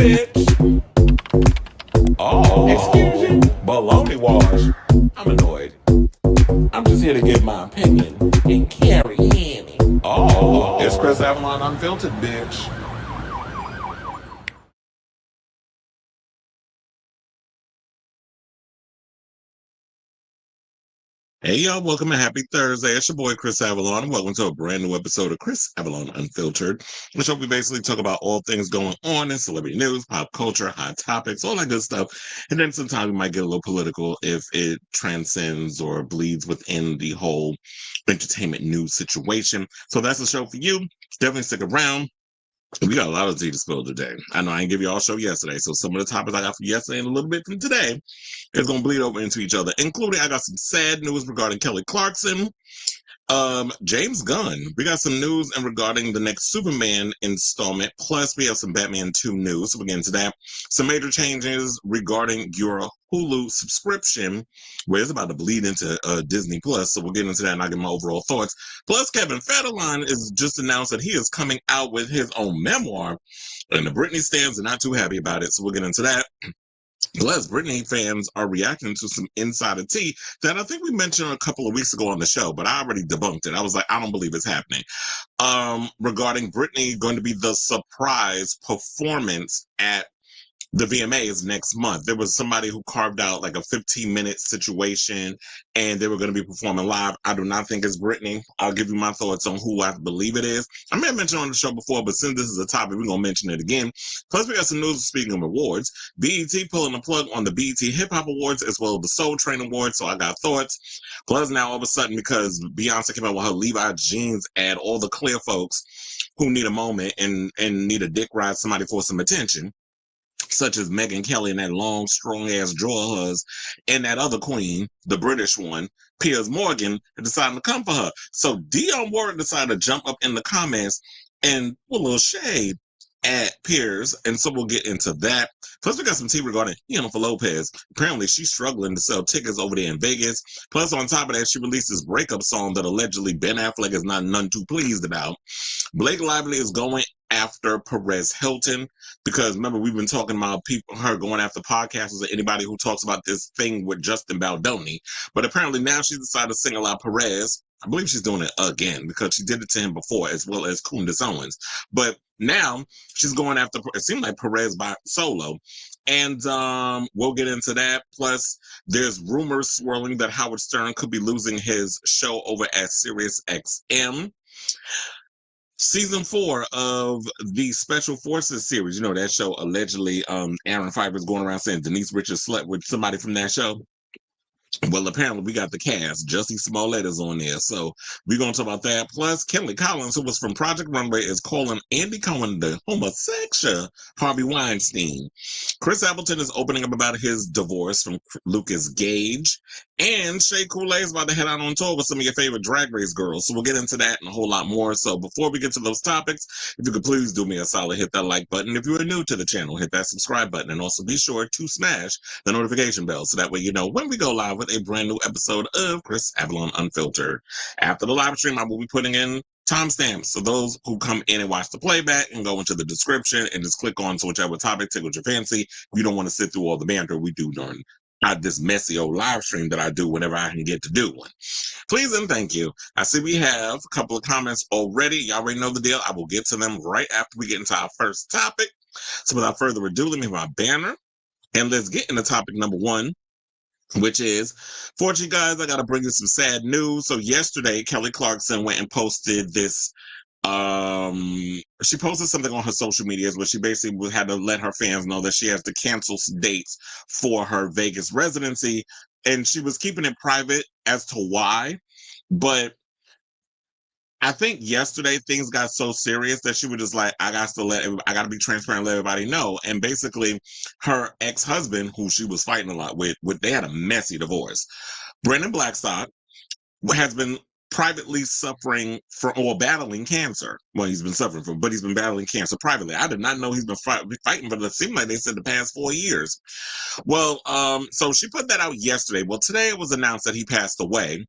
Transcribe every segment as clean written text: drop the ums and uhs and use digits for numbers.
bitch. Oh, excuse you? Baloney wash. I'm annoyed. I'm just here to give my opinion and carry in. Oh, it's Chris Avalon Unfiltered, bitch. Hey y'all, welcome and happy Thursday. It's your boy Chris Avalon. Welcome to a brand new episode of Chris Avalon Unfiltered, which we basically talk about all things going on in celebrity news, pop culture, hot topics, all that good stuff. And then sometimes we might get a little political if it transcends or bleeds within the whole entertainment news situation. So that's the show for you. Definitely stick around. We got a lot of tea to spill today. I know I didn't give you all show yesterday, so some of the topics I got from yesterday and a little bit from today is going to bleed over into each other, including I got some sad news regarding Kelly Clarkson, James Gunn. We got some news and regarding the next Superman installment, plus we have some Batman 2 news, so we'll get into that. Some major changes regarding your Hulu subscription, where it's about to bleed into Disney Plus, so we'll get into that and I'll give my overall thoughts. Plus, Kevin Federline is just announced that he is coming out with his own memoir, and the Britney stands are not too happy about it, so we'll get into that. Plus, Britney fans are reacting to some insider tea that I think we mentioned a couple of weeks ago on the show, but I already debunked it. I was like, I don't believe it's happening. Regarding Britney going to be the surprise performance at the VMAs next month. There was somebody who carved out like a 15-minute situation and they were going to be performing live. I do not think it's Britney. I'll give you my thoughts on who I believe it is. I may have mentioned on the show before, but since this is a topic, we're going to mention it again. Plus, we got some news speaking of awards. BET pulling the plug on the BET Hip Hop Awards as well as the Soul Train Awards, so I got thoughts. Plus, now all of a sudden, because Beyoncé came out with her Levi jeans ad, all the clear folks who need a moment and need a dick ride somebody for some attention, such as Megyn Kelly and that long, strong-ass jaw of hers, and that other queen, the British one, Piers Morgan, decided to come for her. So Dionne Warwick decided to jump up in the comments and put a little shade at Piers, and so we'll get into that. Plus, we got some tea regarding for Lopez. Apparently, she's struggling to sell tickets over there in Vegas. Plus, on top of that, she released this breakup song that allegedly Ben Affleck is not none too pleased about. Blake Lively is going after Perez Hilton because remember we've been talking about her going after podcasters or anybody who talks about this thing with Justin Baldoni, but apparently now she's decided to single out Perez. I believe she's doing it again because she did it to him before as well as Candace Owens, but now she's going after, it seems like Perez by solo, and we'll get into that. Plus there's rumors swirling that Howard Stern could be losing his show over at SiriusXM. Season 4 of the Special Forces series, that show allegedly Aaron Fiver's going around saying Denise Richards slept with somebody from that show. Well, apparently we got the cast. Jussie Smollett is on there, so we're going to talk about that. Plus, Kelly Collins, who was from Project Runway, is calling Andy Cohen the homosexual Harvey Weinstein. Chris Appleton is opening up about his divorce from Lucas Gage, and Shea Coulee is about to head out on tour with some of your favorite Drag Race girls, so we'll get into that and a whole lot more. So before we get to those topics, if you could please do me a solid, hit that like button. If you are new to the channel, hit that subscribe button, and also be sure to smash the notification bell so that way you know when we go live with a brand new episode of Chris Avalon Unfiltered. After the live stream, I will be putting in timestamps, so those who come in and watch the playback can go into the description and just click on to whichever topic tickles your fancy. If you don't want to sit through all the banter we do during this messy old live stream that I do whenever I can get to do one. Please and thank you. I see we have a couple of comments already. You already know the deal. I will get to them right after we get into our first topic. So without further ado, let me have my banner and let's get into topic number 1, which is, for you guys, I got to bring you some sad news. So yesterday, Kelly Clarkson went and posted this. She posted something on her social medias where she basically had to let her fans know that she has to cancel some dates for her Vegas residency. And she was keeping it private as to why. But I think yesterday things got so serious that she was just like, I got to be transparent, let everybody know. And basically her ex-husband, who she was fighting a lot with, they had a messy divorce. Brendan Blackstock has been privately suffering or battling cancer. Well, he's been suffering from, but he's been battling cancer privately. I did not know he's been fighting, but it seemed like they said the past 4 years. Well, so she put that out yesterday. Well, today it was announced that he passed away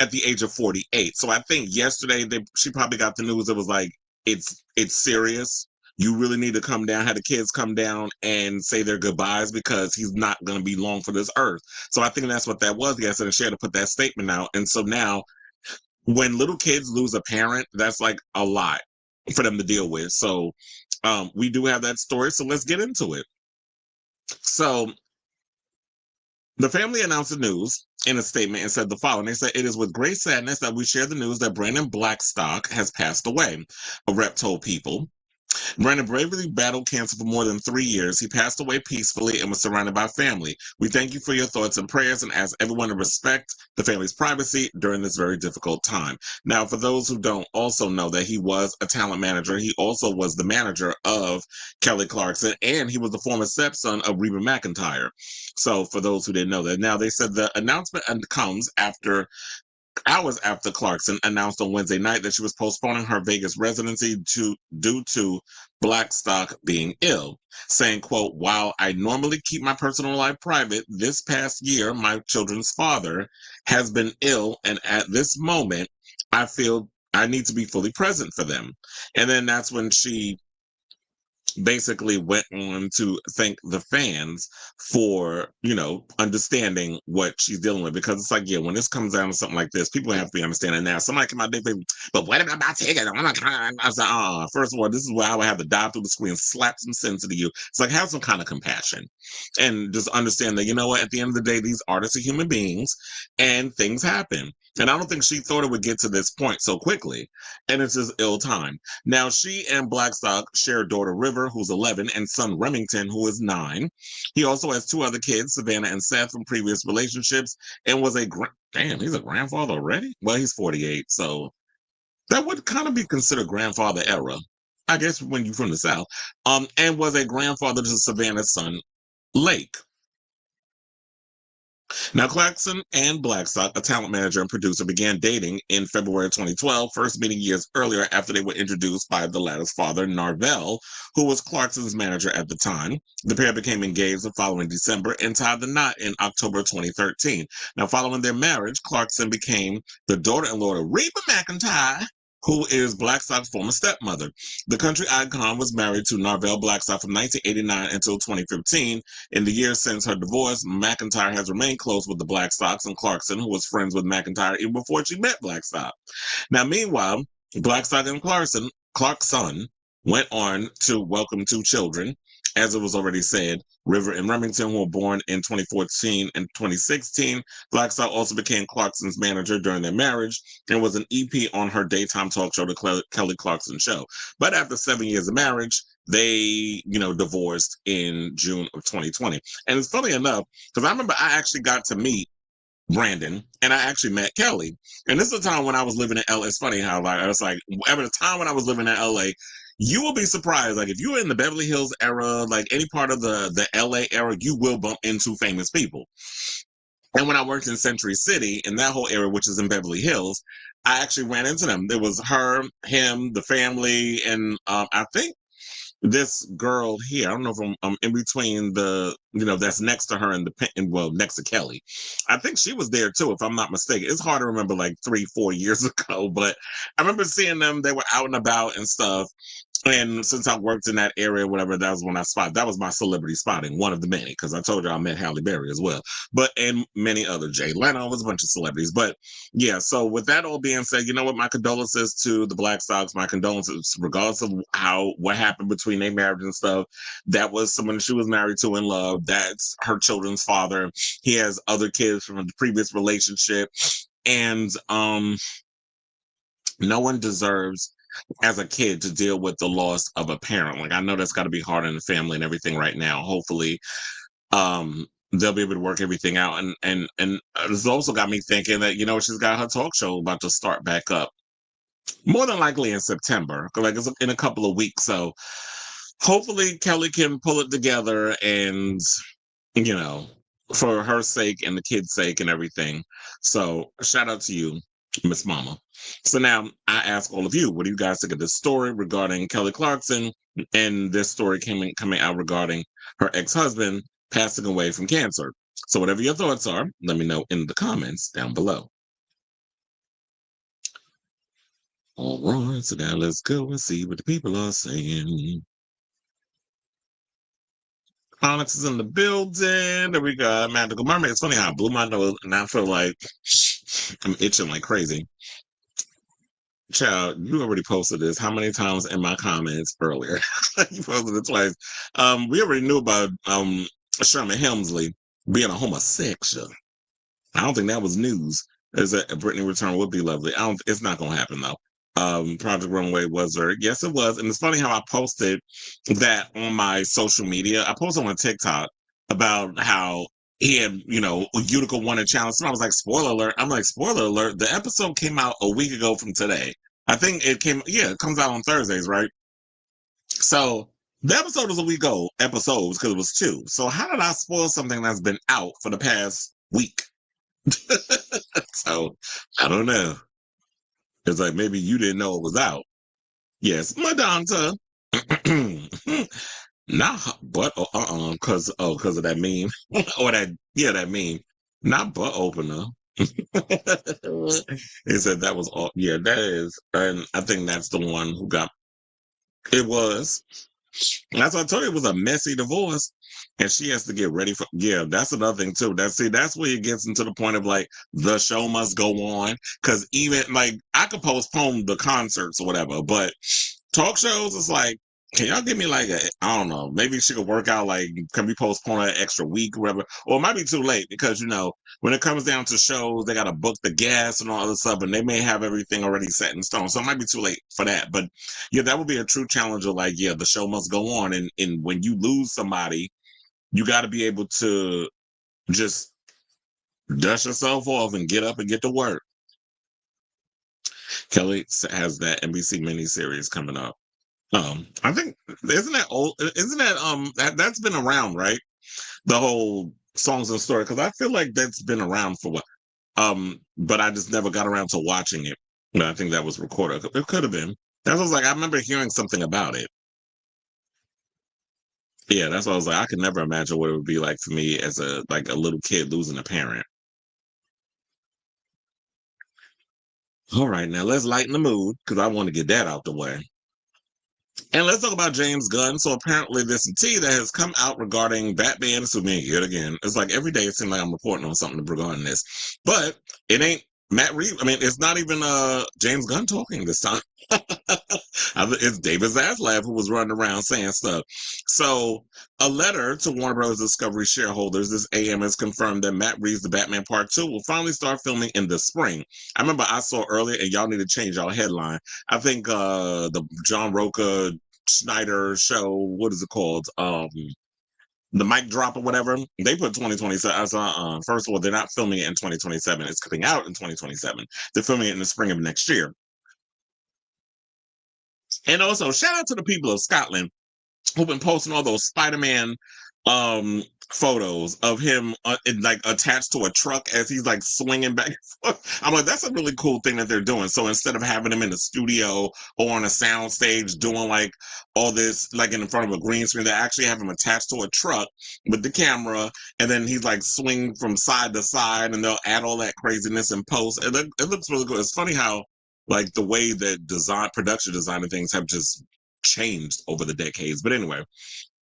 at the age of 48. So I think yesterday she probably got the news. It was like, it's serious. you really need to come down, have the kids come down and say their goodbyes because he's not going to be long for this earth. So I think that's what that was. Yes, and she had to put that statement out. And so now when little kids lose a parent, that's like a lot for them to deal with. So we do have that story. So let's get into it. So the family announced the news in a statement and said the following. They said, "It is with great sadness that we share the news that Brandon Blackstock has passed away," a rep told People. Brandon bravely battled cancer for more than 3 years. He passed away peacefully and was surrounded by family. We thank you for your thoughts and prayers and ask everyone to respect the family's privacy during this very difficult time. Now, for those who don't also know that he was a talent manager, he also was the manager of Kelly Clarkson, and he was the former stepson of Reba McEntire. So for those who didn't know that. Now, they said the announcement comes hours after Clarkson announced on Wednesday night that she was postponing her Vegas residency due to Blackstock being ill, saying, quote, "While I normally keep my personal life private, this past year, my children's father has been ill, and at this moment, I feel I need to be fully present for them." And then that's when she basically went on to thank the fans for, understanding what she's dealing with. Because it's like, yeah, when this comes down to something like this, people have to be understanding now. Somebody come out there, but what about my ticket? I'm not trying. I was like, first of all, this is where I would have to dive through the screen, slap some sense into you. It's like, have some kind of compassion and just understand that, you know what, at the end of the day, these artists are human beings and things happen. And I don't think she thought it would get to this point so quickly. And it's just ill time. Now, she and Blackstock share daughter River, who's 11, and son Remington, who is 9. He also has 2 other kids, Savannah and Seth, from previous relationships, and was damn, he's a grandfather already? Well, he's 48, so that would kind of be considered grandfather era, I guess, when you're from the South, and was a grandfather to Savannah's son, Lake. Now, Clarkson and Blackstock, a talent manager and producer, began dating in February 2012, first meeting years earlier after they were introduced by the latter's father, Narvel, who was Clarkson's manager at the time. The pair became engaged the following December and tied the knot in October 2013. Now, following their marriage, Clarkson became the daughter-in-law of Reba McEntire, who is Blackstock's former stepmother. The country icon was married to Narvel Blackstock from 1989 until 2015. In the years since her divorce, McEntire has remained close with the Blackstocks and Clarkson, who was friends with McEntire even before she met Blackstock. Now, meanwhile, Blackstock and Clarkson went on to welcome 2 children. As it was already said, River and Remington were born in 2014 and 2016. Blackstock also became Clarkson's manager during their marriage and was an EP on her daytime talk show, The Kelly Clarkson Show. But after 7 years of marriage, they, divorced in June of 2020. And it's funny enough, because I remember I actually got to meet Brandon, and I actually met Kelly. And this is the time when I was living in LA. It's funny how, like, I was like, ever the time when I was living in LA, you will be surprised. Like, if you were in the Beverly Hills era, like any part of the LA era, you will bump into famous people. And when I worked in Century City, in that whole area, which is in Beverly Hills, I actually ran into them. There was her, him, the family, and I think this girl here, I don't know if I'm in between that's next to her next to Kelly. I think she was there too, if I'm not mistaken. It's hard to remember like 3-4 years ago, but I remember seeing them. They were out and about and stuff. And since I worked in that area, whatever, that was when that was my celebrity spotting, one of the many, because I told you I met Halle Berry as well, and many other, Jay Leno, was a bunch of celebrities. But yeah, so with that all being said, you know what, my condolences to the Blackstocks, my condolences, regardless of what happened between their marriage and stuff. That was someone she was married to in love. That's her children's father. He has other kids from a previous relationship. And no one deserves, as a kid, to deal with the loss of a parent. Like, I know that's got to be hard on the family and everything right now. Hopefully, they'll be able to work everything out. And it's also got me thinking that, she's got her talk show about to start back up, more than likely in September, like it's in a couple of weeks. So hopefully Kelly can pull it together and, for her sake and the kids' sake and everything. So shout out to you, Miss Mama. So now I ask all of you, what do you guys think of this story regarding Kelly Clarkson and this story coming out regarding her ex-husband passing away from cancer? So whatever your thoughts are, let me know in the comments down below. All right, so now let's go and see what the people are saying. Onyx is in the building. There we go. Magical Mermaid. It's funny how I blew my nose and I feel like I'm itching like crazy. Child, you already posted this. How many times in my comments earlier? You posted it twice. We already knew about Sherman Hemsley being a homosexual. I don't think that was news. Is that a Britney return would be lovely. I don't. It's not gonna happen though. Project Runway was there. Yes, it was. And it's funny how I posted that on my social media. I posted on TikTok about how he had, Utica won a challenge. So I was like, spoiler alert. I'm like, spoiler alert. The episode came out a week ago from today. I think it comes out on Thursdays, right? So the episode was a week old, episodes, because it was two. So how did I spoil something that's been out for the past week? So I don't know. It's like maybe you didn't know it was out. Yes, Madonna. Not but because of that meme or that meme. Not butt opener. He said that was all. Yeah, that is, and I think that's the one who got. It was. That's what I told you. It was a messy divorce, and she has to get ready for. Yeah, that's another thing too. That's where it gets into the point of like the show must go on, because even like I could postpone the concerts or whatever, but talk shows is like, can y'all give me like I don't know, maybe she could work out like, can we postpone an extra week or whatever, or it might be too late because when it comes down to shows they got to book the gas and all this stuff, and they may have everything already set in stone, so it might be too late for that. But yeah, that would be a true challenge of like, yeah, the show must go on, and when you lose somebody, you got to be able to just dust yourself off and get up and get to work. Kelly has that NBC miniseries coming up. I think isn't that old? Isn't that's been around, right? The whole songs and story, because I feel like that's been around for what. But I just never got around to watching it. But I think that was recorded. It could have been. That was like I remember hearing something about it. Yeah, that's why I was like, I could never imagine what it would be like for me as a little kid losing a parent. All right, now let's lighten the mood because I want to get that out the way. And let's talk about James Gunn. So apparently there's some tea that has come out regarding Batman and Superman yet again. It's like every day it seems like I'm reporting on something regarding this. But it ain't Matt Reeves. I mean, it's not even James Gunn talking this time. It's David Zaslav who was running around saying stuff. So a letter to Warner Brothers Discovery shareholders this AM has confirmed that Matt Reeves' The Batman Part 2 will finally start filming in the spring. I remember I saw earlier, and y'all need to change y'all headline. I think the John Roca Schneider show, what is it called? The mic drop or whatever. They put 2027. First of all, they're not filming it in 2027. It's coming out in 2027. They're filming it in the spring of next year. And also, shout out to the people of Scotland who've been posting all those Spider-Man photos of him like attached to a truck as he's like swinging back and forth. I'm like, that's a really cool thing that they're doing. So instead of having him in the studio or on a sound stage doing like all this like in front of a green screen, they actually have him attached to a truck with the camera, and then he's like swinging from side to side, and they'll add all that craziness in post. And it looks really good. It's funny how like the way that production design and things have just changed over the decades. But anyway,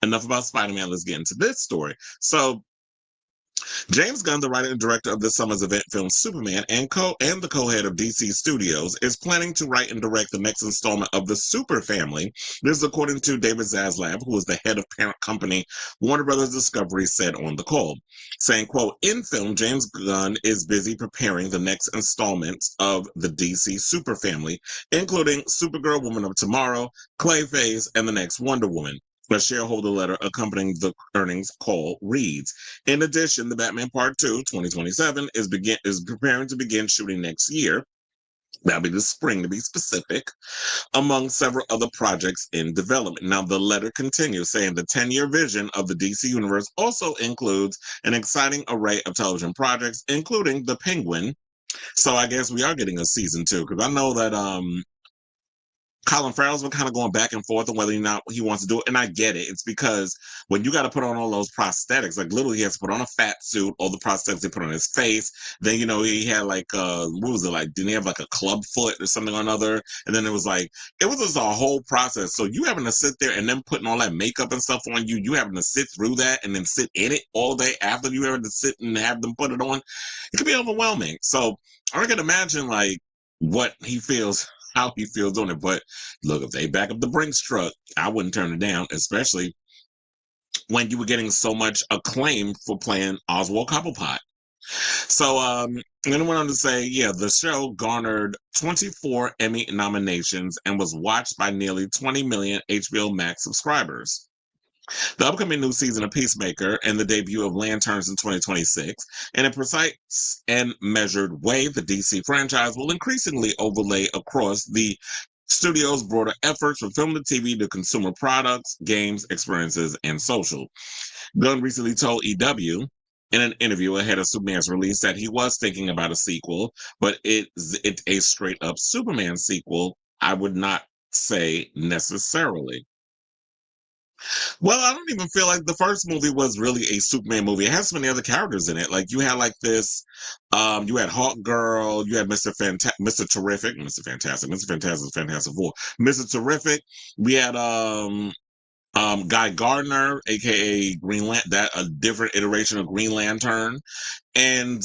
enough about Spider-Man. Let's get into this story. So James Gunn, the writer and director of this summer's event film Superman and the co-head of DC Studios, is planning to write and direct the next installment of the Super Family. This is according to David Zaslav, who is the head of parent company Warner Brothers Discovery, said on the call, saying, quote, in film, James Gunn is busy preparing the next installments of the DC Super Family, including Supergirl, Woman of Tomorrow, Clayface, and the next Wonder Woman. A shareholder letter accompanying the earnings call reads. In addition, the Batman Part 2, 2027, is preparing to begin shooting next year. That'll be the spring, to be specific, among several other projects in development. Now, the letter continues saying the 10-year vision of the DC universe also includes an exciting array of television projects, including The Penguin. So I guess we are getting a season 2, because I know that Colin Farrell's been kind of going back and forth on whether or not he wants to do it. And I get it. It's because when you got to put on all those prosthetics, like literally he has to put on a fat suit, all the prosthetics they put on his face. Then, he had like, what was it like? Didn't he have like a club foot or something or another? And then it was just a whole process. So you having to sit there and then putting all that makeup and stuff on you, you having to sit through that and then sit in it all day after you having to sit and have them put it on. It can be overwhelming. So I can imagine like what he feels, how he feels doing it. But look, if they back up the Brinks truck, I wouldn't turn it down, especially when you were getting so much acclaim for playing Oswald Cobblepot. So then I went on to say, yeah, the show garnered 24 Emmy nominations and was watched by nearly 20 million HBO Max subscribers. The upcoming new season of Peacemaker and the debut of Lanterns in 2026, in a precise and measured way, the DC franchise will increasingly overlay across the studio's broader efforts from film to TV to consumer products, games, experiences, and social. Gunn recently told EW in an interview ahead of Superman's release that he was thinking about a sequel, but it's a straight up Superman sequel. I would not say necessarily. Well, I don't even feel like the first movie was really a Superman movie. It has so many other characters in it. Like you had like this, you had Hawk Girl, you had Mr. Terrific, Mr. Fantastic, Mr. Fantastic, Fantastic Four, Mr. Terrific. We had Guy Gardner, aka that a different iteration of Green Lantern, and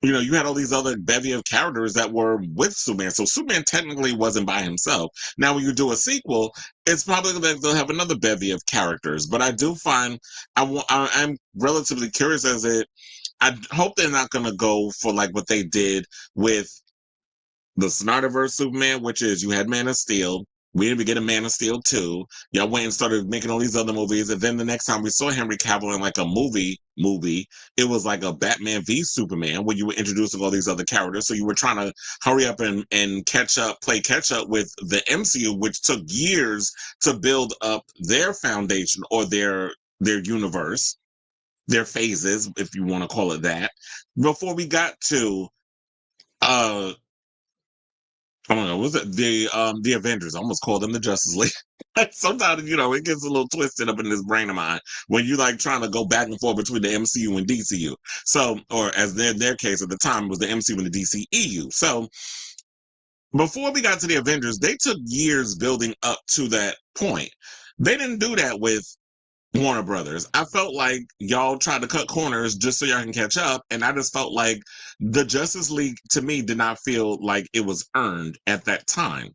you had all these other bevy of characters that were with Superman. So Superman technically wasn't by himself. Now, when you do a sequel, it's probably that they'll have another bevy of characters. But I do find I'm relatively curious I hope they're not going to go for like what they did with the Snyderverse Superman, which is you had Man of Steel. We didn't even get a Man of Steel 2. Y'all went and started making all these other movies. And then the next time we saw Henry Cavill in like a movie, it was like a Batman v Superman where you were introducing all these other characters. So you were trying to hurry up and play catch up with the MCU, which took years to build up their foundation or their universe, their phases, if you want to call it that, before we got to oh my God, was it the Avengers? I almost called them the Justice League. Sometimes, it gets a little twisted up in this brain of mine when you like trying to go back and forth between the MCU and DCU. So, or as in their case at the time, it was the MCU and the DCEU. So before we got to the Avengers, they took years building up to that point. They didn't do that with Warner Brothers. I felt like y'all tried to cut corners just so y'all can catch up, and I just felt like the Justice League, to me, did not feel like it was earned at that time.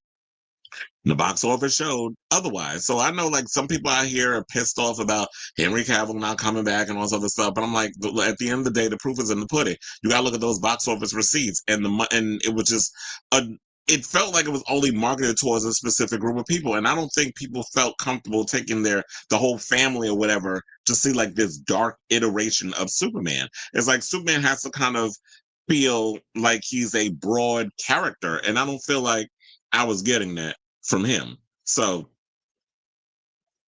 The box office showed otherwise. So I know like some people out here are pissed off about Henry Cavill not coming back and all this other stuff, but I'm like, at the end of the day, the proof is in the pudding. You gotta look at those box office receipts, and it was just it felt like it was only marketed towards a specific group of people. And I don't think people felt comfortable taking the whole family or whatever to see like this dark iteration of Superman. It's like Superman has to kind of feel like he's a broad character. And I don't feel like I was getting that from him. So,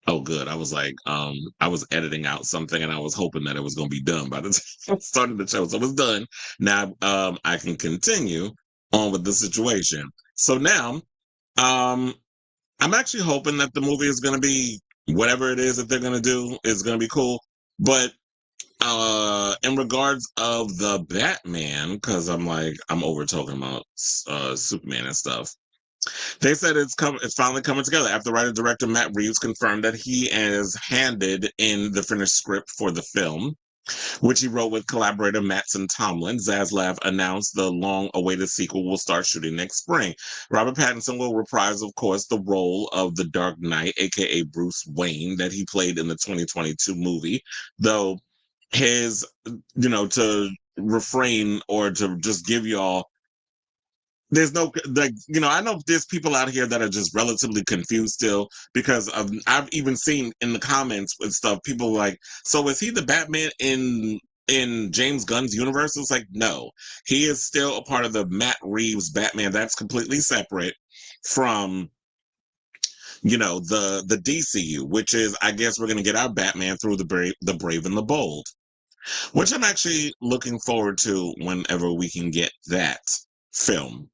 oh, good. I was like, I was editing out something and I was hoping that it was going to be done by the time I started the show. So it was done. Now, I can continue on with the situation. So now, I'm actually hoping that the movie is going to be whatever it is that they're going to do is going to be cool. But in regards of the Batman, because I'm over talking about Superman and stuff. They said it's finally coming together after writer-director Matt Reeves confirmed that he has handed in the finished script for the film, which he wrote with collaborator Mattson Tomlin. Zaslav announced the long-awaited sequel will start shooting next spring. Robert Pattinson will reprise, of course, the role of the Dark Knight, aka Bruce Wayne, that he played in the 2022 movie, though his, to refrain or to just give y'all there's no I know there's people out here that are just relatively confused still because I've even seen in the comments and stuff people like, so is he the Batman in James Gunn's universe? It's like, no, he is still a part of the Matt Reeves Batman. That's completely separate from the DCU, which is, I guess we're going to get our Batman through the Brave and the Bold, which I'm actually looking forward to whenever we can get that film.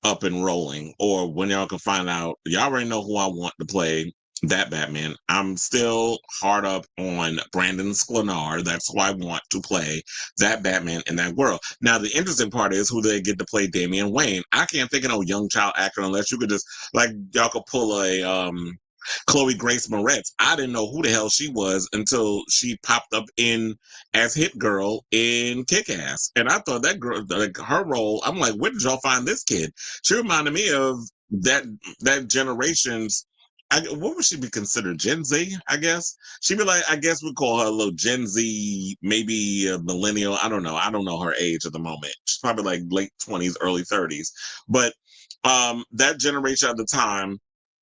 up and rolling, or when y'all can find out. Y'all already know who I want to play that Batman. I'm still hard up on Brandon Sklenar. That's who I want to play that Batman in that world. Now, the interesting part is who they get to play Damian Wayne. I can't think of no young child actor unless you could just, like, y'all could pull a Chloe Grace Moretz. I didn't know who the hell she was until she popped up in as Hit Girl in Kick-Ass. And I thought that girl, like her role, I'm like, where did y'all find this kid? She reminded me of that generation's, what would she be considered? Gen Z, I guess. She'd be like, I guess we call her a little Gen Z, maybe a millennial. I don't know. I don't know her age at the moment. She's probably like late 20s, early 30s. But that generation at the time,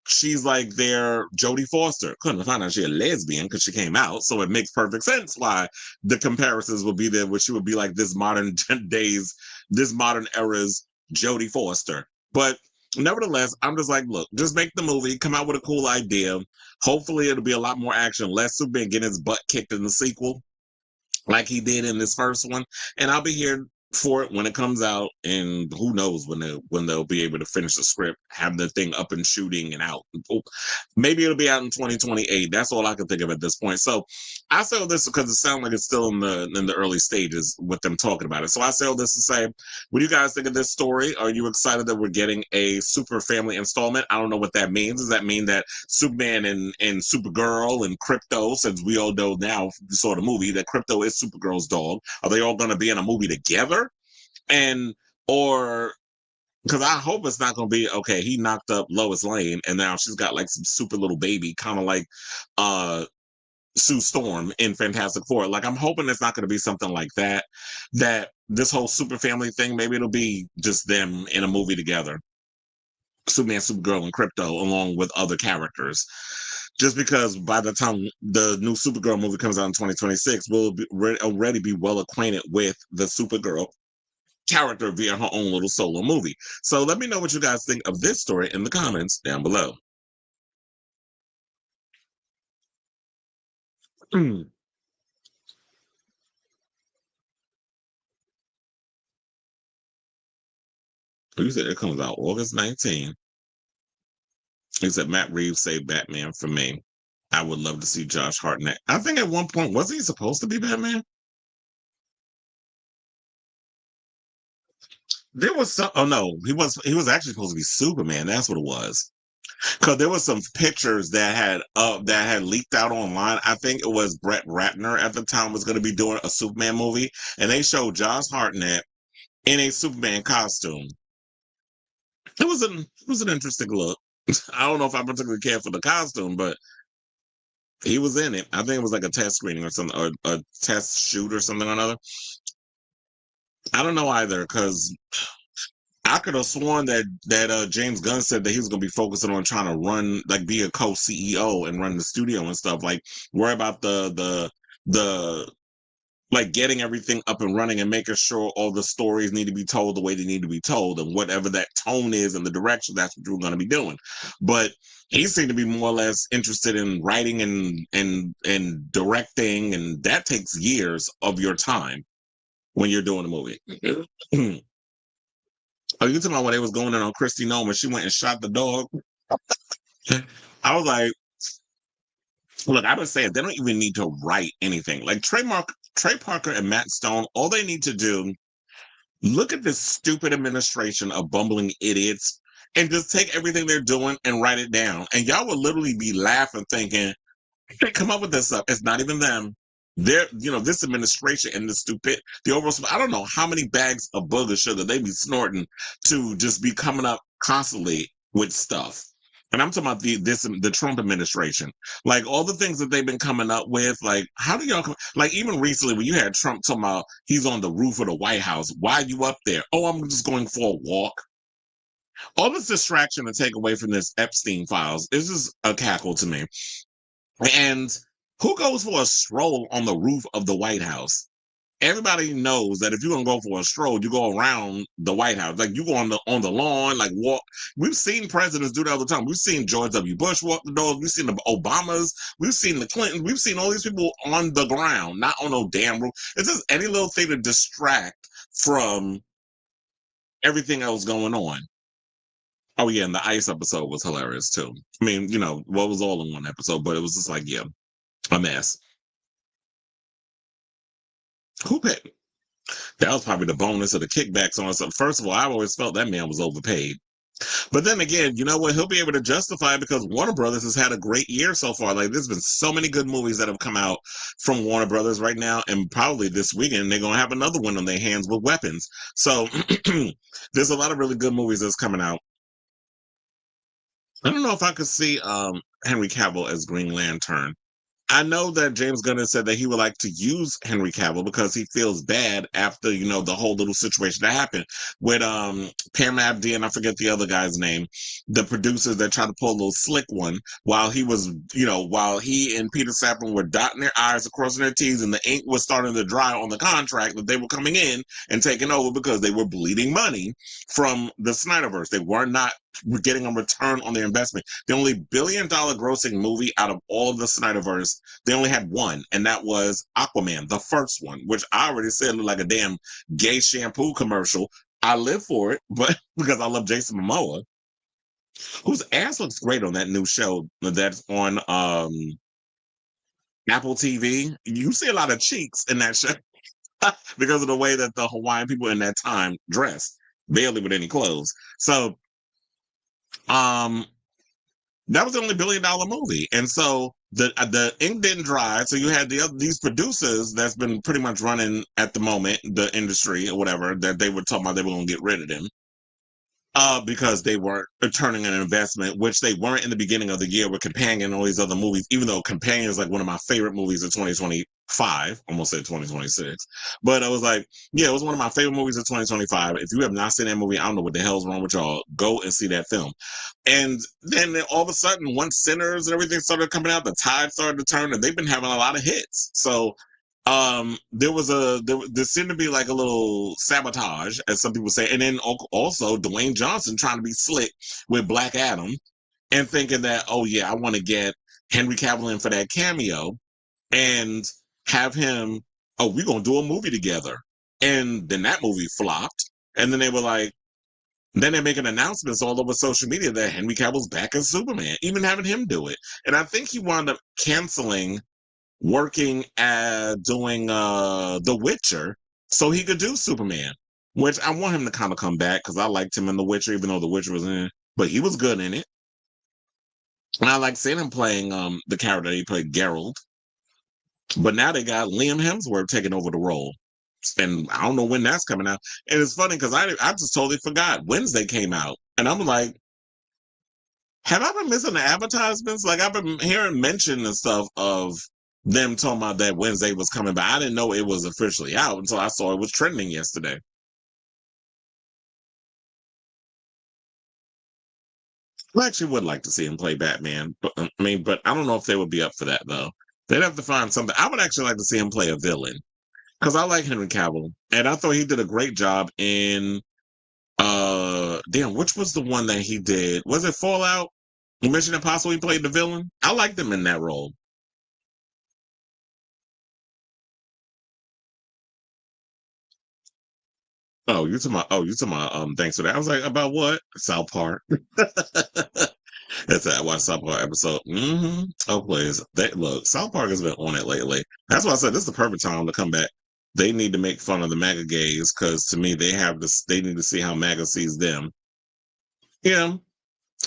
she's like their Jodie Foster. Couldn't find out she's a lesbian because she came out, so it makes perfect sense why the comparisons would be there, where she would be like this modern days, this modern era's Jodie Foster. But nevertheless, I'm just like, look, just make the movie, come out with a cool idea. Hopefully, it'll be a lot more action, less Superman getting his butt kicked in the sequel, like he did in this first one. And I'll be here for it when it comes out, and who knows when they'll be able to finish the script, have the thing up and shooting and out. Maybe it'll be out in 2028. That's all I can think of at this point. So I say all this because it sounds like it's still in the early stages with them talking about it. So I say all this to say, what do you guys think of this story? Are you excited that we're getting a super family installment? I don't know what that means. Does that mean that Superman and Supergirl and Crypto, since we all know now, you saw the movie, that Crypto is Supergirl's dog, are they all going to be in a movie together? And, or, because I hope it's not going to be, okay, he knocked up Lois Lane and now she's got like some super little baby, kind of like Sue Storm in Fantastic Four. Like, I'm hoping it's not going to be something like that, that this whole super family thing, maybe it'll be just them in a movie together. Superman, Supergirl, and Crypto, along with other characters. Just because by the time the new Supergirl movie comes out in 2026, we'll already be well acquainted with the Supergirl character via her own little solo movie. So let me know what you guys think of this story in the comments down below. You said it comes out August 19th. He said Matt Reeves saved Batman for me. I would love to see Josh Hartnett. I think at one point, wasn't he supposed to be Batman? There was some. Oh no, he was actually supposed to be Superman. That's what it was. Because there was some pictures that had leaked out online. I think it was Brett Ratner at the time was going to be doing a Superman movie, and they showed Josh Hartnett in a Superman costume. It was an interesting look. I don't know if I particularly care for the costume, but he was in it. I think it was like a test screening or something, or a test shoot or something or another. I don't know either, because I could have sworn that James Gunn said that he was going to be focusing on trying to run, like, be a co-CEO and run the studio and stuff, like worry about the like getting everything up and running and making sure all the stories need to be told the way they need to be told, and whatever that tone is and the direction, that's what you're going to be doing. But he seemed to be more or less interested in writing and directing, and that takes years of your time when you're doing a movie. Are you talking about when they was going in on Christy Noma? She went and shot the dog. I was like, look, I've been saying they don't even need to write anything. Like Trey Parker and Matt Stone, all they need to do, look at this stupid administration of bumbling idiots and just take everything they're doing and write it down. And y'all will literally be laughing, thinking, they come up with this stuff. It's not even them. They're, this administration and the overall, I don't know how many bags of booger sugar they be snorting to just be coming up constantly with stuff. And I'm talking about the Trump administration, like all the things that they've been coming up with. Like, how do y'all like even recently when you had Trump talking about he's on the roof of the White House? Why are you up there? Oh, I'm just going for a walk. All this distraction to take away from this Epstein files is just a cackle to me. And who goes for a stroll on the roof of the White House? Everybody knows that if you're gonna go for a stroll, you go around the White House. Like you go on the lawn, like walk. We've seen presidents do that all the time. We've seen George W. Bush walk the dogs. We've seen the Obamas. We've seen the Clintons. We've seen all these people on the ground, not on no damn roof. It's just any little thing to distract from everything else going on. Oh yeah, and the ice episode was hilarious too. I mean, what was all in one episode, but it was just like, yeah, a mess. Who paid? That was probably the bonus of the kickbacks on something. First of all, I've always felt that man was overpaid. But then again, you know what? He'll be able to justify it because Warner Brothers has had a great year so far. Like, there's been so many good movies that have come out from Warner Brothers right now, and probably this weekend they're gonna have another one on their hands with Weapons. So there's a lot of really good movies that's coming out. I don't know if I could see Henry Cavill as Green Lantern. I know that James Gunn has said that he would like to use Henry Cavill because he feels bad after, the whole little situation that happened with Pam Abdi and I forget the other guy's name, the producers that tried to pull a little slick one while he was, while he and Peter Safran were dotting their I's and crossing their T's and the ink was starting to dry on the contract that they were coming in and taking over because they were bleeding money from the Snyderverse. They were not getting a return on their investment. The only $1 billion grossing movie out of all of the Snyderverse, they only had one, and that was Aquaman, the first one, which I already said looked like a damn gay shampoo commercial. I live for it, but because I love Jason Momoa, whose ass looks great on that new show that's on Apple TV. You see a lot of cheeks in that show because of the way that the Hawaiian people in that time dressed, barely with any clothes. So, um, that was the only $1 billion movie, and so the ink didn't dry. So you had these producers that's been pretty much running at the moment the industry or whatever that they were talking about they were going to get rid of them. Because they weren't turning an investment, which they weren't in the beginning of the year with Companion and all these other movies, even though Companion is like one of my favorite movies of 2025, almost said 2026. But I was like, yeah, it was one of my favorite movies of 2025. If you have not seen that movie, I don't know what the hell's wrong with y'all. Go and see that film. And then all of a sudden, once Sinners and everything started coming out, the tide started to turn, and they've been having a lot of hits. So there seemed to be like a little sabotage, as some people say, and then also Dwayne Johnson trying to be slick with Black Adam and thinking that, oh yeah, I want to get Henry Cavill in for that cameo and have him, oh, we're gonna do a movie together. And then that movie flopped, and then they were like, then they're making announcements all over social media that Henry Cavill's back as Superman, even having him do it. And I think he wound up canceling working at doing The Witcher so he could do Superman, which I want him to kind of come back because I liked him in The Witcher, even though The Witcher was in it, but he was good in it. And I like seeing him playing the character he played, Geralt. But now they got Liam Hemsworth taking over the role. And I don't know when that's coming out. And it's funny because I just totally forgot. Wednesday came out. And I'm like, have I been missing the advertisements? Like, I've been hearing mention and stuff of them talking about that Wednesday was coming, but I didn't know it was officially out until I saw it was trending yesterday. I actually would like to see him play Batman, but but I don't know if they would be up for that though. They'd have to find something. I would actually like to see him play a villain because I like Henry Cavill, and I thought he did a great job in damn, which was the one that he did? Was it Fallout? Mission Impossible? He played the villain. I liked him in that role. You talking about thanks for that. I was like, about what? South Park. That's it. I watched South Park episode. Oh please. Look, South Park has been on it lately. That's why I said this is the perfect time to come back. They need to make fun of the MAGA gays because to me they need to see how MAGA sees them. Yeah.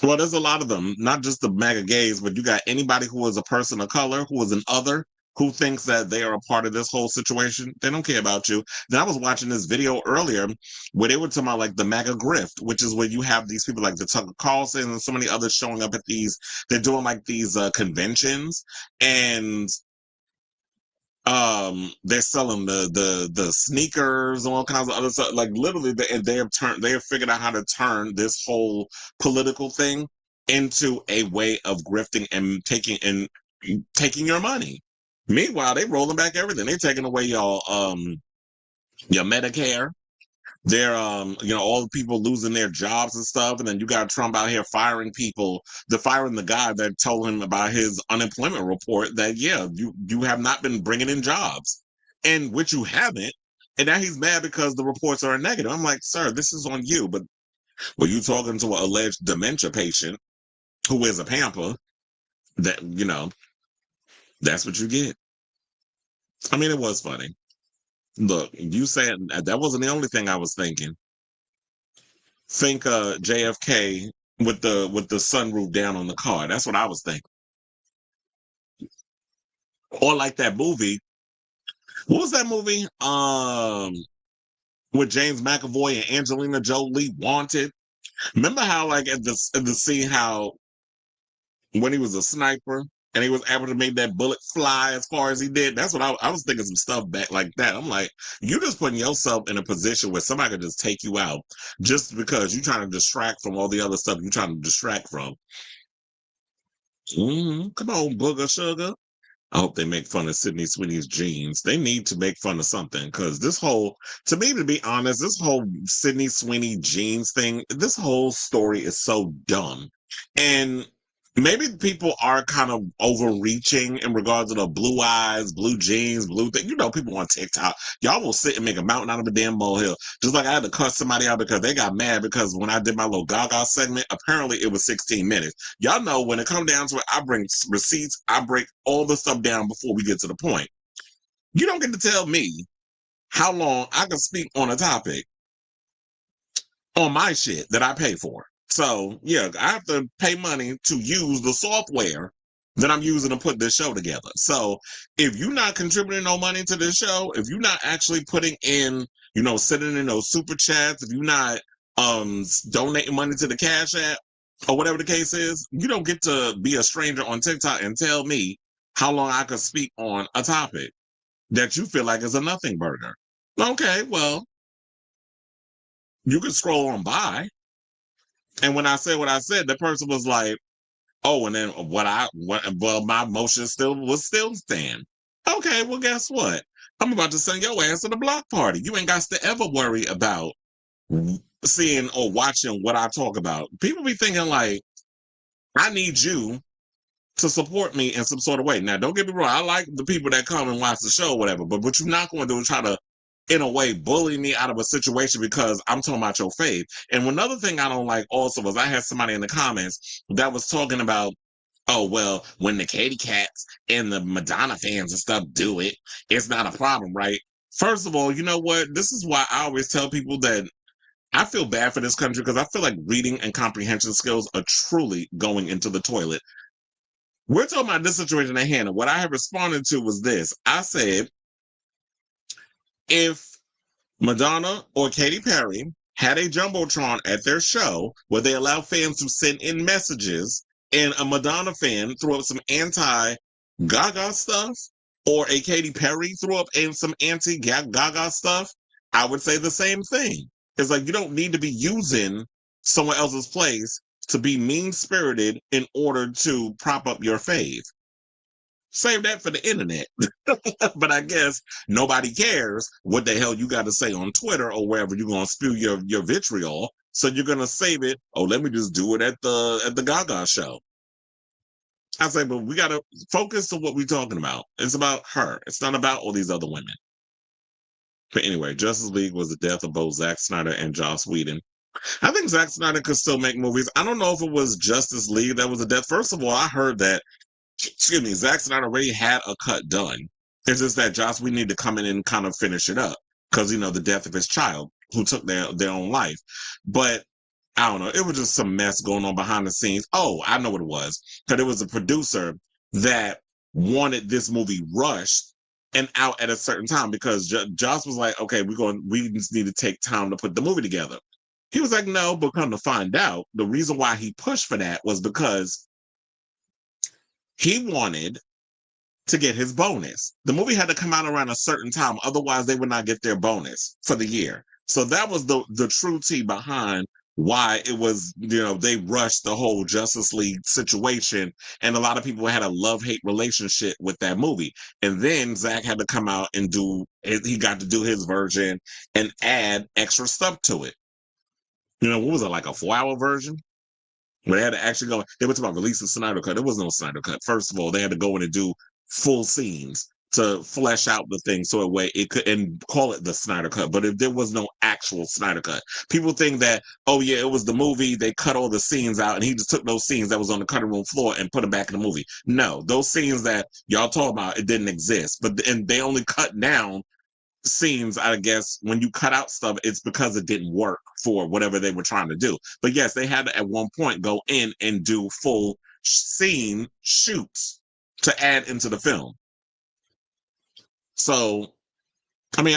Well, there's a lot of them, not just the MAGA gays, but you got anybody who is a person of color, who is an other, who thinks that they are a part of this whole situation. They don't care about you. Then I was watching this video earlier where they were talking about like the MAGA grift, which is where you have these people like the Tucker Carlson and so many others showing up at these, they're doing like these conventions and they're selling the sneakers and all kinds of other stuff, like literally they have figured out how to turn this whole political thing into a way of grifting and taking your money. Meanwhile, they rolling back everything. They taking away your Medicare. They're all the people losing their jobs and stuff, and then you got Trump out here firing people. They're firing the guy that told him about his unemployment report that yeah, you have not been bringing in jobs, and which you haven't. And now he's mad because the reports are negative. I'm like, sir, this is on you. But Well, you talking to an alleged dementia patient who is a pamper, that, that's what you get. I mean, it was funny. Look, you said that wasn't the only thing I was thinking. Think JFK with the sunroof down on the car. That's what I was thinking. Or like that movie. What was that movie? With James McAvoy and Angelina Jolie, Wanted. Remember how like at the scene how when he was a sniper and he was able to make that bullet fly as far as he did. That's what I was thinking, some stuff back like that. I'm like, you just putting yourself in a position where somebody could just take you out just because you're trying to distract from all the other stuff you're trying to distract from. Come on, booger sugar. I hope they make fun of Sydney Sweeney's jeans. They need to make fun of something because to me, to be honest, this whole Sydney Sweeney jeans thing, this whole story is so dumb. And maybe people are kind of overreaching in regards to the blue eyes, blue jeans, blue thing. People on TikTok, y'all will sit and make a mountain out of a damn molehill. Just like I had to cut somebody out because they got mad because when I did my little Gaga segment, apparently it was 16 minutes. Y'all know when it comes down to it, I bring receipts, I break all the stuff down before we get to the point. You don't get to tell me how long I can speak on a topic on my shit that I pay for. So, yeah, I have to pay money to use the software that I'm using to put this show together. So, if you're not contributing no money to this show, if you're not actually putting in, sending in those super chats, if you're not donating money to the Cash App or whatever the case is, you don't get to be a stranger on TikTok and tell me how long I could speak on a topic that you feel like is a nothing burger. Okay, well, you can scroll on by. And when I said what I said, the person was like, "Oh," and then my motion still stand. Okay, well, guess what? I'm about to send your ass to the block party. You ain't got to ever worry about seeing or watching what I talk about. People be thinking like, I need you to support me in some sort of way. Now, don't get me wrong. I like the people that come and watch the show or whatever, but what you're not going to do is try to, in a way, bully me out of a situation because I'm talking about your fave. And another thing I don't like also was I had somebody in the comments that was talking about, oh, well, when the Katy Cats and the Madonna fans and stuff do it, it's not a problem, right? First of all, you know what? This is why I always tell people that I feel bad for this country because I feel like reading and comprehension skills are truly going into the toilet. We're talking about this situation at hand. And what I have responded to was this. I said, if Madonna or Katy Perry had a Jumbotron at their show where they allow fans to send in messages and a Madonna fan threw up some anti-Gaga stuff or a Katy Perry threw up in some anti-Gaga stuff, I would say the same thing. It's like you don't need to be using someone else's place to be mean-spirited in order to prop up your fave. Save that for the internet. But I guess nobody cares what the hell you got to say on Twitter or wherever you're going to spew your vitriol. So you're going to save it. Oh, let me just do it at the Gaga show. I say, but we got to focus on what we're talking about. It's about her. It's not about all these other women. But anyway, Justice League was the death of both Zack Snyder and Joss Whedon. I think Zack Snyder could still make movies. I don't know if it was Justice League that was the death. First of all, I heard that, Zack Snyder already had a cut done. It's just that Joss Whedon needed to come in and kind of finish it up because, the death of his child who took their own life. But I don't know. It was just some mess going on behind the scenes. Oh, I know what it was. Because it was a producer that wanted this movie rushed and out at a certain time because Joss was like, okay, we just need to take time to put the movie together. He was like, no, but come to find out, the reason why he pushed for that was because he wanted to get his bonus. The movie had to come out around a certain time, otherwise they would not get their bonus for the year. So that was the true tea behind why it was, they rushed the whole Justice League situation, and a lot of people had a love-hate relationship with that movie. And then Zack had to come out and he got to do his version and add extra stuff to it. What was it, like a 4-hour version? They had to actually go, they were talking about releasing Snyder Cut. There was no Snyder Cut. First of all, they had to go in and do full scenes to flesh out the thing so a way it could and call it the Snyder Cut. But if there was no actual Snyder Cut, people think that, oh yeah, it was the movie, they cut all the scenes out and he just took those scenes that was on the cutting room floor and put them back in the movie. No, those scenes that y'all talk about, it didn't exist. And they only cut down scenes, I guess. When you cut out stuff, it's because it didn't work for whatever they were trying to do. But yes, they had to at one point go in and do full scene shoots to add into the film. So, I mean,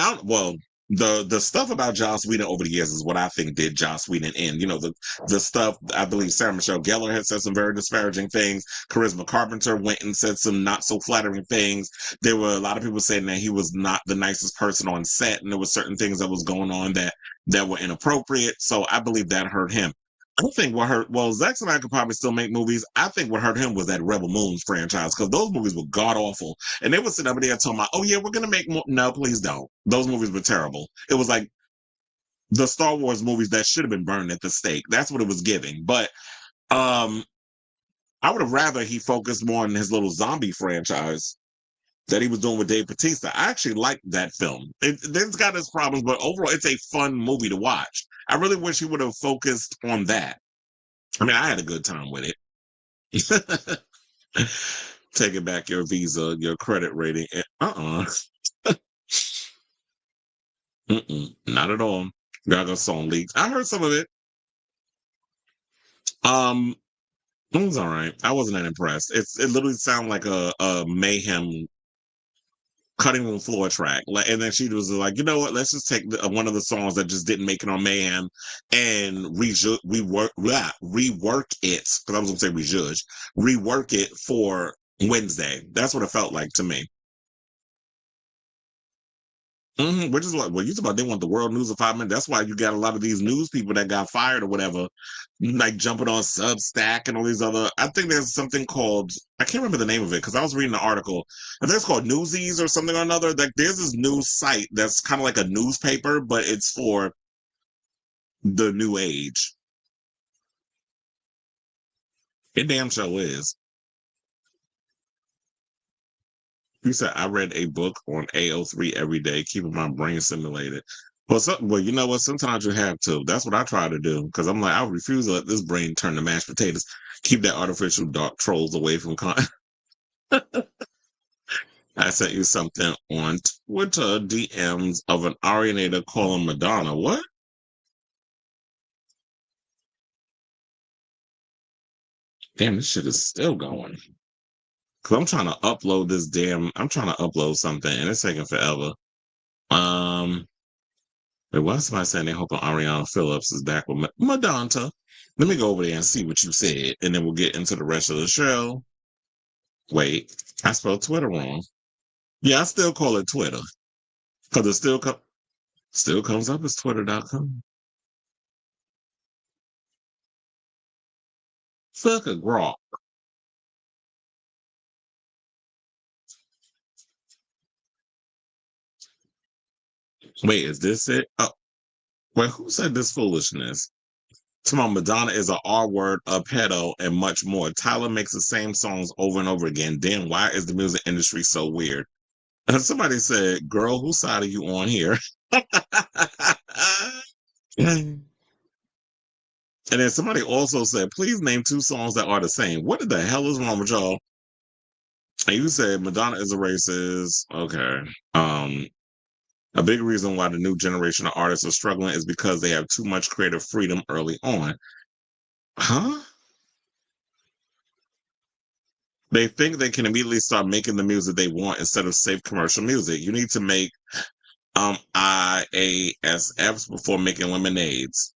the stuff about Joss Whedon over the years is what I think did Joss Whedon in. You know, the stuff, I believe Sarah Michelle Gellar had said some very disparaging things. Charisma Carpenter went and said some not so flattering things. There were a lot of people saying that he was not the nicest person on set, and there were certain things that was going on that were inappropriate. So I believe that hurt him. I think Zack Snyder could probably still make movies. I think what hurt him was that Rebel Moons franchise, because those movies were god awful. And they would sit over there talking about, oh yeah, we're going to make more. No, please don't. Those movies were terrible. It was like the Star Wars movies that should have been burned at the stake. That's what it was giving. But I would have rather he focused more on his little zombie franchise that he was doing with Dave Bautista. I actually liked that film. It's got its problems, but overall, it's a fun movie to watch. I really wish he would have focused on that. I mean, I had a good time with it. Taking back your Visa, your credit rating. Not at all. Gaga song leaks. I heard some of it. It was all right. I wasn't that impressed. It literally sounded like a Mayhem cutting room floor track, and then she was like, you know what, let's just take one of the songs that just didn't make it on Mayhem and rework it, because I was gonna say rework it for Wednesday. That's what it felt like to me. Which is what you talk about. They want the world news in 5 minutes. That's why you got a lot of these news people that got fired or whatever, like jumping on Substack and all these other. I think there's something called, I can't remember the name of it because I was reading the article. I think it's called Newsies or something or another. Like there's this news site that's kind of like a newspaper, but it's for the new age. It damn show is. You said I read a book on AO3 every day, keeping my brain stimulated. Well, you know what? Sometimes you have to. That's what I try to do, because I'm like, I refuse to let this brain turn to mashed potatoes. Keep that artificial dark trolls away from I sent you something on Twitter DMs of an Arianator calling Madonna. What? Damn, this shit is still going. Cause I'm trying to upload I'm trying to upload something and it's taking forever. Wait, why somebody saying they hoping Ariana Phillips is back with Madonna? Let me go over there and see what you said, and then we'll get into the rest of the show. Wait, I spelled Twitter wrong. Yeah, I still call it Twitter. Because it still comes up as twitter.com. Fuck a grok. Wait, is this it? Oh, wait, who said this foolishness? Come on, Madonna is a R word, a pedo, and much more. Tyler makes the same songs over and over again. Then why is the music industry so weird? And somebody said, girl, whose side are you on here? And then somebody also said, please name 2 songs that are the same. What the hell is wrong with y'all? And you said Madonna is a racist. Okay. A big reason why the new generation of artists are struggling is because they have too much creative freedom early on. Huh? They think they can immediately start making the music they want instead of safe commercial music. You need to make IASFs before making lemonades.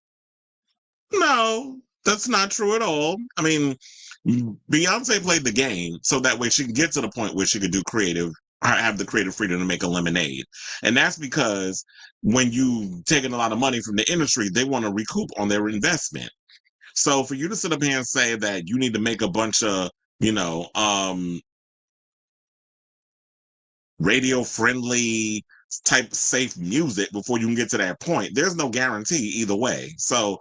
No, that's not true at all. I mean, Beyonce played the game so that way she can get to the point where she could have the creative freedom to make a lemonade. And that's because when you taking a lot of money from the industry, they want to recoup on their investment. So for you to sit up here and say that you need to make a bunch of, radio friendly type safe music before you can get to that point, there's no guarantee either way. So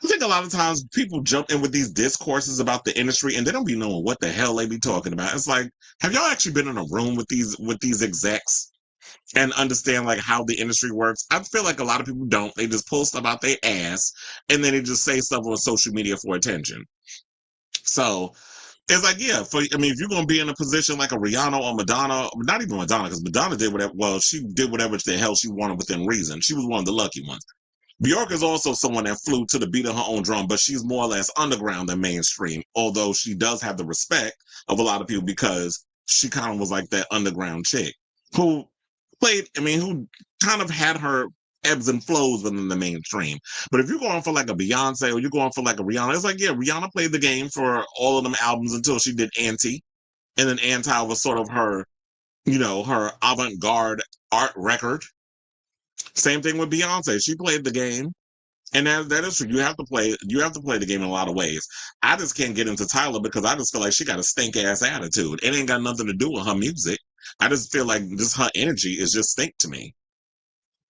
I think a lot of times people jump in with these discourses about the industry and they don't be knowing what the hell they be talking about. It's like, have y'all actually been in a room with these execs and understand like how the industry works? I feel like a lot of people don't. They just pull stuff out their ass and then they just say stuff on social media for attention. So it's like, yeah, if you're gonna be in a position like a Rihanna or Madonna, not even Madonna, because Madonna did whatever. Well, she did whatever the hell she wanted within reason. She was one of the lucky ones. Bjork is also someone that flew to the beat of her own drum, but she's more or less underground than mainstream, although she does have the respect of a lot of people because she kind of was like that underground chick who who kind of had her ebbs and flows within the mainstream. But if you're going for like a Beyonce or you're going for like a Rihanna, it's like, yeah, Rihanna played the game for all of them albums until she did Anti. And then Anti was sort of her, her avant-garde art record. Same thing with Beyonce. She played the game. And that is true. You have to play the game in a lot of ways. I just can't get into Tyler because I just feel like she got a stink ass attitude. It ain't got nothing to do with her music. I just feel like just her energy is just stink to me.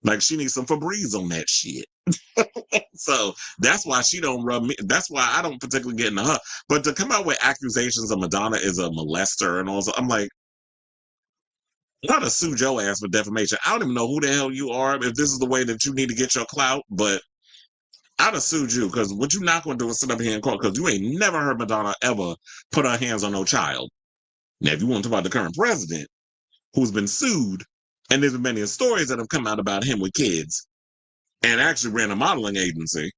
Like she needs some Febreze on that shit. So that's why she don't rub me. That's why I don't particularly get into her. But to come out with accusations of Madonna is a molester and also, I'm like, not to sue your ass for defamation. I don't even know who the hell you are. If this is the way that you need to get your clout, but I'd have sued you because what you not going to do is sit up here and call because you ain't never heard Madonna ever put her hands on no child. Now, if you want to talk about the current president who's been sued, and there's been many stories that have come out about him with kids, and actually ran a modeling agency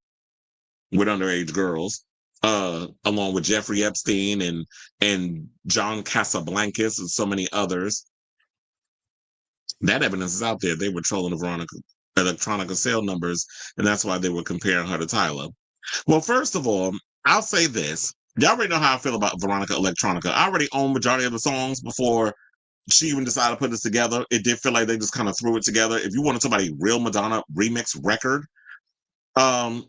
with underage girls, along with Jeffrey Epstein and John Casablancas and so many others. That evidence is out there. They were trolling the Veronica Electronica sale numbers, and that's why they were comparing her to Tyler. Well, first of all, I'll say this. Y'all already know how I feel about Veronica Electronica. I already own majority of the songs before she even decided to put this together. It did feel like they just kind of threw it together. If you want to talk about a real Madonna remix record, um,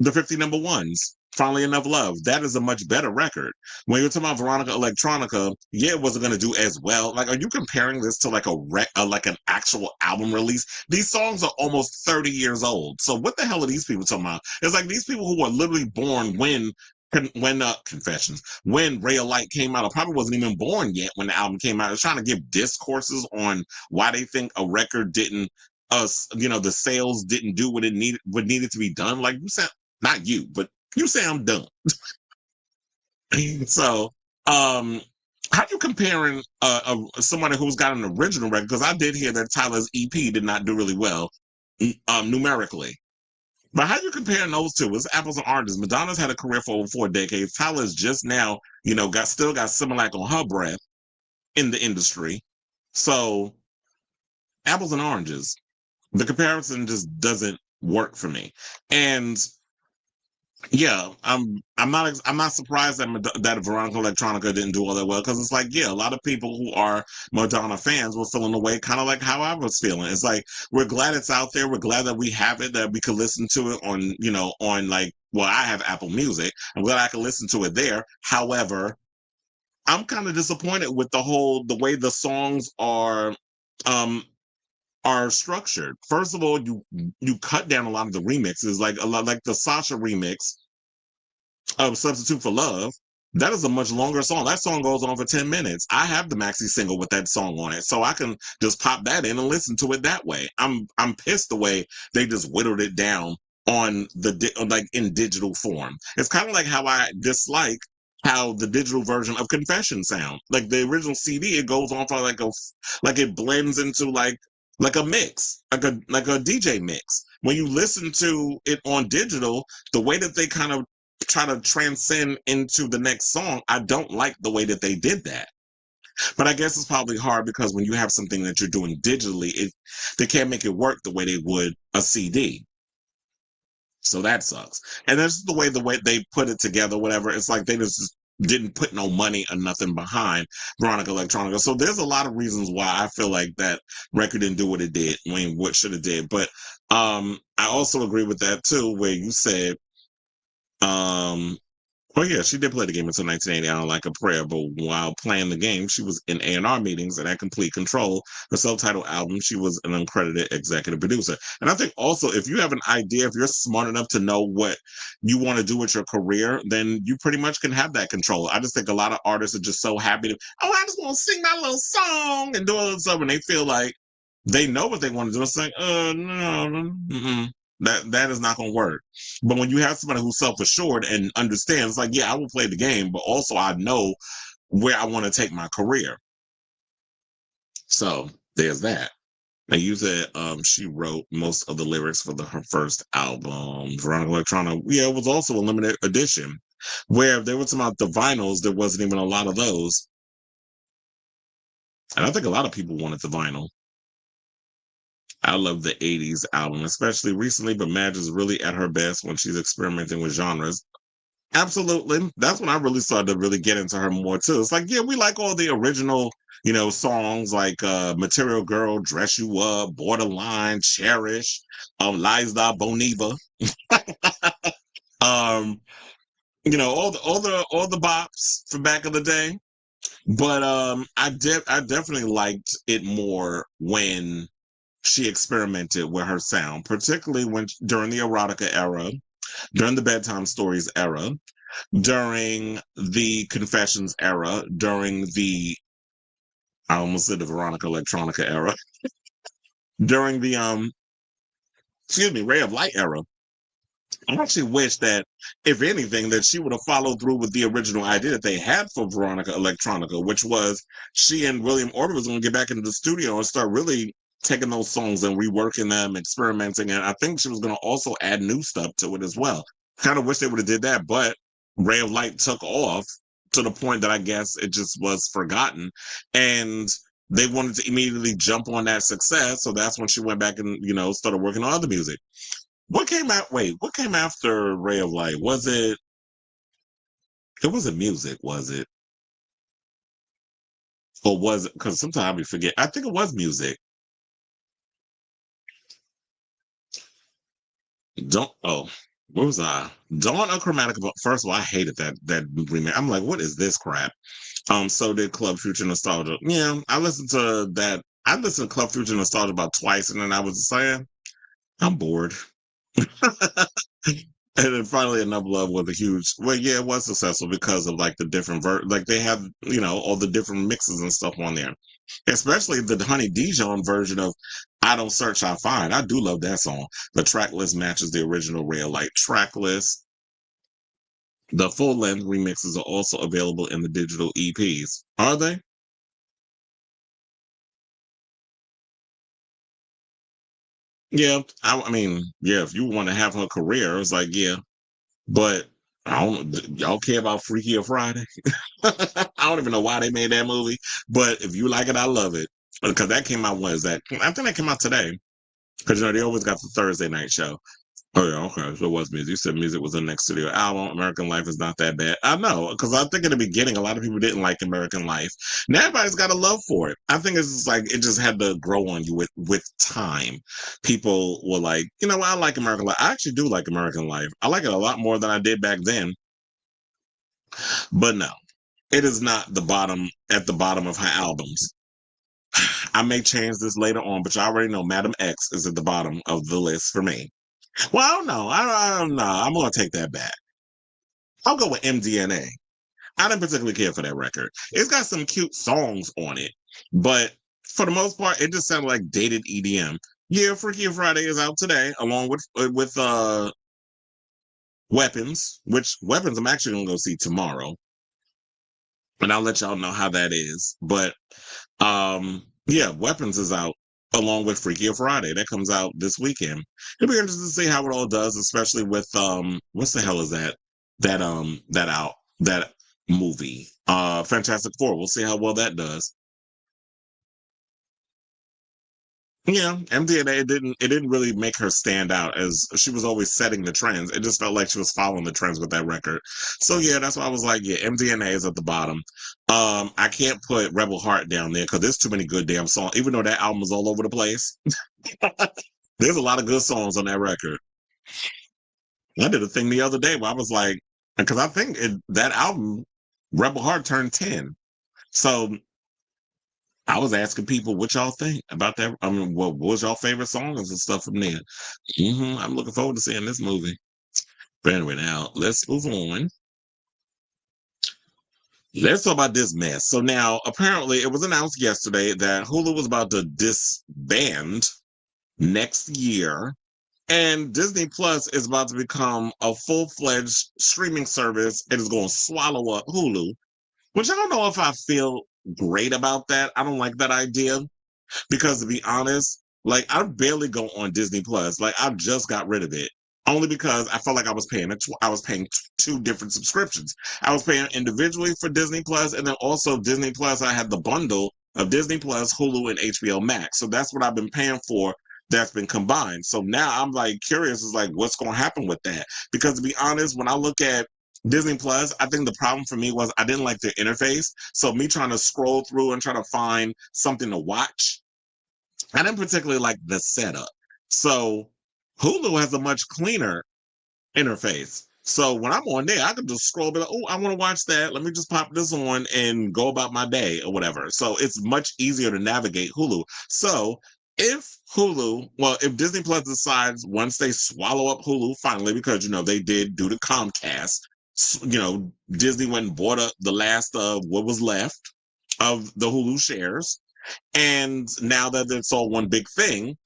the 50 number ones, Finally Enough Love, that is a much better record. When you're talking about Veronica Electronica, yeah, it wasn't going to do as well. Like, are you comparing this to like like an actual album release? These songs are almost 30 years old. So what the hell are these people talking about? It's like these people who were literally born when Confessions, when Ray of Light came out, I probably wasn't even born yet when the album came out. I was trying to give discourses on why they think a record didn't, the sales didn't do what needed to be done. Like you said, not you, but you say I'm dumb. So, how you comparing somebody who's got an original record? Because I did hear that Tyler's EP did not do really well, numerically. But how you comparing those two? It's apples and oranges. Madonna's had a career for over 4 decades. Tyler's just now, got Similac on her breath in the industry. So apples and oranges. The comparison just doesn't work for me. And yeah, I'm not surprised that Veronica Electronica didn't do all that well because it's like, yeah, a lot of people who are Madonna fans were feeling the way kind of like how I was feeling. It's like we're glad it's out there. We're glad that we have it, that we could listen to it on like, well, I have Apple Music. I'm glad I can listen to it there. However, I'm kind of disappointed with the way the songs are structured. First of all, you cut down a lot of the remixes, like a lot like the Sasha remix of Substitute for Love. That is a much longer song. That song goes on for 10 minutes. I have the maxi single with that song on it, so I can just pop that in and listen to it that way. I'm pissed the way they just whittled it down on like in digital form. It's kind of like how I dislike how the digital version of Confession sound. Like the original CD, it goes on for like it blends into like a mix, like a DJ mix. When you listen to it on digital, the way that they kind of try to transcend into the next song, I don't like the way that they did that. But I guess it's probably hard because when you have something that you're doing digitally, they can't make it work the way they would a CD. So that sucks. And that's the way they put it together, whatever. It's like they just didn't put no money or nothing behind Veronica Electronica. So there's a lot of reasons why I feel like that record didn't do what it did. I mean, what should it did. But I also agree with that too, where you said Oh yeah, she did play the game until 1980 on like a prayer, but while playing the game, she was in A&R meetings and had complete control. Her self-titled album, she was an uncredited executive producer. And I think also if you have an idea, if you're smart enough to know what you want to do with your career, then you pretty much can have that control. I just think a lot of artists are just so happy to, oh, I just want to sing my little song and do all this stuff, and they feel like they know what they want to do. It's like, no, mm-mm. That is not going to work. But when you have somebody who's self-assured and understands, like, yeah, I will play the game, but also I know where I want to take my career. So there's that. And you said she wrote most of the lyrics for her first album, Veronica Electronic. Yeah, it was also a limited edition where there was some about the vinyls, there wasn't even a lot of those. And I think a lot of people wanted the vinyl. I love the 80s album, especially recently, but Madge is really at her best when she's experimenting with genres. Absolutely. That's when I really started to really get into her more too. It's like, yeah, we like all the original, songs like Material Girl, Dress You Up, Borderline, Cherish, Liza Boniva. um, all the bops from back in the day. But I definitely liked it more when she experimented with her sound, particularly when during the erotica era, during the bedtime stories era, during the confessions era, during the I almost said the Veronica Electronica era, during the Ray of Light era. I actually wish that, if anything, that she would have followed through with the original idea that they had for Veronica Electronica, which was she and William Order was going to get back into the studio and start really taking those songs and reworking them, experimenting. And I think she was going to also add new stuff to it as well. Kind of wish they would have did that, but Ray of Light took off to the point that I guess it just was forgotten. And they wanted to immediately jump on that success. So that's when she went back and, started working on other music. What came out? Wait, what came after Ray of Light? Was it? It wasn't music, was it? Or was it? Because sometimes we forget. I think it was music. Don't. Oh, what was I? Dawn of Chromatica. But first of all, I hated that remake. I'm like, what is this crap? So did Club Future Nostalgia. Yeah, I listened to that. I listened to Club Future Nostalgia about twice, and then I was saying, I'm bored. And then finally, Enough Love was a huge. Well, yeah, it was successful because of like the different like they have, all the different mixes and stuff on there. Especially the Honey Dijon version of "I Don't Search, I Find." I do love that song. The track list matches the original Ray of Light track list. The full length remixes are also available in the digital EPs. Are they? Yeah, I mean, yeah. If you want to have her career, it's like, yeah, but I don't. Y'all care about Freaky or Friday? I don't even know why they made that movie, but if you like it, I love it because that came out. When is that? I think that came out today because they always got the Thursday night show. Oh yeah, okay. So it was music. You said music was the next studio album. American Life is not that bad. I know, because I think in the beginning a lot of people didn't like American Life. Now everybody's got a love for it. I think it's just like it just had to grow on you with time. People were like, I like American Life. I actually do like American Life. I like it a lot more than I did back then. But no, it is not at the bottom of her albums. I may change this later on, but you already know Madam X is at the bottom of the list for me. Well, I don't know. I don't know. I'm gonna take that back. I'll go with MDNA. I didn't particularly care for that record. It's got some cute songs on it, but for the most part, it just sounded like dated EDM. Yeah, Freaky Friday is out today, along with Weapons, which Weapons I'm actually gonna go see tomorrow, and I'll let y'all know how that is. But yeah, Weapons is out along with Freaky Friday. That comes out this weekend. It'll be interesting to see how it all does, especially with what's the hell is that movie? Fantastic Four. We'll see how well that does. Yeah, MDNA it didn't really make her stand out as she was always setting the trends. It just felt like she was following the trends with that record. So yeah, that's why I was like, yeah, MDNA is at the bottom. I can't put Rebel Heart down there because there's too many good damn songs. Even though that album is all over the place, there's a lot of good songs on that record. I did a thing the other day where I was like, because I think that album, Rebel Heart, turned 10. So I was asking people what y'all think about that. I mean, what was y'all favorite songs and stuff from there? I'm looking forward to seeing this movie. But anyway, now let's move on. Let's talk about this mess. So now, apparently, it was announced yesterday that Hulu was about to disband next year, and Disney Plus is about to become a full-fledged streaming service. It is going to swallow up Hulu, which I don't know if I feel great about that. I don't like that idea because, to be honest, like I barely go on Disney Plus. Like I just got rid of it only because I felt like I was paying two different subscriptions. I was paying individually for Disney Plus, and then also Disney Plus. I had the bundle of Disney Plus, Hulu, and HBO Max. So that's what I've been paying for. That's been combined. So now I'm like curious, is like what's going to happen with that? Because to be honest, when I look at Disney Plus, I think the problem for me was I didn't like the interface. So me trying to scroll through and try to find something to watch, I didn't particularly like the setup. So Hulu has a much cleaner interface. So when I'm on there, I can just scroll, be like, oh, I want to watch that. Let me just pop this on and go about my day or whatever. So it's much easier to navigate Hulu. So if Disney Plus decides once they swallow up Hulu finally, because they did do the Comcast, Disney went and bought up the last of what was left of the Hulu shares. And now that it's all one big thing,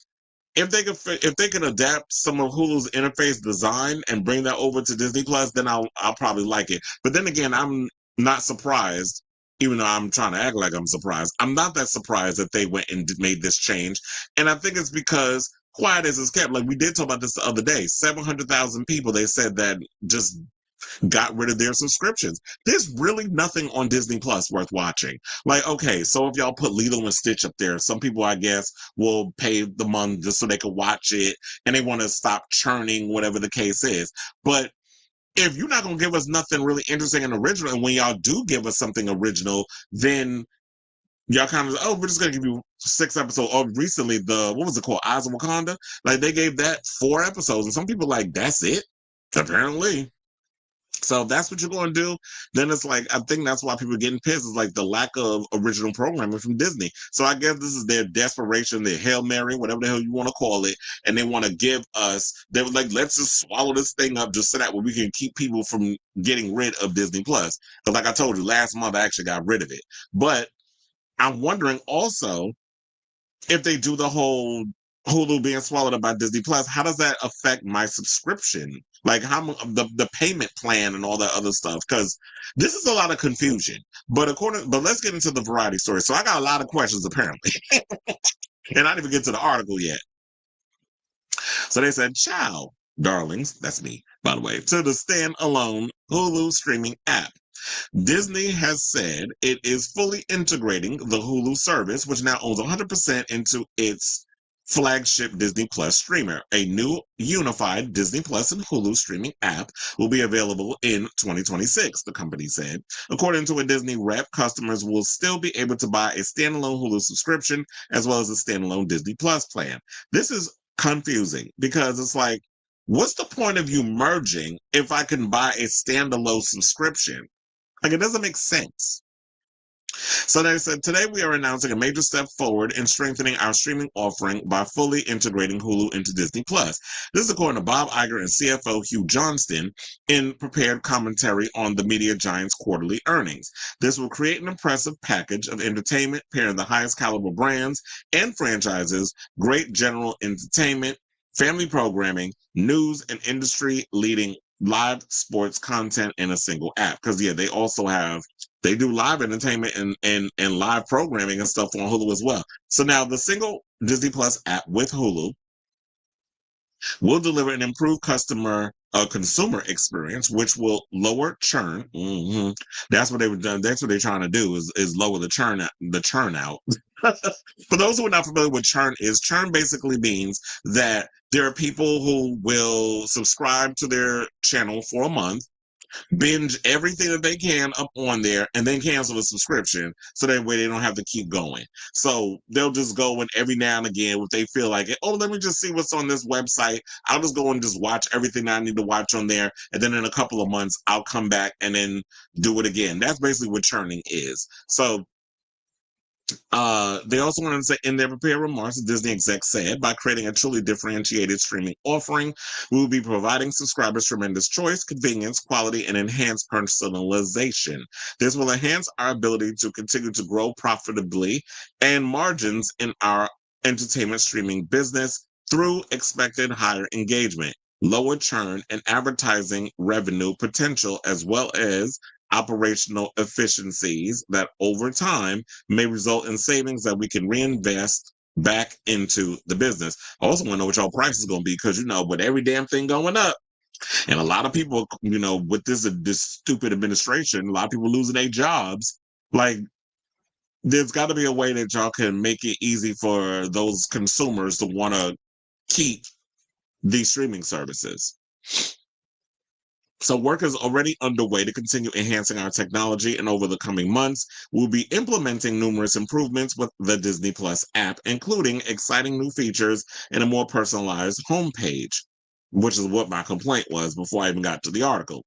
if they could adapt some of Hulu's interface design and bring that over to Disney Plus, then I'll probably like it. But then again, I'm not surprised, even though I'm trying to act like I'm surprised. I'm not that surprised that they went and made this change, and I think it's because quiet as it's kept. Like we did talk about this the other day, 700,000 people they said that just got rid of their subscriptions. There's really nothing on Disney Plus worth watching. Like, okay, so if y'all put Lilo and Stitch up there, some people, I guess, will pay the month just so they can watch it and they want to stop churning, whatever the case is. But if you're not going to give us nothing really interesting and original, and when y'all do give us something original, then y'all kind of, we're just going to give you 6 episodes. Or recently, what was it called? Eyes of Wakanda? Like, they gave that 4 episodes, and some people like, that's it? Apparently. So if that's what you're going to do, then it's like, I think that's why people are getting pissed, is like the lack of original programming from Disney. So I guess this is their desperation, their Hail Mary, whatever the hell you want to call it. And they want to give us, they were like, let's just swallow this thing up just so that way we can keep people from getting rid of Disney Plus. Because like I told you, last month I actually got rid of it. But I'm wondering also, if they do the whole Hulu being swallowed up by Disney Plus, how does that affect my subscription? Like how the payment plan and all that other stuff? Because this is a lot of confusion. But let's get into the variety story. So I got a lot of questions apparently, and I didn't even get to the article yet. So they said, "Ciao, darlings." That's me, by the way. To the standalone Hulu streaming app. Disney has said it is fully integrating the Hulu service, which now owns 100% into its flagship Disney Plus streamer. A new unified Disney Plus and Hulu streaming app will be available in 2026, the company said. According to a Disney rep, customers will still be able to buy a standalone Hulu subscription as well as a standalone Disney Plus plan. This is confusing because it's like, what's the point of you merging if I can buy a standalone subscription? Like, it doesn't make sense. So they said, today we are announcing a major step forward in strengthening our streaming offering by fully integrating Hulu into Disney Plus. This is according to Bob Iger and CFO Hugh Johnston in prepared commentary on the media giant's quarterly earnings. This will create an impressive package of entertainment pairing the highest caliber brands and franchises, great general entertainment, family programming, news, and industry-leading live sports content in a single app. Because they do live entertainment and live programming and stuff on Hulu as well. So now the single Disney Plus app with Hulu will deliver an improved consumer experience, which will lower churn. That's what they've done. That's what they're trying to do is lower the churn out. For those who are not familiar with churn basically means that there are people who will subscribe to their channel for a month. binge everything that they can up on there, and then cancel the subscription so that way they don't have to keep going. So they'll just go and every now and again if they feel like it, oh, let me just see what's on this website. I'll just go and just watch everything I need to watch on there, and then in a couple of months I'll come back and then do it again. That's basically what churning is. So they also wanted to say in their prepared remarks, the Disney exec said, by creating a truly differentiated streaming offering, we will be providing subscribers tremendous choice, convenience, quality, and enhanced personalization. This will enhance our ability to continue to grow profitably and margins in our entertainment streaming business through expected higher engagement, lower churn, and advertising revenue potential, as well as operational efficiencies that over time may result in savings that we can reinvest back into the business. I also want to know what y'all price is going to be because, with every damn thing going up, and a lot of people, with this stupid administration, a lot of people losing their jobs, like, there's got to be a way that y'all can make it easy for those consumers to want to keep these streaming services. So work is already underway to continue enhancing our technology, and over the coming months, we'll be implementing numerous improvements with the Disney Plus app, including exciting new features and a more personalized homepage, which is what my complaint was before I even got to the article.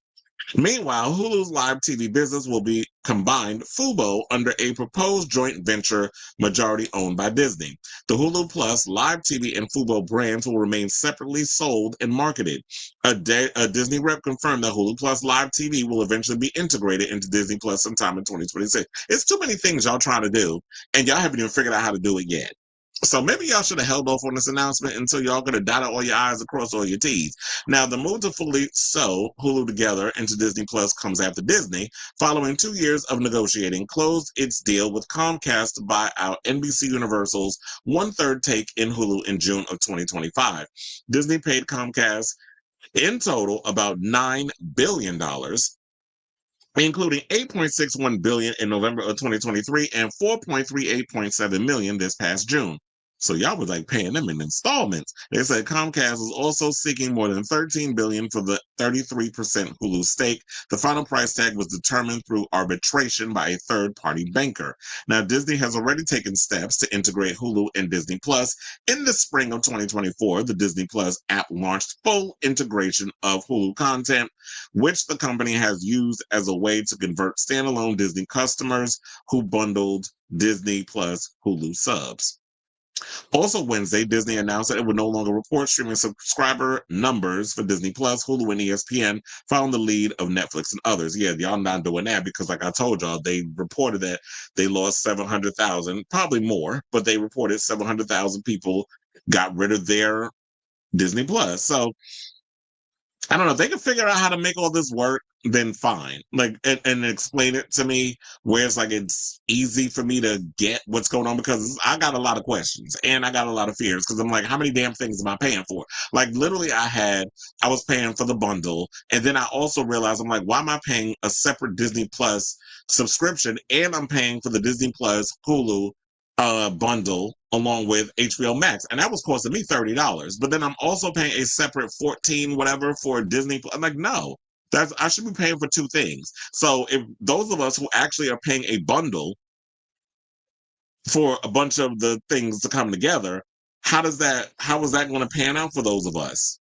Meanwhile, Hulu's live TV business will be combined Fubo under a proposed joint venture majority owned by Disney. The Hulu Plus, live TV, and Fubo brands will remain separately sold and marketed. A Disney rep confirmed that Hulu Plus live TV will eventually be integrated into Disney Plus sometime in 2026. It's too many things y'all trying to do, and y'all haven't even figured out how to do it yet. So maybe y'all should have held off on this announcement until y'all could have dotted all your I's and crossed all your T's. Now, the move to fully sew Hulu together into Disney Plus comes after Disney, following 2 years of negotiating, closed its deal with Comcast to buy out NBC Universal's one-third take in Hulu in June of 2025. Disney paid Comcast in total about $9 billion, including $8.61 billion in November of 2023 and $4.38.7 million this past June. So y'all was like paying them in installments. They said Comcast is also seeking more than $13 billion for the 33% Hulu stake. The final price tag was determined through arbitration by a third-party banker. Now, Disney has already taken steps to integrate Hulu and Disney Plus. In the spring of 2024, the Disney Plus app launched full integration of Hulu content, which the company has used as a way to convert standalone Disney customers who bundled Disney Plus Hulu subs. Also Wednesday, Disney announced that it would no longer report streaming subscriber numbers for Disney Plus, Hulu, and ESPN, following the lead of Netflix and others. Yeah, y'all not doing that because, like I told y'all, they reported that they lost 700,000, probably more, but they reported 700,000 people got rid of their Disney Plus. So I don't know. If they can figure out how to make all this work, then fine. Like, and explain it to me where it's easy for me to get what's going on, because I got a lot of questions and I got a lot of fears because I'm like, how many damn things am I paying for? Like, literally, I was paying for the bundle, and then I also realized I'm like, why am I paying a separate Disney Plus subscription, and I'm paying for the Disney Plus Hulu bundle along with HBO Max, and that was costing me $30. But then I'm also paying a separate 14 whatever for Disney. I'm like, no, I should be paying for two things. So if those of us who actually are paying a bundle for a bunch of the things to come together, how is that going to pan out for those of us?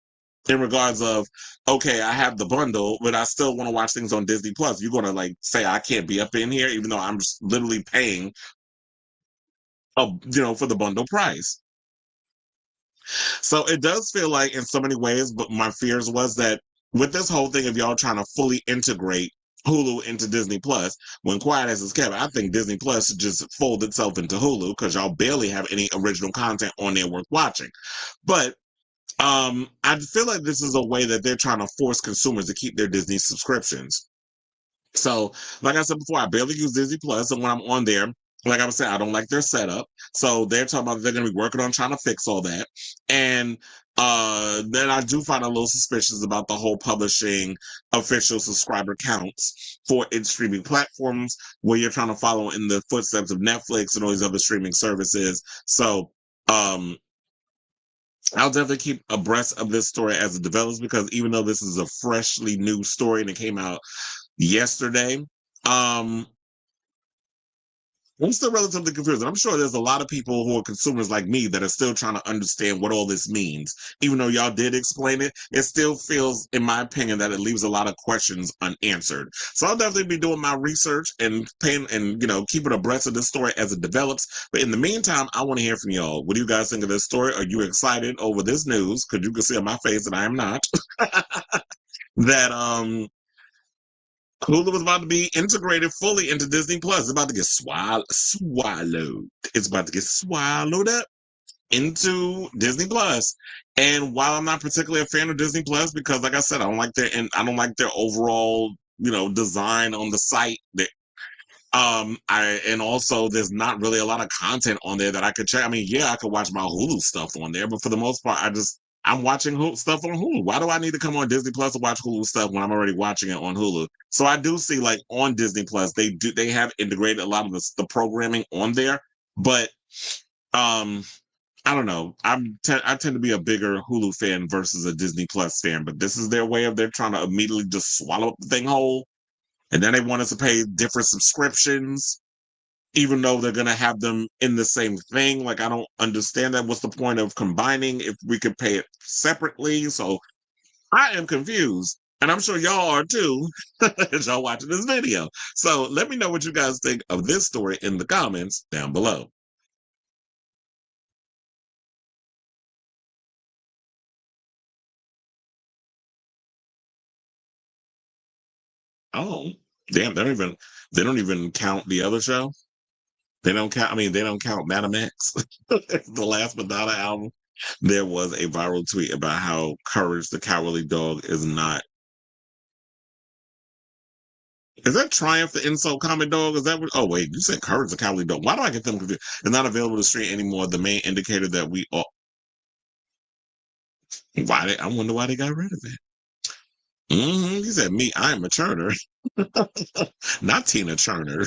In regards of, okay, I have the bundle, but I still want to watch things on Disney Plus. You're going to say I can't be up in here, even though I'm just literally paying for the bundle price. So it does feel like in so many ways, but my fears was that with this whole thing of y'all trying to fully integrate Hulu into Disney Plus, when quiet as it's kept, I think Disney Plus should just fold itself into Hulu because y'all barely have any original content on there worth watching. But I feel like this is a way that they're trying to force consumers to keep their Disney subscriptions. So, like I said before, I barely use Disney Plus, and when I'm on there, like I was saying, I don't like their setup. So they're talking about they're going to be working on trying to fix all that. And then I do find a little suspicious about the whole publishing official subscriber counts for its streaming platforms, where you're trying to follow in the footsteps of Netflix and all these other streaming services. So I'll definitely keep abreast of this story as it develops, because even though this is a freshly new story and it came out yesterday, um, I'm still relatively confused. And I'm sure there's a lot of people who are consumers like me that are still trying to understand what all this means. Even though y'all did explain it, it still feels, in my opinion, that it leaves a lot of questions unanswered. So I'll definitely be doing my research and paying and keeping abreast of this story as it develops. But in the meantime, I want to hear from y'all. What do you guys think of this story? Are you excited over this news? Because you can see on my face that I am not. That Hulu is about to be integrated fully into Disney Plus. It's about to get swallowed. It's about to get swallowed up into Disney Plus. And while I'm not particularly a fan of Disney Plus, because like I said, I don't like their overall, design on the site. And also there's not really a lot of content on there that I could check. I mean, yeah, I could watch my Hulu stuff on there, but for the most part, I'm watching stuff on Hulu. Why do I need to come on Disney Plus to watch Hulu stuff when I'm already watching it on Hulu? So I do see, like, on Disney Plus, they have integrated a lot of the programming on there, but um I don't know. I tend to be a bigger Hulu fan versus a Disney Plus fan, but this is their way of they're trying to immediately just swallow up the thing whole. And then they want us to pay different subscriptions, even though they're going to have them in the same thing. Like, I don't understand that. What's the point of combining if we could pay it separately? So I am confused. And I'm sure y'all are too, as y'all watching this video. So let me know what you guys think of this story in the comments down below. Oh, damn, they don't even count the other show. They don't count. I mean, they don't count Madam X, the last Madonna album. There was a viral tweet about how Courage the Cowardly Dog is not. Is that Triumph the Insult Comic Dog? Is that what? Oh wait, you said Courage the Cowardly Dog. Why do I get them confused? It's not available to stream anymore. The main indicator that we all. I wonder why they got rid of it. He said, "Me, I am a churner, not Tina Turner."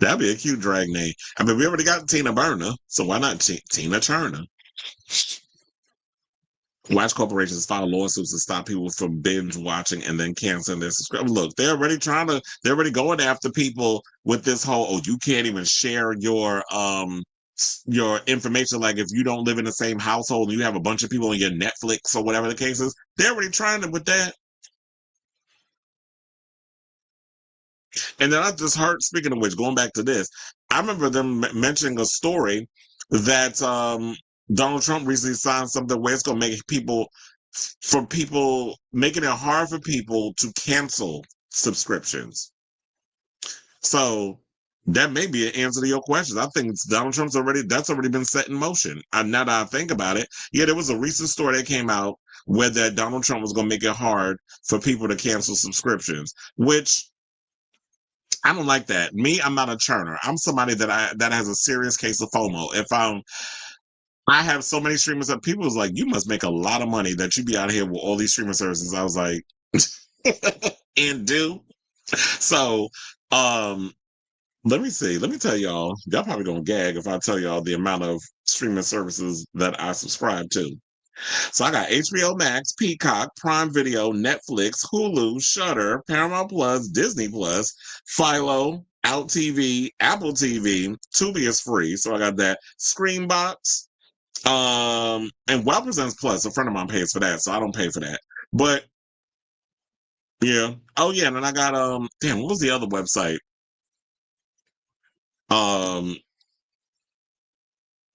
That'd be a cute drag name. I mean, we already got Tina Burner, so why not Tina Turner? Watch corporations file lawsuits to stop people from binge watching and then canceling their subscription. Look, they're already going after people with this whole, oh, you can't even share your information. Like, if you don't live in the same household and you have a bunch of people on your Netflix or whatever the case is, they're already trying to with that. And then I just heard, speaking of which, going back to this, I remember them mentioning a story that Donald Trump recently signed something where it's going to make people making it hard for people to cancel subscriptions. So that may be an answer to your questions. I think that's already been set in motion. And now that I think about it, yeah, there was a recent story that came out where that Donald Trump was going to make it hard for people to cancel subscriptions, which I don't like that. Me, I'm not a churner. I'm somebody that has a serious case of FOMO. If I have so many streamers that people was like, you must make a lot of money that you be out here with all these streaming services. I was like, and do. So let me see. Let me tell y'all probably gonna gag if I tell y'all the amount of streaming services that I subscribe to. So I got HBO Max, Peacock, Prime Video, Netflix, Hulu, Shudder, Paramount Plus, Disney Plus, Philo, Out TV, Apple TV. Tubi is free, so I got that. Screenbox, and Well Presents Plus. A friend of mine pays for that, so I don't pay for that. But yeah, oh yeah, and then I got damn, what was the other website? Um,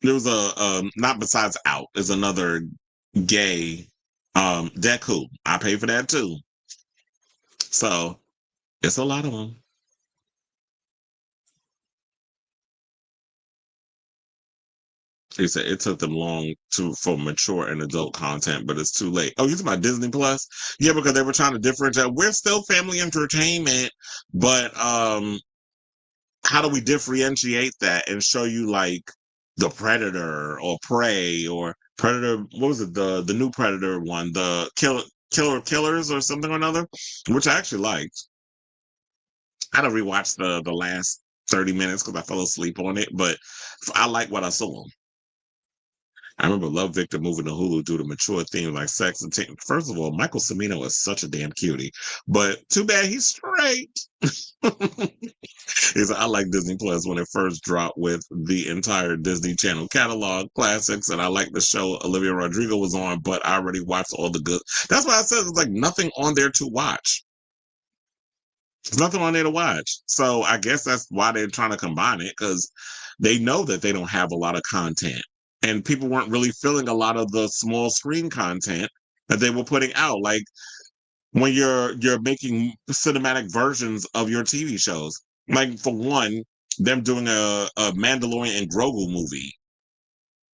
there was a not besides Out. There's another gay Deku. I pay for that too. So it's a lot of them. He said it took them long for mature and adult content, but it's too late. Oh, you talking about Disney Plus? Yeah, because they were trying to differentiate. We're still family entertainment, but how do we differentiate that and show you like the Predator or Prey or Predator? What was it? The new Predator one, the Killers or something or another, which I actually liked. I had to rewatch the last 30 minutes because I fell asleep on it, but I like what I saw. I remember Love Victor moving to Hulu due to mature themes like sex and first of all, Michael Cimino is such a damn cutie, but too bad he's straight. He's I like Disney Plus when it first dropped with the entire Disney Channel catalog classics, and I like the show Olivia Rodrigo was on, but I already watched all the good. That's why I said there's like nothing on there to watch. There's nothing on there to watch. So I guess that's why they're trying to combine it, because they know that they don't have a lot of content. And people weren't really feeling a lot of the small screen content that they were putting out. Like when you're making cinematic versions of your TV shows. Like for one, them doing a Mandalorian and Grogu movie.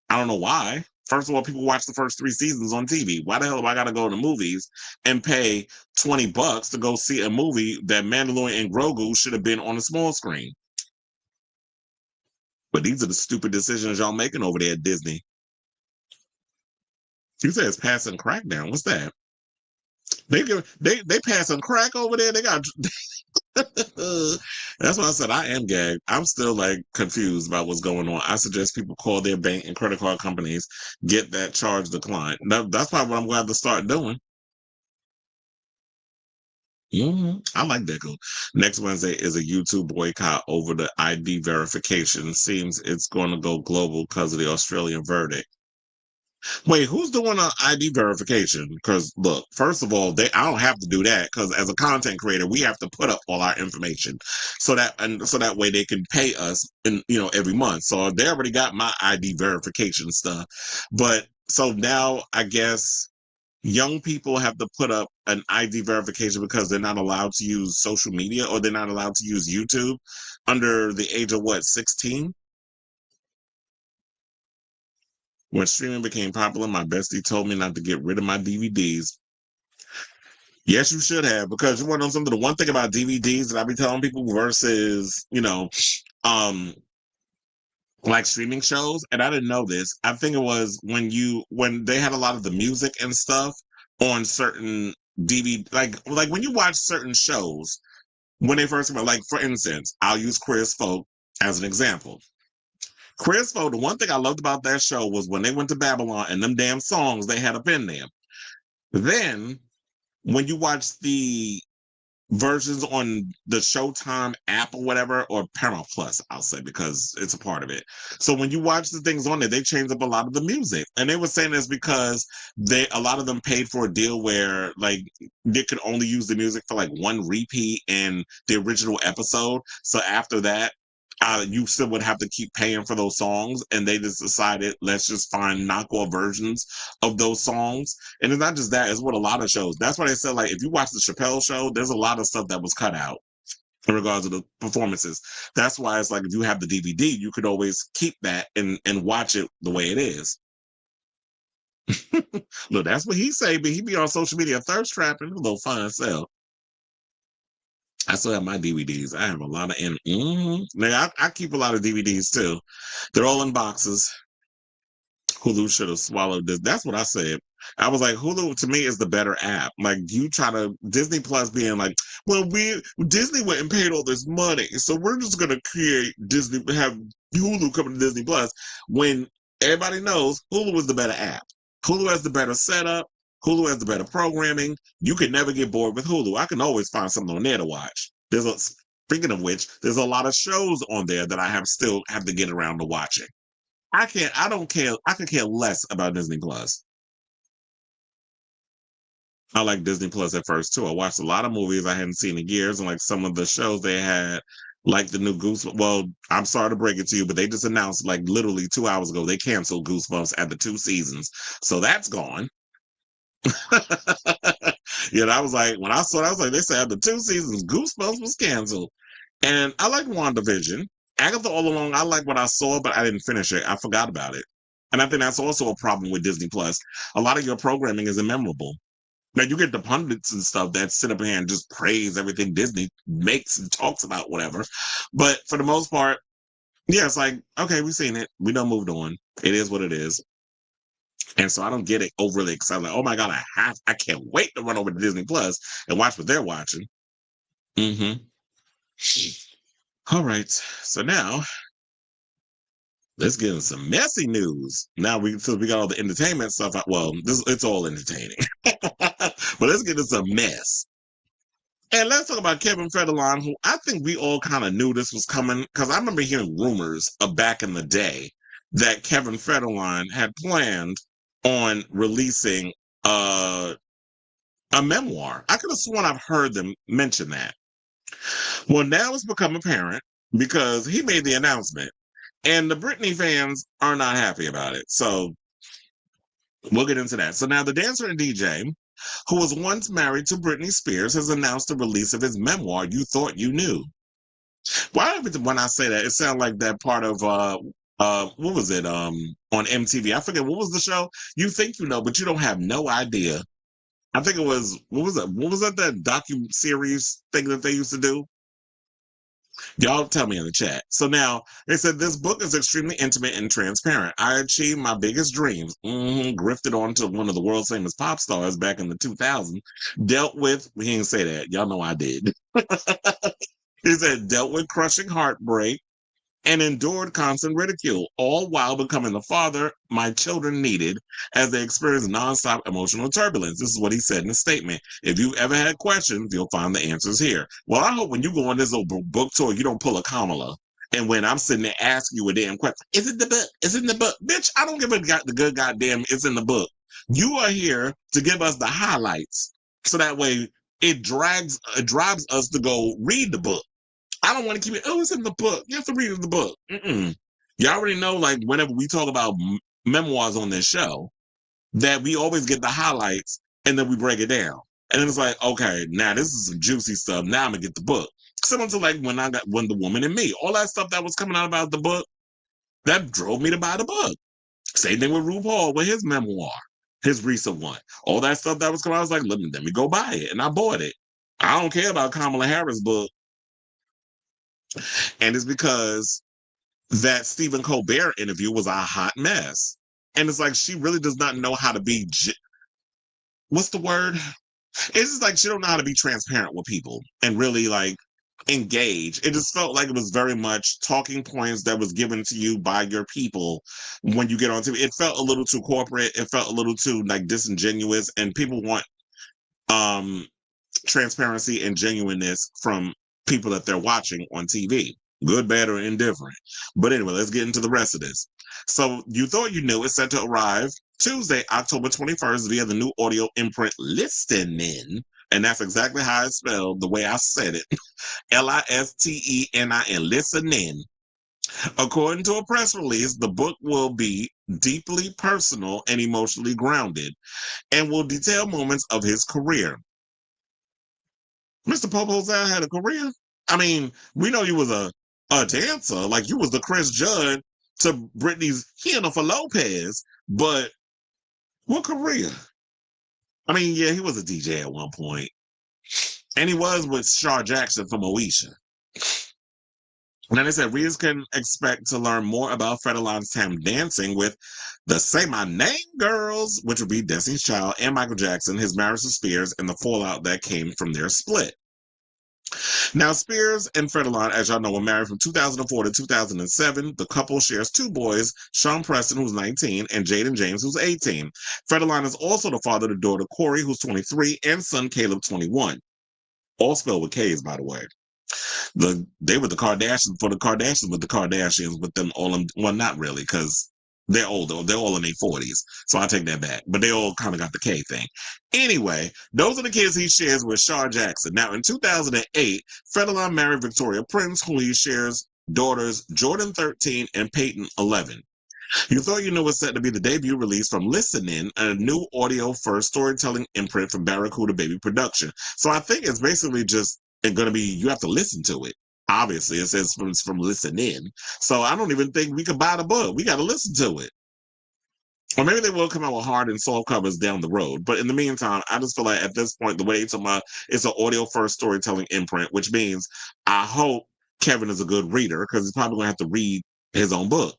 I don't know why. First of all, people watch the first 3 seasons on TV. Why the hell do I gotta go to the movies and pay $20 to go see a movie that Mandalorian and Grogu should have been on a small screen? But these are the stupid decisions y'all making over there at Disney. You say it's passing crack down. What's that? They passing crack over there. They got that's why I said I am gagged. I'm still like confused about what's going on. I suggest people call their bank and credit card companies, get that charge declined. That's probably what I'm going to have to start doing. I like that. Go. Next Wednesday is a YouTube boycott over the ID verification. Seems it's going to go global because of the Australian verdict. Wait, who's doing an ID verification? Because look, first of all, I don't have to do that because as a content creator, we have to put up all our information so that way they can pay us in every month. So they already got my ID verification stuff. But so now I guess young people have to put up an ID verification because they're not allowed to use social media or they're not allowed to use YouTube under the age of what, 16? When streaming became popular, my bestie told me not to get rid of my DVDs. Yes, you should have, because you want to know something. The one thing about DVDs that I be telling people versus, um, like streaming shows, and I didn't know this. I think it was when they had a lot of the music and stuff on certain DVD, like when you watch certain shows when they first come out. Like for instance, I'll use Queer Folk as an example. Queer Folk, the one thing I loved about that show was when they went to Babylon and them damn songs they had up in there. Then when you watch the versions on the Showtime app or whatever, or Paramount Plus, I'll say, because it's a part of it. So when you watch the things on there, they change up a lot of the music. And they were saying this because a lot of them paid for a deal where like they could only use the music for like one repeat in the original episode. So after that, you still would have to keep paying for those songs, and they just decided let's just find knockoff versions of those songs. And it's not just that; it's what a lot of shows. That's why they said like if you watch the Chappelle Show, there's a lot of stuff that was cut out in regards to the performances. That's why it's like if you have the DVD, you could always keep that and watch it the way it is. Look, that's what he say, but he be on social media thirst trapping, a little fun self. I still have my DVDs. I have a lot of Now I keep a lot of DVDs too. They're all in boxes. Hulu should have swallowed this. That's what I said. I was like, Hulu to me is the better app. Like you try to Disney Plus being like, well, Disney went and paid all this money, so we're just gonna create have Hulu coming to Disney Plus when everybody knows Hulu is the better app. Hulu has the better setup. Hulu has the better programming. You can never get bored with Hulu. I can always find something on there to watch. Speaking of which, there's a lot of shows on there that I still have to get around to watching. I don't care. I could care less about Disney Plus. I like Disney Plus at first too. I watched a lot of movies I hadn't seen in years, and like some of the shows they had, like the new Goosebumps. Well, I'm sorry to break it to you, but they just announced like literally 2 hours ago they canceled Goosebumps at the 2 seasons, so that's gone. I was like, when I saw that, I was like, they said after 2 seasons, Goosebumps was canceled. And I like WandaVision. Agatha all along, I like what I saw, but I didn't finish it. I forgot about it. And I think that's also a problem with Disney Plus. A lot of your programming is immemorable. Now you get the pundits and stuff that sit up here and just praise everything Disney makes and talks about, whatever. But for the most part, yeah, it's like, okay, we've seen it. We done moved on. It is what it is. And so I don't get it overly excited. Like, oh my God, I can't wait to run over to Disney Plus and watch what they're watching. Mm-hmm. All right. So now Let's get into some messy news. Now since we got all the entertainment stuff out, well, it's all entertaining. But let's get into some mess. And let's talk about Kevin Federline, who I think we all kind of knew this was coming, because I remember hearing rumors of back in the day that Kevin Federline had planned on releasing a memoir. I could have sworn I've heard them mention that. Well, now it's become apparent because he made the announcement, and the Britney fans are not happy about it. So we'll get into that. So now the dancer and DJ, who was once married to Britney Spears, has announced the release of his memoir, You Thought You Knew. Why when I say that, it sounds like that part of what was it? On MTV. I forget what was the show? You think you know, but you don't have no idea. I think it was what was it? What was that docu-series thing that they used to do? Y'all tell me in the chat. So now they said this book is extremely intimate and transparent. I achieved my biggest dreams. Grifted onto one of the world's famous pop stars back in the 2000s. Dealt with, he didn't say that. Y'all know I did. He said, dealt with crushing heartbreak and endured constant ridicule, all while becoming the father my children needed as they experienced nonstop emotional turbulence. This is what he said in the statement. If you ever had questions, you'll find the answers here. Well, I hope when you go on this little book tour, you don't pull a Kamala. And when I'm sitting there asking you a damn question, is it the book? Is it in the book? Bitch, I don't give a the good goddamn it's in the book. You are here to give us the highlights. So that way it drives us to go read the book. I don't want to keep it. Oh, it's in the book. You have to read the book. You already know, like, whenever we talk about memoirs on this show, that we always get the highlights and then we break it down. And then it's like, okay, now this is some juicy stuff. Now I'm gonna get the book. Similar to like when I got Wonder Woman and Me, all that stuff that was coming out about the book, that drove me to buy the book. Same thing with RuPaul with his memoir, his recent one. All that stuff that was coming out, I was like, let me go buy it, and I bought it. I don't care about Kamala Harris' book. And it's because that Stephen Colbert interview was a hot mess. And it's like, she really does not know how to be, what's the word? It's just like, she don't know how to be transparent with people and really like engage. It just felt like it was very much talking points that was given to you by your people when you get on TV. It felt a little too corporate. It felt a little too like disingenuous, and people want transparency and genuineness from people that they're watching on TV, good, bad, or indifferent. But anyway, let's get into the rest of this. So You Thought You Knew is set to arrive Tuesday, October 21st via the new audio imprint Listening. And that's exactly how it's spelled, the way I said it. Listenin, Listening. According to a press release, the book will be deeply personal and emotionally grounded and will detail moments of his career. Mr. Popo had a career. I mean, we know you was a dancer, like you was the Chris Judd to Britney's Jennifer Lopez, but what career? I mean, yeah, he was a DJ at one point, and he was with Shar Jackson from Moesha. Now they said readers can expect to learn more about Federline's time dancing with the Say My Name girls, which would be Destiny's Child and Michael Jackson, his marriage to Spears, and the fallout that came from their split. Now, Spears and Federline, as y'all know, were married from 2004 to 2007. The couple shares two boys, Sean Preston, who's 19, and Jaden James, who's 18. Federline is also the father of daughter Corey, who's 23, and son Caleb, 21. All spelled with K's, by the way. They were the Kardashians for the Kardashians with the Kardashians with them all. Well, not really, because they're older. They're all in their 40s. So I take that back. But they all kind of got the K thing. Anyway, those are the kids he shares with Shar Jackson. Now, in 2008, Federline married Victoria Prince, who he shares daughters Jordan 13 and Peyton 11. You Thought You Knew was set to be the debut release from Listening, a new audio-first storytelling imprint from Barracuda Baby Production. So I think it's basically just going to be, you have to listen to it. Obviously, it says from Listening. So I don't even think we could buy the book. We got to listen to it. Or maybe they will come out with hard and soft covers down the road. But in the meantime, I just feel like at this point, the way it's about, it's an audio-first storytelling imprint, which means I hope Kevin is a good reader because he's probably going to have to read his own book.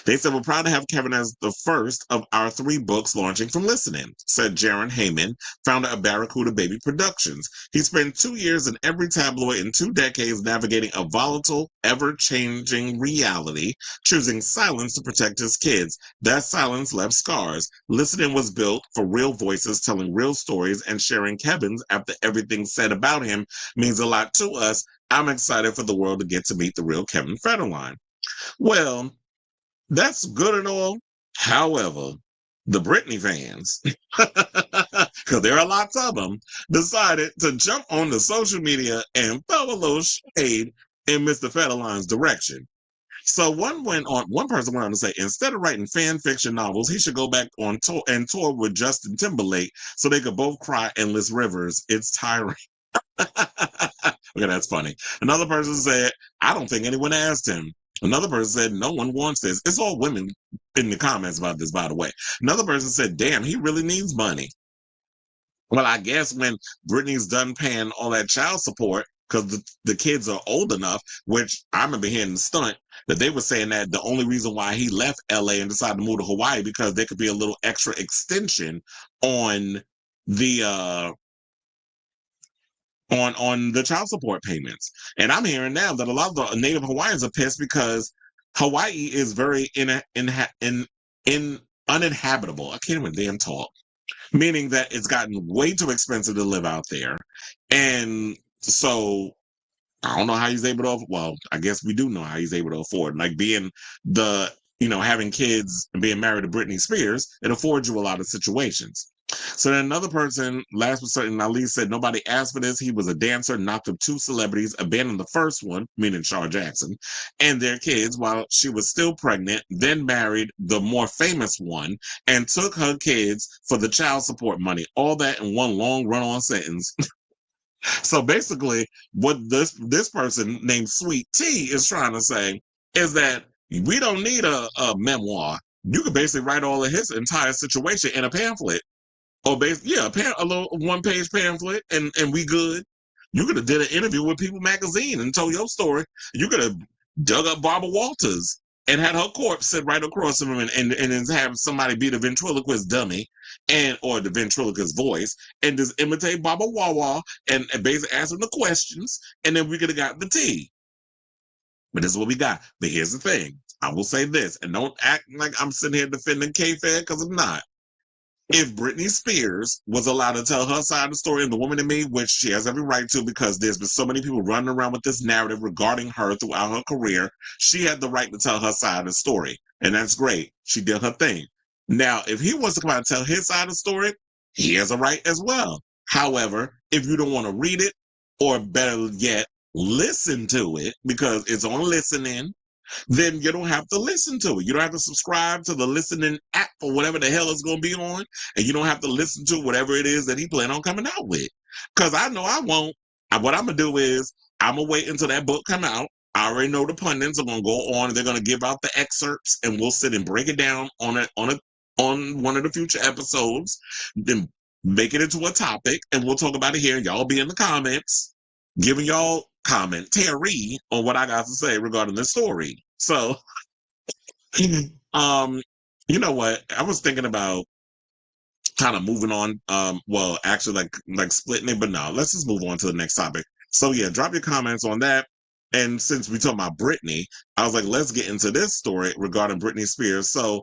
They said, we're proud to have Kevin as the first of our 3 books launching from listening, said Jaron Heyman, founder of Barracuda Baby Productions. He spent 2 years in every tabloid and 2 decades navigating a volatile, ever-changing reality, choosing silence to protect his kids. That silence left scars. Listening was built for real voices, telling real stories, and sharing Kevin's after everything said about him means a lot to us. I'm excited for the world to get to meet the real Kevin Federline. Well, that's good and all. However, the Britney fans, because there are lots of them, decided to jump on the social media and throw a little shade in Mr. Federline's direction. So one person went on to say, instead of writing fan fiction novels, he should go back on tour and tour with Justin Timberlake so they could both cry endless rivers. It's tiring. Okay, that's funny. Another person said, I don't think anyone asked him. Another person said, no one wants this. It's all women in the comments about this, by the way. Another person said, damn, he really needs money. Well, I guess when Britney's done paying all that child support, because the kids are old enough, which I remember hearing the stunt, that they were saying that the only reason why he left LA and decided to move to Hawaii, because there could be a little extra extension on the on the child support payments. And I'm hearing now that a lot of the Native Hawaiians are pissed because Hawaii is very uninhabitable. I can't even damn talk. Meaning that it's gotten way too expensive to live out there. And so I don't know how he's able to, well, I guess we do know how he's able to afford. Like being having kids and being married to Britney Spears, it affords you a lot of situations. So then another person, last but certainly not least, said nobody asked for this. He was a dancer, knocked up 2 celebrities, abandoned the first one, meaning Shar Jackson, and their kids while she was still pregnant, then married the more famous one and took her kids for the child support money. All that in one long run-on sentence. So basically, what this person named Sweet Tea is trying to say is that we don't need a memoir. You could basically write all of his entire situation in a pamphlet. Or a little 1-page pamphlet, and we good. You could have did an interview with People Magazine and told your story. You could have dug up Barbara Walters and had her corpse sit right across from him, and then have somebody be the ventriloquist dummy or the ventriloquist voice and just imitate Baba Wawa and basically ask him the questions, and then we could have got the tea. But this is what we got. But here's the thing. I will say this, and don't act like I'm sitting here defending K-Fed, because I'm not. If Britney Spears was allowed to tell her side of the story, and the woman in me, which she has every right to, because there's been so many people running around with this narrative regarding her throughout her career, she had the right to tell her side of the story. And that's great. She did her thing. Now, if he wants to come out and tell his side of the story, he has a right as well. However, if you don't want to read it, or better yet, listen to it, because it's on listening, then you don't have to listen to it. You don't have to subscribe to the listening app or whatever the hell it's going to be on. And you don't have to listen to whatever it is that he plan on coming out with. Because I know I won't. What I'm going to do is I'm going to wait until that book come out. I already know the pundits are going to go on and they're going to give out the excerpts, and we'll sit and break it down on one of the future episodes, then make it into a topic, and we'll talk about it here. Y'all be in the comments, giving y'all commentary on what I got to say regarding this story. So, you know what? I was thinking about kind of moving on. Well, actually, like splitting it, but no, let's just move on to the next topic. So yeah, drop your comments on that. And since we talk about Britney, I was like, let's get into this story regarding Britney Spears. So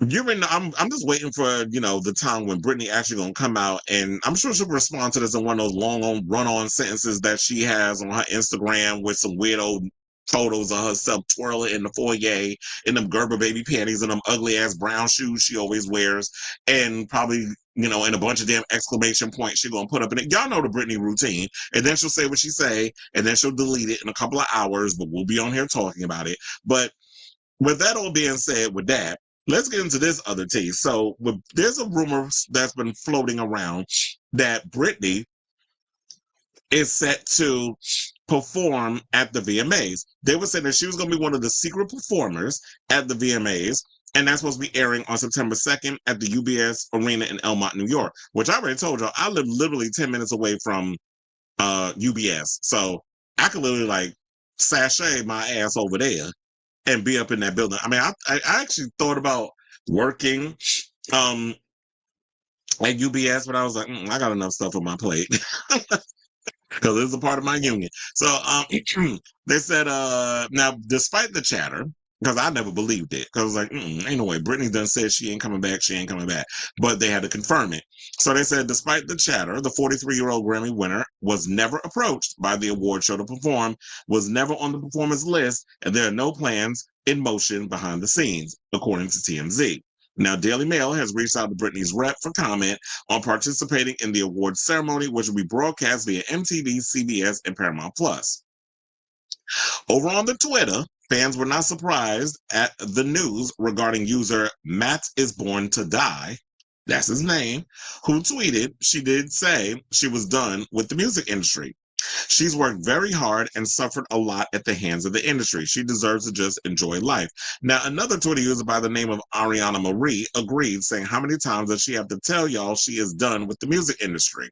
I'm just waiting for, the time when Britney actually gonna come out, and I'm sure she'll respond to this in one of those long run-on sentences that she has on her Instagram with some weirdo photos of herself twirling in the foyer in them Gerber baby panties and them ugly ass brown shoes she always wears, and probably, in a bunch of damn exclamation points she gonna put up in it. Y'all know the Britney routine. And then she'll say what she say, and then she'll delete it in a couple of hours, but we'll be on here talking about it. But with that all being said, with that, let's get into this other tea. So there's a rumor that's been floating around that Britney is set to perform at the VMAs. They were saying that she was going to be one of the secret performers at the VMAs, and that's supposed to be airing on September 2nd at the UBS Arena in Elmont, New York, which I already told y'all, I live literally 10 minutes away from UBS. So I could literally sashay my ass over there and be up in that building. I mean, I actually thought about working at UBS, but I was like, I got enough stuff on my plate. Because it's a part of my union. So they said, now, despite the chatter, because I never believed it, because I was like, ain't no way. Britney done said she ain't coming back. She ain't coming back. But they had to confirm it. So they said, despite the chatter, the 43-year-old Grammy winner was never approached by the award show to perform, was never on the performance list, and there are no plans in motion behind the scenes, according to TMZ. Now, Daily Mail has reached out to Britney's rep for comment on participating in the awards ceremony, which will be broadcast via MTV, CBS, and Paramount Plus. Over on the Twitter, fans were not surprised at the news regarding user Matt is Born to Die, that's his name, who tweeted she did say she was done with the music industry. She's worked very hard and suffered a lot at the hands of the industry. She deserves to just enjoy life. Now, another Twitter user by the name of Ariana Marie agreed, saying, how many times does she have to tell y'all she is done with the music industry?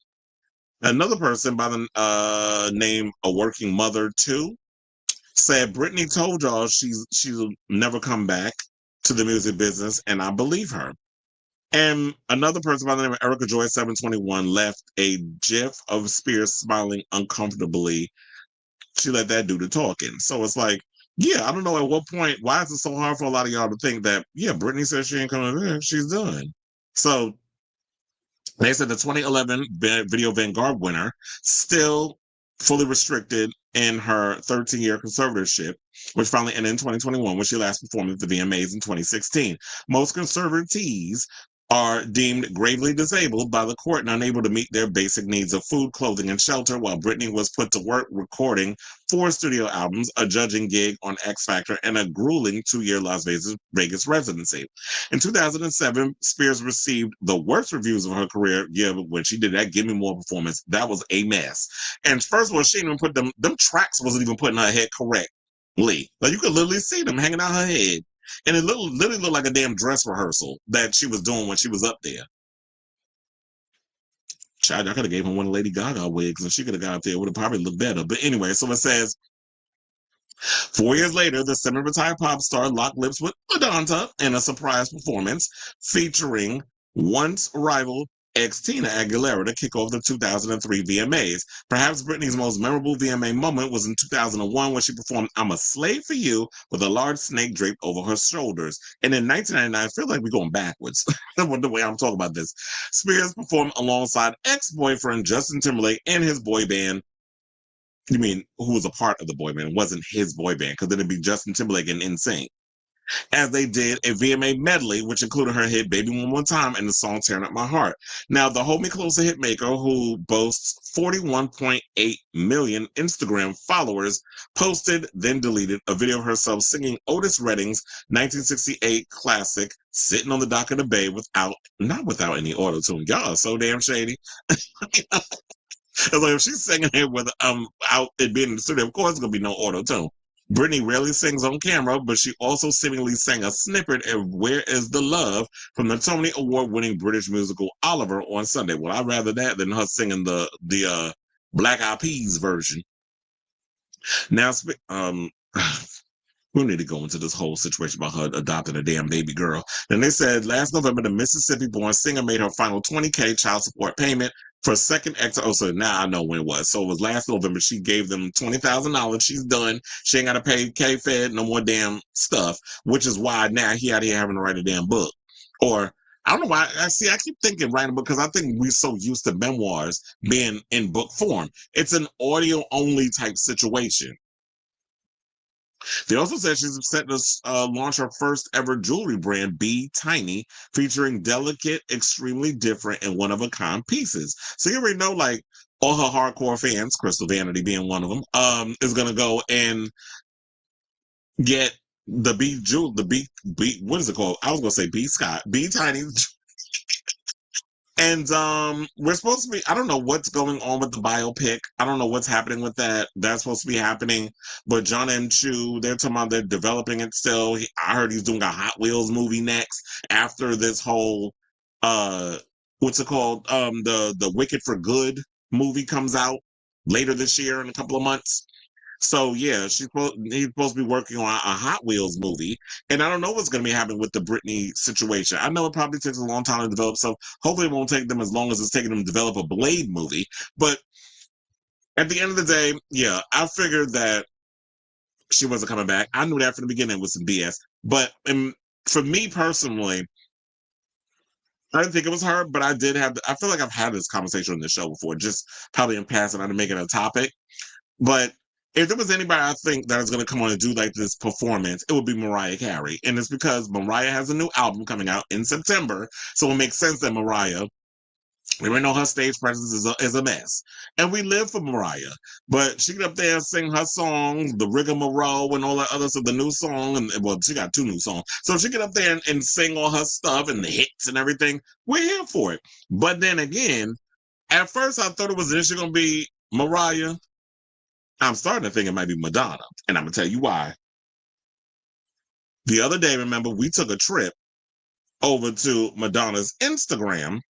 Another person by the name A Working Mother 2 said, Britney told y'all she'll never come back to the music business, and I believe her. And another person by the name of Erica Joy 721 left a gif of Spears smiling uncomfortably. She let that do the talking. So it's like, yeah, I don't know at what point, why is it so hard for a lot of y'all to think that, yeah, Britney says she ain't coming back, she's done. So they said the 2011 Video Vanguard winner still fully restricted in her 13-year conservatorship, which finally ended in 2021 when she last performed at the VMAs in 2016. Most conservatees are deemed gravely disabled by the court and unable to meet their basic needs of food, clothing, and shelter, while Britney was put to work recording 4 studio albums, a judging gig on X Factor, and a grueling 2-year Las Vegas residency. In 2007, Spears received the worst reviews of her career. Yeah, but when she did that Give Me More performance, that was a mess. And first of all, she didn't even put them tracks wasn't even put in her head correctly. Like, you could literally see them hanging out her head. And it literally looked like a damn dress rehearsal that she was doing when she was up there. Child, I could have gave him one of Lady Gaga wigs and she could have got up there. It would have probably looked better. But anyway, so it says, 4 years later, the semi-retired pop star locked lips with Madonna in a surprise performance featuring once rival ex-Tina Aguilera to kick off the 2003 VMAs. Perhaps Britney's most memorable VMA moment was in 2001 when she performed I'm a Slave for You with a large snake draped over her shoulders. And in 1999, I feel like we're going backwards the way I'm talking about this. Spears performed alongside ex-boyfriend Justin Timberlake and his boy band. You mean who was a part of the boy band? It wasn't his boy band, because then it'd be Justin Timberlake and NSYNC. As they did a VMA medley, which included her hit Baby One More Time and the song Tearing Up My Heart. Now, the Hold Me Closer hitmaker, who boasts 41.8 million Instagram followers, posted, then deleted, a video of herself singing Otis Redding's 1968 classic, Sitting on the Dock of the Bay, not without any auto-tune. Y'all are so damn shady. Like, if she's singing it with out it being in the studio, of course it's gonna be no auto tune. Britney rarely sings on camera, but she also seemingly sang a snippet of "Where Is the Love" from the Tony Award-winning British musical Oliver on Sunday. Well, I'd rather that than her singing the Black Eyed Peas version. Now, we need to go into this whole situation about her adopting a damn baby girl. Then they said last November, the Mississippi-born singer made her final $20K child support payment for second ex. Oh, so now I know when it was. So it was last November. She gave them $20,000. She's done. She ain't got to pay K-Fed no more damn stuff, which is why now he out here having to write a damn book. Or I don't know why. I keep thinking writing a book because I think we're so used to memoirs being in book form. It's an audio-only type situation. They also said she's set to launch her first ever jewelry brand, Be Tiny, featuring delicate, extremely different, and one-of-a-kind pieces. So you already know, like, all her hardcore fans, Crystal Vanity being one of them, is going to go and get the what is it called? I was going to say Be Scott, Be Tiny. And we're supposed to be, I don't know what's going on with the biopic. I don't know what's happening with that. That's supposed to be happening. But John and Chu, they're talking about they're developing it still. I heard he's doing a Hot Wheels movie next after this whole, what's it called? The Wicked for Good movie comes out later this year in a couple of months. So yeah, he's supposed to be working on a Hot Wheels movie, and I don't know what's going to be happening with the Britney situation. I know it probably takes a long time to develop stuff. Hopefully, it won't take them as long as it's taking them to develop a Blade movie. But at the end of the day, yeah, I figured that she wasn't coming back. I knew that from the beginning with some BS. But for me personally, I didn't think it was her, but I did have. I feel like I've had this conversation on the show before, just probably in passing, I didn't make it a topic. But if there was anybody I think that is going to come on and do like this performance, it would be Mariah Carey. And it's because Mariah has a new album coming out in September. So it makes sense that Mariah, we know her stage presence is a mess. And we live for Mariah. But she get up there and sing her songs, the rigmarole and all that other stuff, the new song. And well, she got two new songs. So she get up there and sing all her stuff and the hits and everything. We're here for it. But then again, at first I thought it was initially going to be Mariah. I'm starting to think it might be Madonna, and I'm gonna tell you why. The other day, remember, we took a trip over to Madonna's Instagram,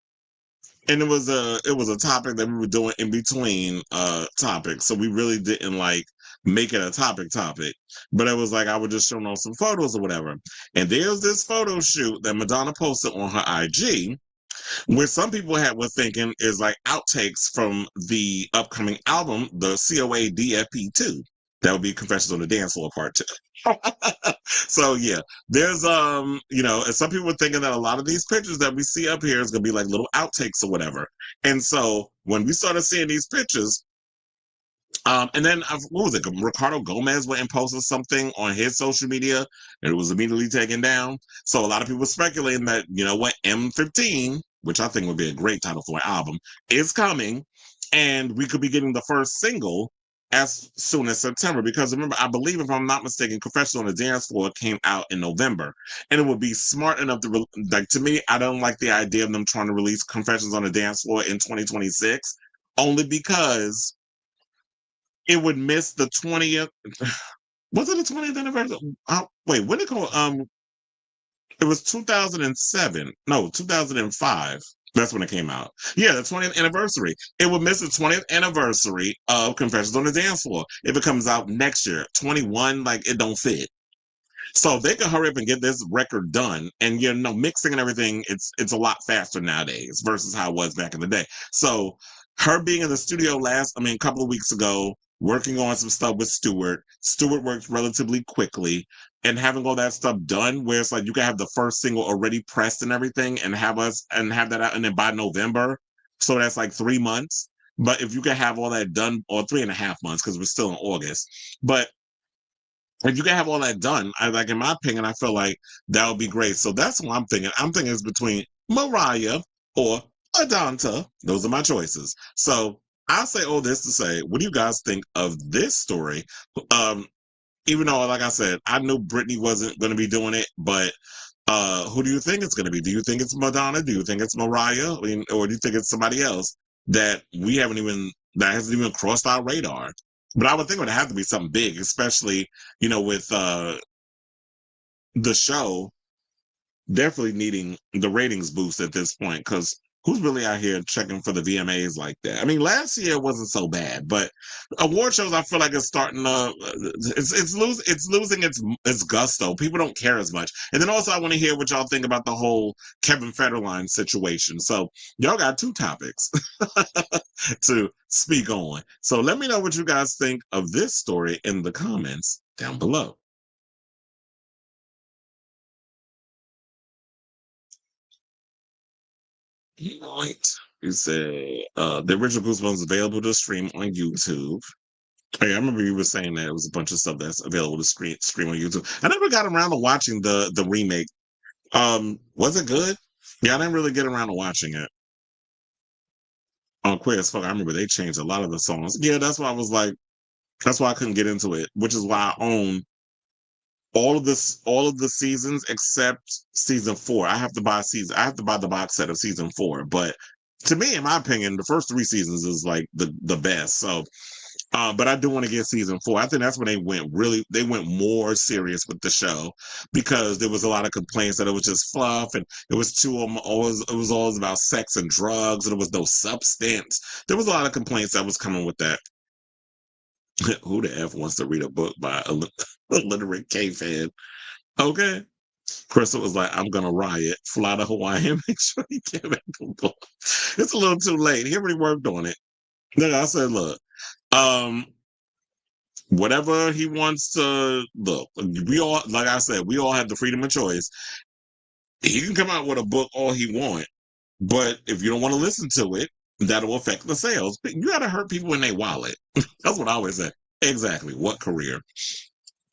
and it was a topic that we were doing in between topics, so we really didn't like make it a topic, but it was like I would just show them some photos or whatever. And there's this photo shoot that Madonna posted on her IG, where some people were thinking is like outtakes from the upcoming album, the COA DFP2. That would be Confessions on the Dance Floor Part 2. So yeah, there's and some people were thinking that a lot of these pictures that we see up here is gonna be like little outtakes or whatever. And so when we started seeing these pictures, and then what was it? Ricardo Gomez went and posted something on his social media, and it was immediately taken down. So a lot of people were speculating that what, M15, which I think would be a great title for an album, is coming, and we could be getting the first single as soon as September. Because remember, I believe, if I'm not mistaken, Confessions on the Dance Floor came out in November, and it would be smart enough to like, to me, I don't like the idea of them trying to release Confessions on the Dance Floor in 2026, only because it would miss the 20th. Was it the 20th anniversary? Wait, when did it go? It was 2007. No, 2005. That's when it came out. Yeah, the 20th anniversary. It would miss the 20th anniversary of Confessions on the Dance Floor if it comes out next year. 21, like, it don't fit. So they can hurry up and get this record done. And mixing and everything, it's a lot faster nowadays versus how it was back in the day. So her being in the studio a couple of weeks ago, working on some stuff with Stewart. Stewart worked relatively quickly, and having all that stuff done where it's like you can have the first single already pressed and everything and have that out, and then by November. So that's like 3 months. But if you can have all that done, or 3.5 months, because we're still in August. But if you can have all that done, in my opinion, I feel like that would be great. So that's what I'm thinking. I'm thinking it's between Mariah or Adanta. Those are my choices. So I'll say all this to say, what do you guys think of this story? Even though, like I said, I knew Britney wasn't going to be doing it, but who do you think it's going to be? Do you think it's Madonna? Do you think it's Mariah? Or do you think it's somebody else that hasn't even crossed our radar? But I would think it would have to be something big, especially, with the show definitely needing the ratings boost at this point, because who's really out here checking for the VMAs like that? I mean, last year it wasn't so bad, but award shows, I feel like it's starting to it's losing its gusto. People don't care as much. And then also I want to hear what y'all think about the whole Kevin Federline situation. So y'all got two topics to speak on. So let me know what you guys think of this story in the comments down below. Right. You say the original Goosebumps is available to stream on YouTube. Hey, I remember you were saying that it was a bunch of stuff that's available to stream on YouTube. I never got around to watching the remake. Was it good? Yeah, I didn't really get around to watching it. On Queer as Fuck, I remember they changed a lot of the songs. Yeah, that's why I couldn't get into it, which is why I own all of the seasons except season 4. I have to buy the box set of season 4. But to me, in my opinion, the first 3 seasons is like the best. So but I do want to get season 4. I think that's when they went more serious with the show, because there was a lot of complaints that it was just fluff, and it was it was always about sex and drugs, and there was no substance. There was a lot of complaints that was coming with that. Who the F wants to read a book by a illiterate K-fan? Okay. Crystal was like, I'm going to riot, fly to Hawaii, and make sure he can't make the book. It's a little too late. He already worked on it. Then I said, look, um, whatever he wants to look, we all, like I said, we all have the freedom of choice. He can come out with a book all he wants, but if you don't want to listen to it, that'll affect the sales. But you got to hurt people in their wallet. That's what I always say. Exactly. What career?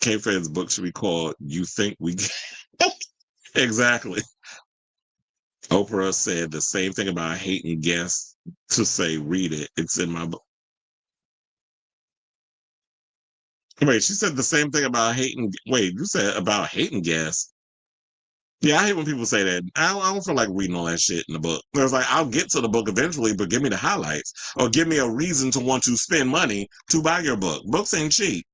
K-Fed's book should be called You Think We Exactly. Oprah said the same thing about hating guests to say, read it. It's in my book. Wait, she said the same thing about hating. Wait, you said about hating guests. Yeah, I hate when people say that. I don't feel like reading all that shit in the book. It's like, I'll get to the book eventually, but give me the highlights or give me a reason to want to spend money to buy your book. Books ain't cheap.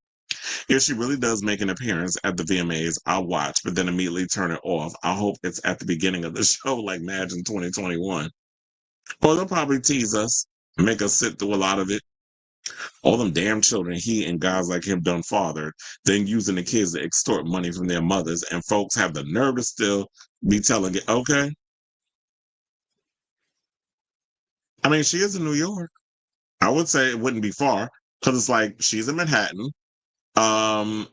If she really does make an appearance at the VMAs, I'll watch, but then immediately turn it off. I hope it's at the beginning of the show, like Madge in 2021. Or they'll probably tease us, make us sit through a lot of it. All them damn children he and guys like him done fathered, then using the kids to extort money from their mothers, and folks have the nerve to still be telling it, okay? I mean, she is in New York. I would say it wouldn't be far, because it's like she's in Manhattan. Um,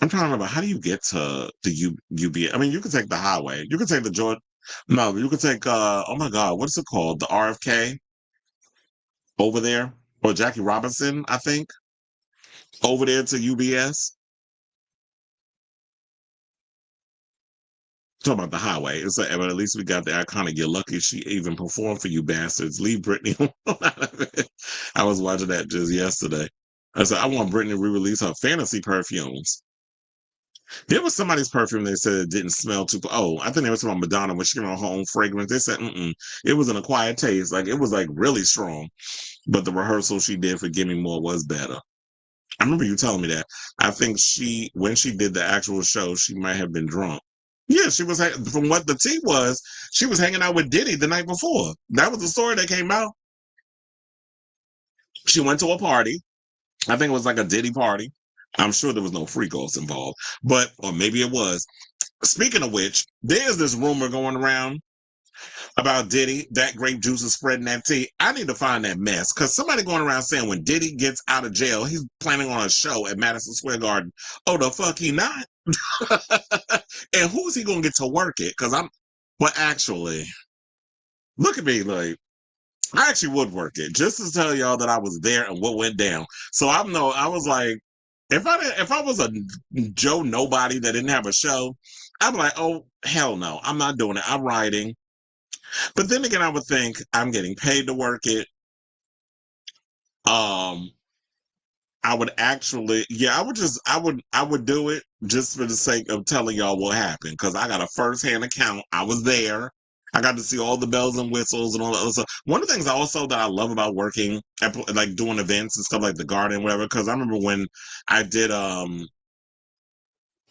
I'm trying to remember, how do you get to the UB? I mean, you could take the highway. You could take the George. No, you could take oh my God, what's it called? The RFK over there. Or Jackie Robinson, I think. Over there to UBS. Talking about the highway. It's like, but at least we got the iconic. You're lucky she even performed for you bastards. Leave Britney alone out of it. I was watching that just yesterday. I said, I want Britney to re-release her fantasy perfumes. There was somebody's perfume they said it didn't smell too. Oh, I think they were talking about Madonna when she came out her own fragrance. They said, it was an acquired taste. Like, it was like really strong. But the rehearsal she did for Gimme More was better. I remember you telling me that. I think when she did the actual show, she might have been drunk. Yeah, she was, from what the tea was, she was hanging out with Diddy the night before. That was the story that came out. She went to a party. I think it was like a Diddy party. I'm sure there was no freakos involved, or maybe it was. Speaking of which, there's this rumor going around about Diddy, that grape juice is spreading that tea. I need to find that mess because somebody going around saying when Diddy gets out of jail, he's planning on a show at Madison Square Garden. Oh, the fuck he not? And who's he gonna get to work it? Because actually, look at me, like, I actually would work it just to tell y'all that I was there and what went down. So I was like, if I was a Joe Nobody that didn't have a show, I'd be like, oh hell no, I'm not doing it. I'm writing. But then again, I would think I'm getting paid to work it. Um, I would actually, yeah, I would do it just for the sake of telling y'all what happened because I got a first-hand account. I was there. I got to see all the bells and whistles and all that other stuff. One of the things also that I love about working at, like doing events and stuff like the Garden, whatever, because I remember when I did the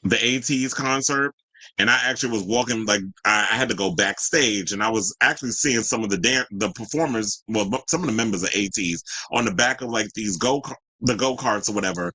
AT's concert, and I actually was walking, like I had to go backstage, and I was actually seeing some of the performers, well, some of the members of AT's on the back of like these the go-karts or whatever,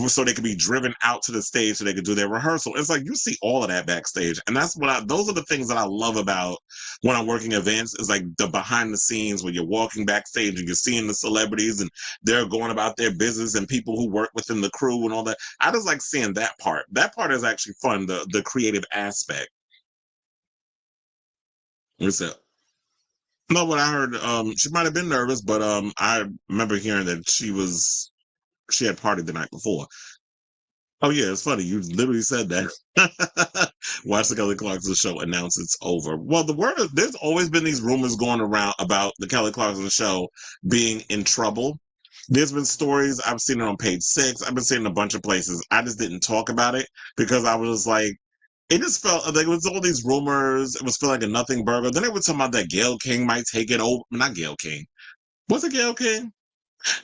so they could be driven out to the stage so they could do their rehearsal. It's like you see all of that backstage, and that's those are the things that I love about when I'm working events, is like the behind the scenes when you're walking backstage and you're seeing the celebrities and they're going about their business and people who work within the crew and all that. I just like seeing that part. That part is actually fun, the creative aspect. What's that? No, what I heard, she might have been nervous, but I remember hearing that she had partied the night before. Oh yeah, it's funny. You literally said that. Watch the Kelly Clarkson show announce it's over. Well, there's always been these rumors going around about the Kelly Clarkson show being in trouble. There's been stories. I've seen it on Page 6. I've been seeing it a bunch of places. I just didn't talk about it because I was like, it just felt like it was all these rumors. It was feeling like a nothing burger. Then they were talking about that Gayle King might take it over. Not Gayle King. Was it Gayle King?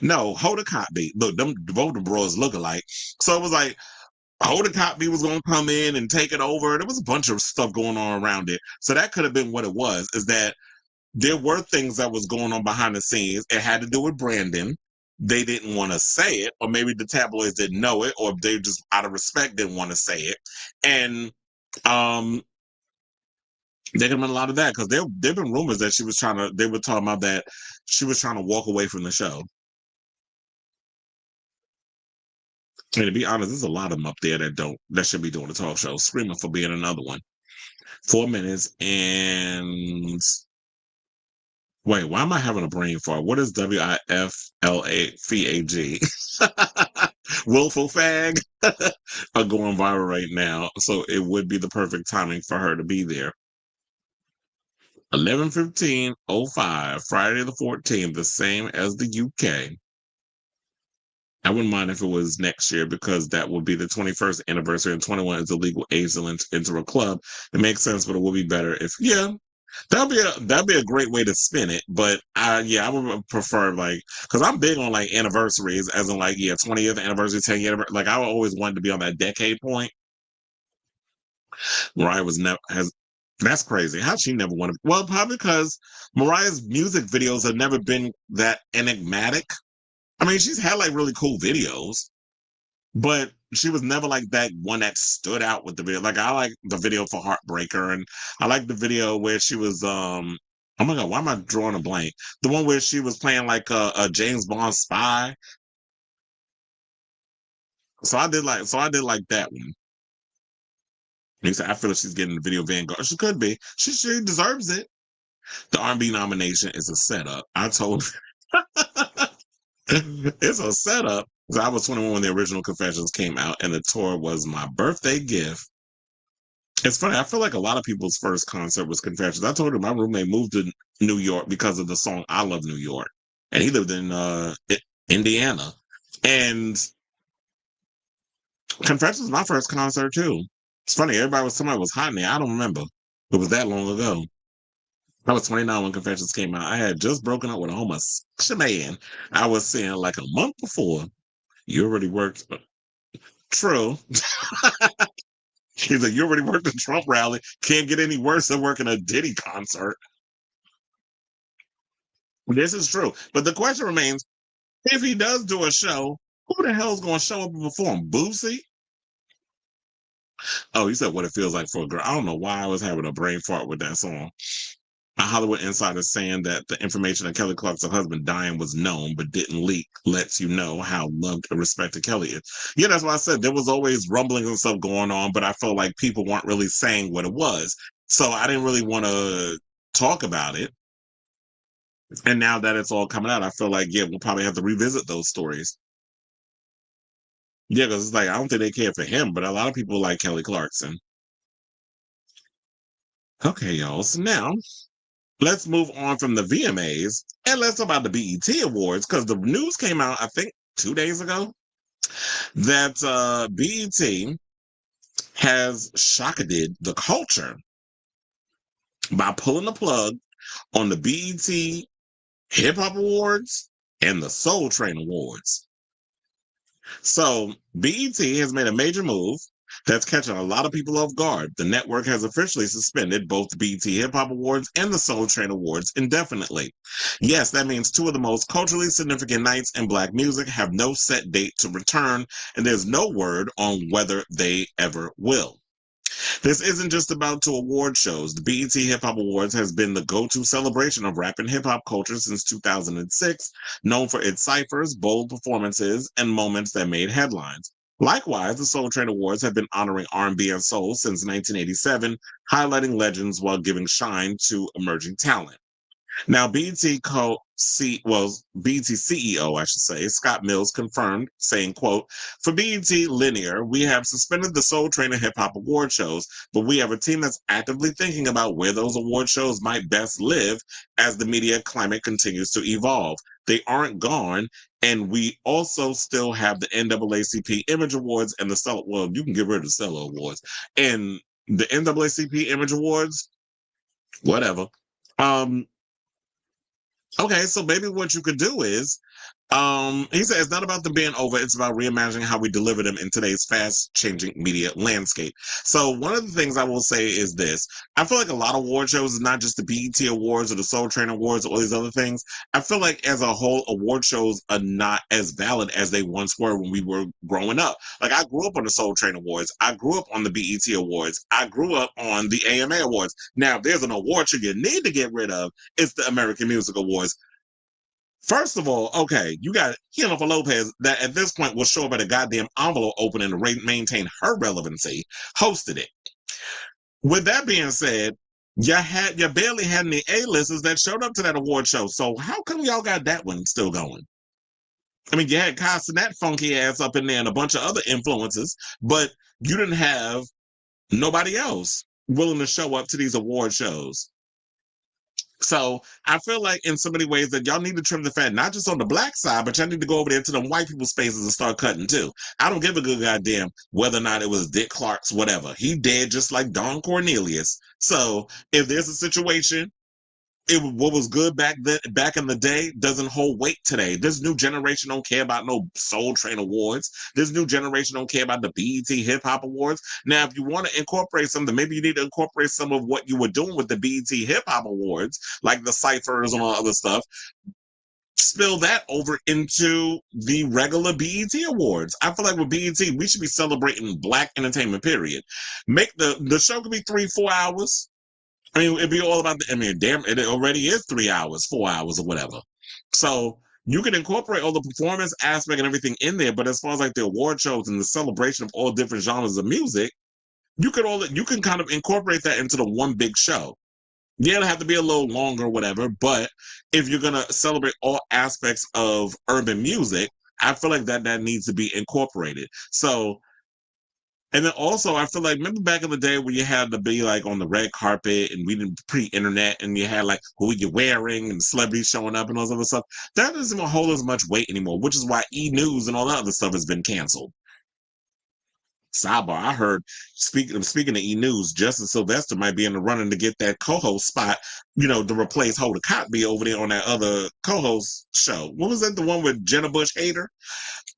No, Hoda Kotb. Look, them both the bros look alike. So it was like Hoda Kotb was going to come in and take it over. There was a bunch of stuff going on around it. So that could have been what it was, is that there were things that was going on behind the scenes. It had to do with Brandon. they didn't want to say it, or maybe the tabloids didn't know it, or they just out of respect didn't want to say it. And there could have been a lot of that because there've been rumors that they were talking about that she was trying to walk away from the show. And to be honest, there's a lot of them up there that should be doing a talk show, screaming for being another one. 4 minutes and wait, why am I having a brain fart? What is WIFLAFAG? Willful fag are going viral right now, so it would be the perfect timing for her to be there. 11:15:05, Friday the 14th, the same as the UK. I wouldn't mind if it was next year because that would be the 21st anniversary and 21 is the legal age to enter a club. It makes sense, but it would be better if that'd be a great way to spin it. But I would prefer because I'm big on anniversaries, as in 20th anniversary, 10th anniversary. I always wanted to be on that decade point. Mariah that's crazy. How she never wanted? Well, probably because Mariah's music videos have never been that enigmatic. I mean, she's had really cool videos, but she was never that one that stood out with the video. I like the video for Heartbreaker, and I like the video where she was oh my god, why am I drawing a blank? The one where she was playing a James Bond spy. So I did like that one. He said, I feel like she's getting the video Vanguard. She could be. She deserves it. The R&B nomination is a setup. I told it's a setup. I was 21 when the original Confessions came out, and the tour was my birthday gift. It's funny. I feel like a lot of people's first concert was Confessions. I told you my roommate moved to New York because of the song "I Love New York," and he lived in Indiana. And Confessions was my first concert too. It's funny. Somebody was hot in there. I don't remember. It was that long ago. I was 29 when Confessions came out. I had just broken up with a homosexual man I was seeing a month before. You already worked. True. He's like, you already worked a Trump rally. Can't get any worse than working a Diddy concert. This is true. But the question remains, if he does do a show, who the hell is going to show up and perform? Boosie? Oh, you said what it feels like for a girl. I don't know why I was having a brain fart with that song. A Hollywood insider saying that the information of Kelly Clarkson's husband dying was known but didn't leak lets you know how loved and respected Kelly is. Yeah, that's why I said there was always rumblings and stuff going on, but I felt like people weren't really saying what it was. So I didn't really want to talk about it. And now that it's all coming out, I feel like, we'll probably have to revisit those stories. Yeah, because it's I don't think they care for him, but a lot of people like Kelly Clarkson. Okay, y'all. So now let's move on from the VMAs and let's talk about the BET Awards because the news came out, I think, 2 days ago that BET has shocked the culture by pulling the plug on the BET Hip Hop Awards and the Soul Train Awards. So BET has made a major move that's catching a lot of people off guard. The network has officially suspended both the BET Hip Hop Awards and the Soul Train Awards indefinitely. Yes, that means two of the most culturally significant nights in Black music have no set date to return, and there's no word on whether they ever will. This isn't just about two award shows. The BET Hip Hop Awards has been the go-to celebration of rap and hip hop culture since 2006, known for its ciphers, bold performances, and moments that made headlines. Likewise, the Soul Train Awards have been honoring R&B and soul since 1987, highlighting legends while giving shine to emerging talent. Now, BET CEO, I should say, Scott Mills confirmed, saying, quote, for BET Linear, we have suspended the Soul Train and Hip Hop Award shows, but we have a team that's actively thinking about where those award shows might best live as the media climate continues to evolve. They aren't gone, and we also still have the NAACP Image Awards and you can get rid of the Stella Awards. And the NAACP Image Awards, whatever. Okay, so maybe what you could do is He said it's not about them being over, it's about reimagining how we deliver them in today's fast-changing media landscape. So one of the things I will say is this. I feel like a lot of award shows is not just the BET Awards or the Soul Train Awards or all these other things. I feel like as a whole, award shows are not as valid as they once were when we were growing up. Like I grew up on the Soul Train Awards. I grew up on the BET Awards. I grew up on the AMA Awards. Now, if there's an award show you need to get rid of, it's the American Music Awards. First of all, okay, you got Jennifer Lopez that at this point will show up at a goddamn envelope opening to maintain her relevancy, hosted it. With that being said, you barely had any A-listers that showed up to that award show. So how come y'all got that one still going? I mean, you had Costa that funky ass up in there and a bunch of other influences, but you didn't have nobody else willing to show up to these award shows. So I feel like in so many ways that y'all need to trim the fat, not just on the black side, but y'all need to go over there to them white people's spaces and start cutting too. I don't give a good goddamn whether or not it was Dick Clark's, whatever. He dead just like Don Cornelius. So if there's a situation, what was good back in the day doesn't hold weight today. This new generation don't care about no Soul Train Awards. This new generation don't care about the BET Hip Hop Awards. Now, if you want to incorporate something, maybe you need to incorporate some of what you were doing with the BET Hip Hop Awards, like the ciphers and all other stuff. Spill that over into the regular BET Awards. I feel like with BET, we should be celebrating Black entertainment. Period. Make the show could be 3-4 hours. I mean, it'd be all about damn, it already is 3 hours, 4 hours, or whatever. So you can incorporate all the performance aspect and everything in there, but as far as like the award shows and the celebration of all different genres of music, you can kind of incorporate that into the one big show. Yeah, it'll have to be a little longer, whatever, but if you're gonna celebrate all aspects of urban music, I feel like that needs to be incorporated. So and then also, I feel like, remember back in the day where you had to be like on the red carpet and we didn't pre-internet and you had like who you're wearing and celebrities showing up and all this other stuff. That doesn't hold as much weight anymore, which is why E-News and all that other stuff has been canceled. Sidebar, I heard, speaking of E-News, Justin Sylvester might be in the running to get that co-host spot, to replace Hoda Kotb over there on that other co-host show. What was that, the one with Jenna Bush Hader?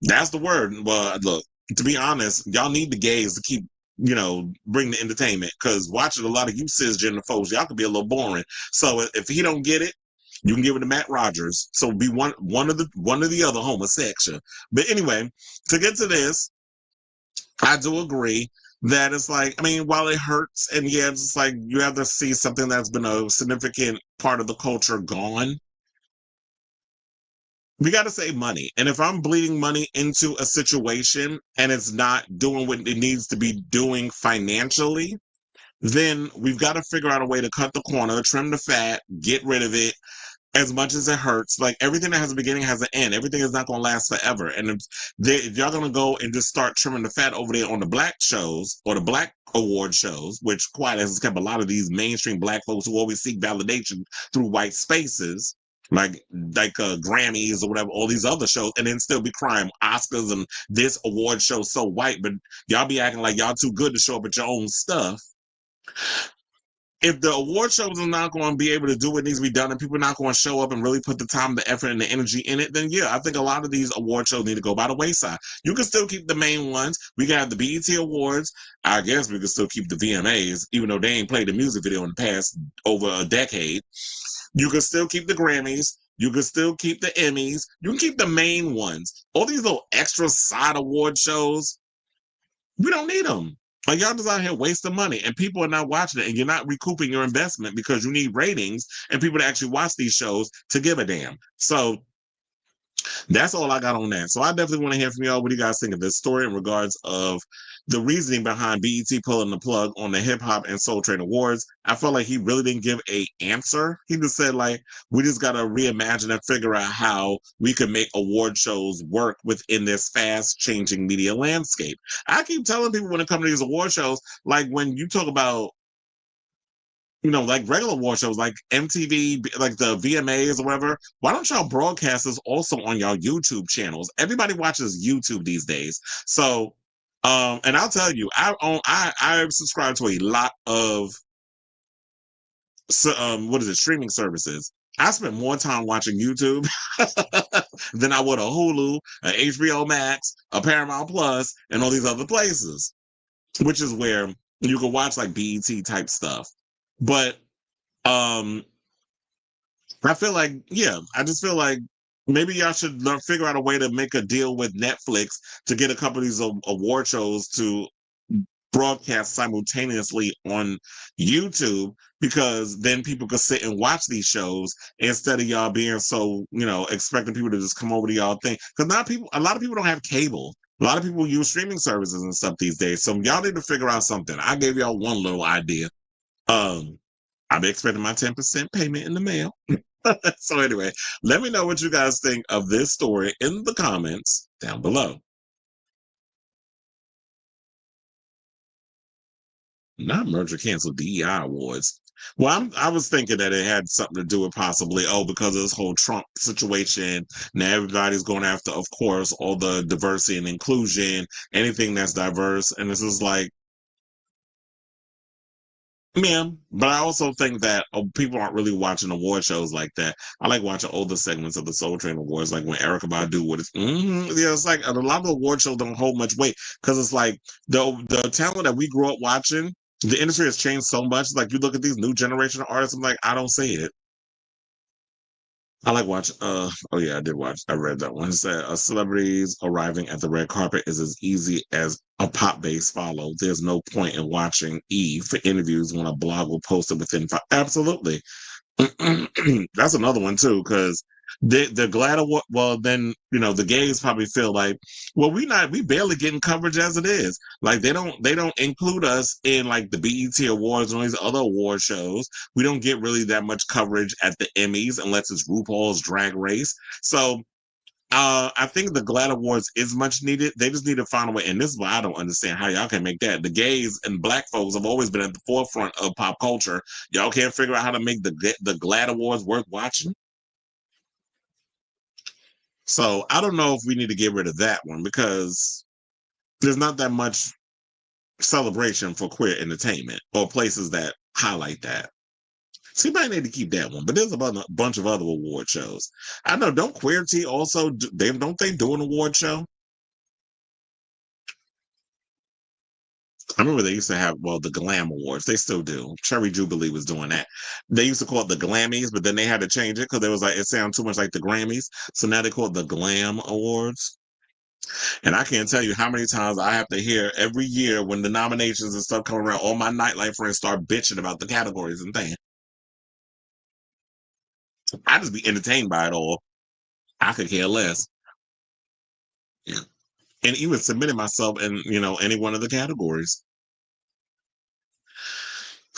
That's the word. Well, look, to be honest, y'all need the gays to keep, bring the entertainment, because watching a lot of you cisgender folks, y'all could be a little boring. So if he don't get it, you can give it to Matt Rogers. So be one of the other homosexual. But anyway, to get to this, I do agree that it's like, I mean, while it hurts, and yeah, it's just like you have to see something that's been a significant part of the culture gone. We got to save money. And if I'm bleeding money into a situation and it's not doing what it needs to be doing financially, then we've got to figure out a way to cut the corner, trim the fat, get rid of it as much as it hurts. Like everything that has a beginning has an end. Everything is not going to last forever. And if y'all going to go and just start trimming the fat over there on the black shows or the black award shows, which quite has kept a lot of these mainstream black folks who always seek validation through white spaces, like Grammys or whatever, all these other shows, and then still be crying Oscars and this award show so white, but y'all be acting like y'all too good to show up at your own stuff. If the award shows are not going to be able to do what needs to be done and people are not going to show up and really put the time, the effort, and the energy in it, then yeah, I think a lot of these award shows need to go by the wayside. You can still keep the main ones. We can have the BET Awards. I guess we can still keep the VMAs, even though they ain't played the music video in the past over a decade. You can still keep the Grammys. You can still keep the Emmys. You can keep the main ones. All these little extra side award shows, we don't need them. Like, y'all just out here wasting money and people are not watching it and you're not recouping your investment because you need ratings and people to actually watch these shows to give a damn. So that's all I got on that. So I definitely want to hear from y'all. What do you guys think of this story in regards of the reasoning behind BET pulling the plug on the Hip Hop and Soul Train Awards? I felt like he really didn't give a answer. He just said, like, we just got to reimagine and figure out how we can make award shows work within this fast changing media landscape. I keep telling people when it comes to these award shows, like when you talk about, like regular award shows like MTV, like the VMAs or whatever, why don't y'all broadcast this also on y'all YouTube channels? Everybody watches YouTube these days. So, and I'll tell you, I subscribe to a lot of, streaming services. I spent more time watching YouTube than I would a Hulu, a HBO Max, a Paramount Plus, and all these other places, which is where you can watch like BET type stuff. But um I feel like, yeah, I just feel like maybe y'all should figure out a way to make a deal with Netflix to get a couple of these award shows to broadcast simultaneously on YouTube, because then people could sit and watch these shows instead of y'all being so, expecting people to just come over to y'all thing. Because a lot of people don't have cable. A lot of people use streaming services and stuff these days. So y'all need to figure out something. I gave y'all one little idea. I'll be expecting my 10% payment in the mail. So anyway, let me know what you guys think of this story in the comments down below. Not merger canceled DEI awards. Well, I was thinking that it had something to do with possibly, because of this whole Trump situation. Now everybody's going after, of course, all the diversity and inclusion, anything that's diverse. And this is like, yeah, but I also think that people aren't really watching award shows like that. I like watching older segments of the Soul Train Awards, like when Erykah Badu would. Yeah, it's like a lot of the award shows don't hold much weight because it's like the talent that we grew up watching. The industry has changed so much. Like you look at these new generation of artists, I'm like, I don't see it. I like watch. Oh yeah, I did watch. I read that one. It said celebrities arriving at the red carpet is as easy as a pop bass follow. There's no point in watching E for interviews when a blog will post it within five. Absolutely. That's another one too, because they're glad of what. Well, then the gays probably feel like, well, we barely getting coverage as it is. Like they don't include us in like the BET Awards or these other award shows. We don't get really that much coverage at the Emmys unless it's RuPaul's Drag Race. So I think the GLAAD Awards is much needed. They just need to find a way. And this is why I don't understand how y'all can make that. The gays and black folks have always been at the forefront of pop culture. Y'all can't figure out how to make the GLAAD Awards worth watching. So I don't know if we need to get rid of that one because there's not that much celebration for queer entertainment or places that highlight that. So you might need to keep that one, but there's a bunch of other award shows. I know. Don't Queer Tea also don't they do an award show? I remember they used to have, the Glam Awards. They still do. Cherry Jubilee was doing that. They used to call it the Glammies, but then they had to change it because they was like, it sounded too much like the Grammys. So now they call it the Glam Awards. And I can't tell you how many times I have to hear every year when the nominations and stuff come around, all my nightlife friends start bitching about the categories and things. I just be entertained by it all. I could care less. Yeah. And even submitting myself in, any one of the categories.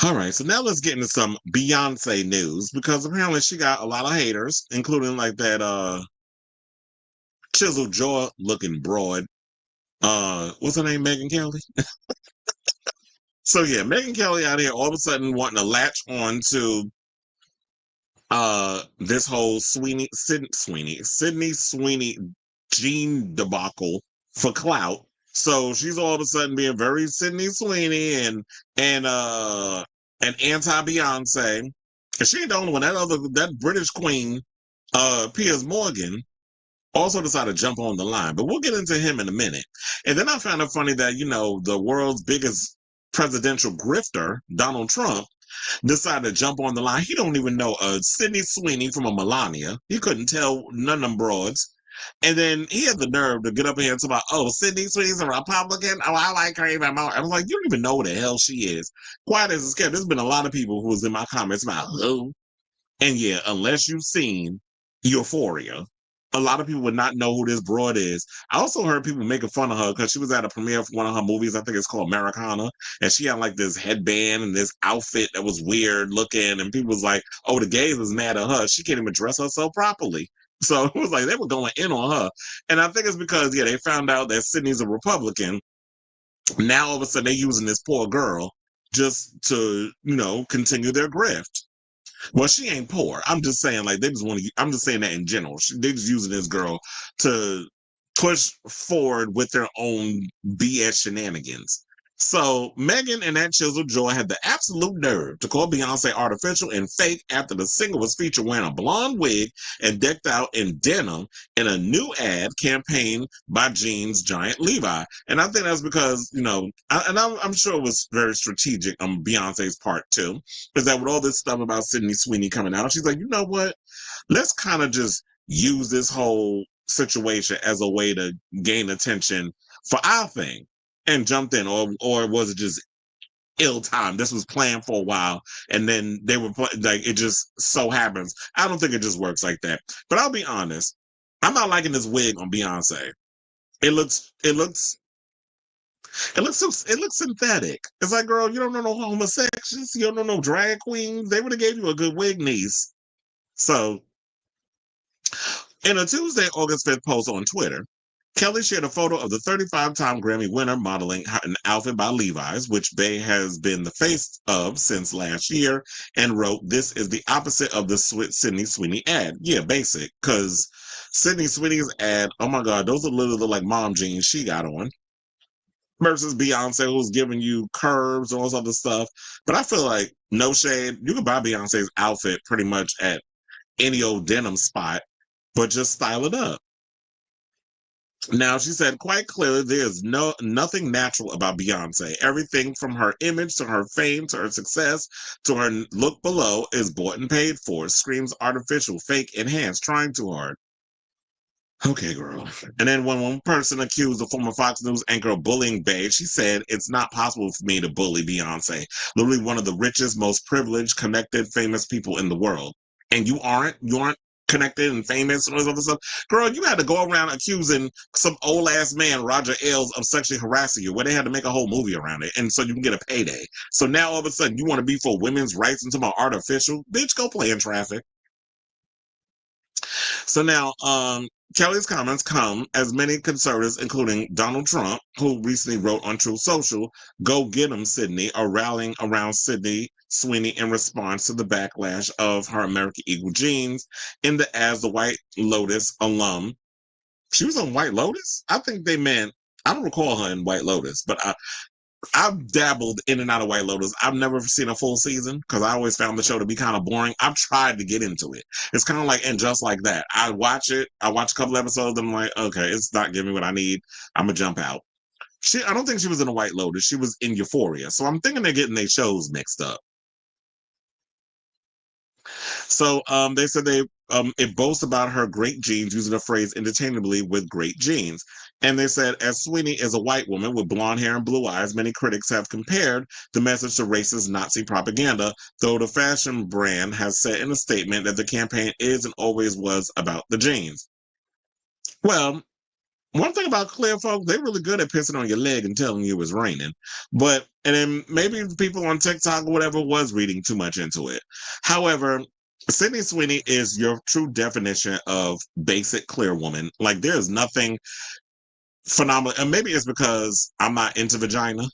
All right, so now let's get into some Beyonce news because apparently she got a lot of haters, including like that chiseled jaw looking broad. What's her name? Megyn Kelly. So yeah, Megyn Kelly out here all of a sudden wanting to latch on to this whole Sydney Sweeney Jean debacle for clout. So she's all of a sudden being very Sydney Sweeney and anti Beyonce. And she ain't the only one. That British queen, Piers Morgan, also decided to jump on the line. But we'll get into him in a minute. And then I found it funny that, the world's biggest presidential grifter, Donald Trump, decided to jump on the line. He don't even know a Sydney Sweeney from a Melania. He couldn't tell none of them broads. And then he had the nerve to get up here and talk about, Sydney Sweeney's a Republican. Oh, I like her even more. I was like, you don't even know who the hell she is. Quiet as a scared. There's been a lot of people who was in my comments about who. And yeah, unless you've seen Euphoria, a lot of people would not know who this broad is. I also heard people making fun of her because she was at a premiere for one of her movies. I think it's called Americana. And she had like this headband and this outfit that was weird looking. And people was like, oh, the gays was mad at her. She can't even dress herself properly. So it was like they were going in on her. And I think it's because, they found out that Sydney's a Republican. Now all of a sudden they're using this poor girl just to, continue their grift. Well, she ain't poor. I'm just saying, like, they just want to, I'm just saying that in general. They just using this girl to push forward with their own BS shenanigans. So Megyn and that chiseled joy had the absolute nerve to call Beyonce artificial and fake after the singer was featured wearing a blonde wig and decked out in denim in a new ad campaign by jeans giant Levi. And I think that's because, I'm sure it was very strategic on Beyonce's part too, is that with all this stuff about Sydney Sweeney coming out, she's like, you know what? Let's kind of just use this whole situation as a way to gain attention for our thing and jumped in, or was it just ill time? This was planned for a while, and then they were like, it just so happens. I don't think it just works like that. But I'll be honest, I'm not liking this wig on Beyonce. It looks synthetic. It's like, girl, you don't know no homosexuals, you don't know no drag queens. They would have gave you a good wig, niece. So, in a Tuesday, August 5th post on Twitter, Kelly shared a photo of the 35-time Grammy winner modeling an outfit by Levi's, which Bey has been the face of since last year, and wrote, "This is the opposite of the Sydney Sweeney ad." Yeah, basic, because Sydney Sweeney's ad, oh my God, those are literally like mom jeans she got on, versus Beyonce, who's giving you curves and all this other stuff. But I feel like, no shade, you can buy Beyonce's outfit pretty much at any old denim spot, but just style it up. Now, she said quite clearly there's nothing natural about Beyonce. Everything from her image to her fame to her success to her look below is bought and paid for. Screams artificial, fake, enhanced, trying too hard. Okay, girl. And then when one person accused the former Fox News anchor of bullying Bey, she said, "It's not possible for me to bully Beyonce. Literally one of the richest, most privileged, connected, famous people in the world. And you aren't? You aren't connected and famous and all this other stuff? Girl, you had to go around accusing some old ass man, Roger Ailes, of sexually harassing you, where they had to make a whole movie around it. And so you can get a payday. So now all of a sudden you want to be for women's rights and talking about artificial? Bitch, go play in traffic." So now, Kelly's comments come as many conservatives, including Donald Trump, who recently wrote on Truth Social, "Go get 'em, Sydney," are rallying around Sydney Sweeney in response to the backlash of her American Eagle jeans in the As the White Lotus alum. She was on White Lotus? I think they meant, I don't recall her in White Lotus, but I've dabbled in and out of White Lotus. I've never seen a full season because I always found the show to be kind of boring. I've tried to get into it. It's kind of like, and just like that, I watch it. I watch a couple episodes. And I'm like, okay, it's not giving me what I need. I'm gonna jump out. I don't think she was in a White Lotus. She was in Euphoria. So I'm thinking they're getting their shows mixed up. So they said it boasts about her great genes, using the phrase interchangeably with great genes. And they said, as Sweeney is a white woman with blonde hair and blue eyes, many critics have compared the message to racist Nazi propaganda, though the fashion brand has said in a statement that the campaign is and always was about the genes. Well, one thing about clear folks, they're really good at pissing on your leg and telling you it's raining. And then maybe people on TikTok or whatever was reading too much into it. However, Sydney Sweeney is your true definition of basic clear woman. Like, there's nothing phenomenal. And maybe it's because I'm not into vagina,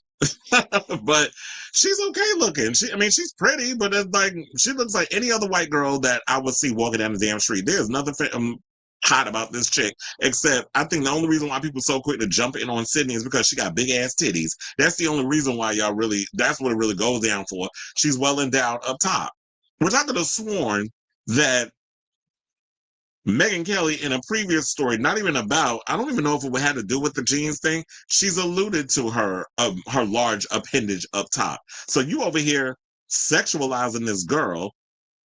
but she's okay looking. She's pretty, but it's like, she looks like any other white girl that I would see walking down the damn street. There's nothing hot about this chick, except I think the only reason why people are so quick to jump in on Sydney is because she got big ass titties. That's the only reason why that's what it really goes down for. She's well endowed up top, which I could have sworn that Megyn Kelly in a previous story, not even about, I don't even know if it had to do with the jeans thing. She's alluded to her large appendage up top. So you over here sexualizing this girl,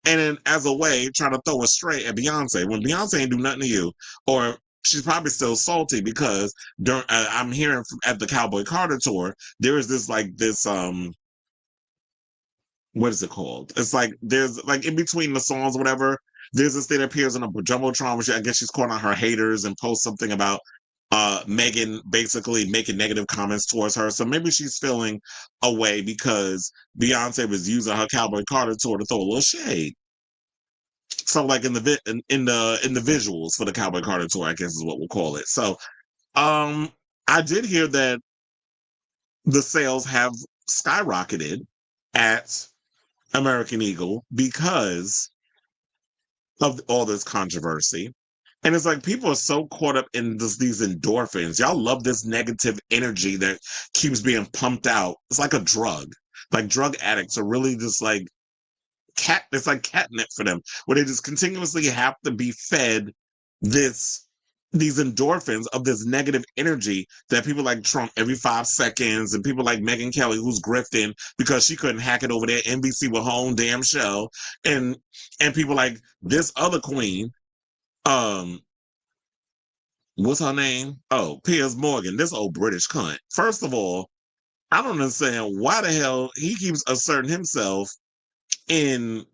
and then as a way trying to throw a straight at Beyonce when Beyonce ain't do nothing to you, or she's probably still salty because I'm hearing at the Cowboy Carter tour, there is this what is it called? It's like there's like in between the songs or whatever, there's this thing that appears on a jumbotron, which I guess she's calling out her haters and posts something about Megyn basically making negative comments towards her. So maybe she's feeling away because Beyonce was using her Cowboy Carter tour to throw a little shade. So like in the visuals for the Cowboy Carter tour, I guess is what we'll call it. So I did hear that the sales have skyrocketed at American Eagle because of all this controversy. And it's like people are so caught up in these endorphins. Y'all love this negative energy that keeps being pumped out. It's like a drug. Like drug addicts are really just like it's like catnip for them, where they just continuously have to be fed these endorphins of this negative energy that people like Trump every 5 seconds, and people like Megyn Kelly who's grifting because she couldn't hack it over there NBC with her own damn show, and people like this other queen, what's her name? Oh, Piers Morgan, this old British cunt. First of all, I don't understand why the hell he keeps asserting himself in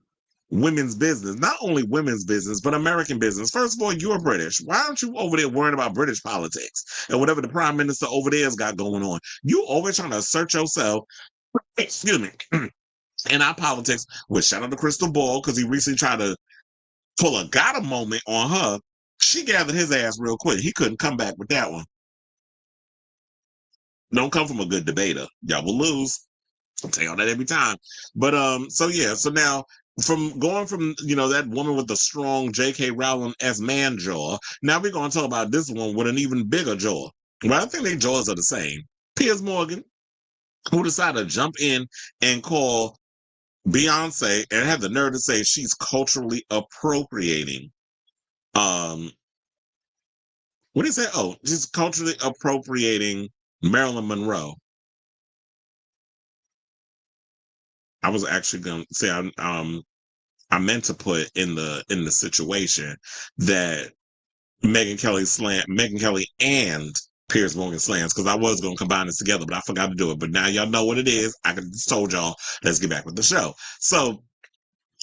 women's business, not only women's business, but American business. First of all, you're British. Why aren't you over there worrying about British politics and whatever the prime minister over there's got going on? You always trying to assert yourself, excuse me, in our politics, which shout out to Crystal Ball, because he recently tried to pull a gotta moment on her. She gathered his ass real quick. He couldn't come back with that one. Don't come from a good debater. Y'all will lose. I'll tell y'all that every time. But so yeah, so now from going from that woman with the strong J.K. Rowling as man jaw, now we're gonna talk about this one with an even bigger jaw. Well, I think their jaws are the same. Piers Morgan, who decided to jump in and call Beyonce and had the nerve to say she's culturally appropriating. What did he say? Oh, she's culturally appropriating Marilyn Monroe. I was actually going to say, I meant to put in the situation that Megyn Kelly and Piers Morgan slams, because I was going to combine this together, but I forgot to do it. But now y'all know what it is. I just told y'all, let's get back with the show. So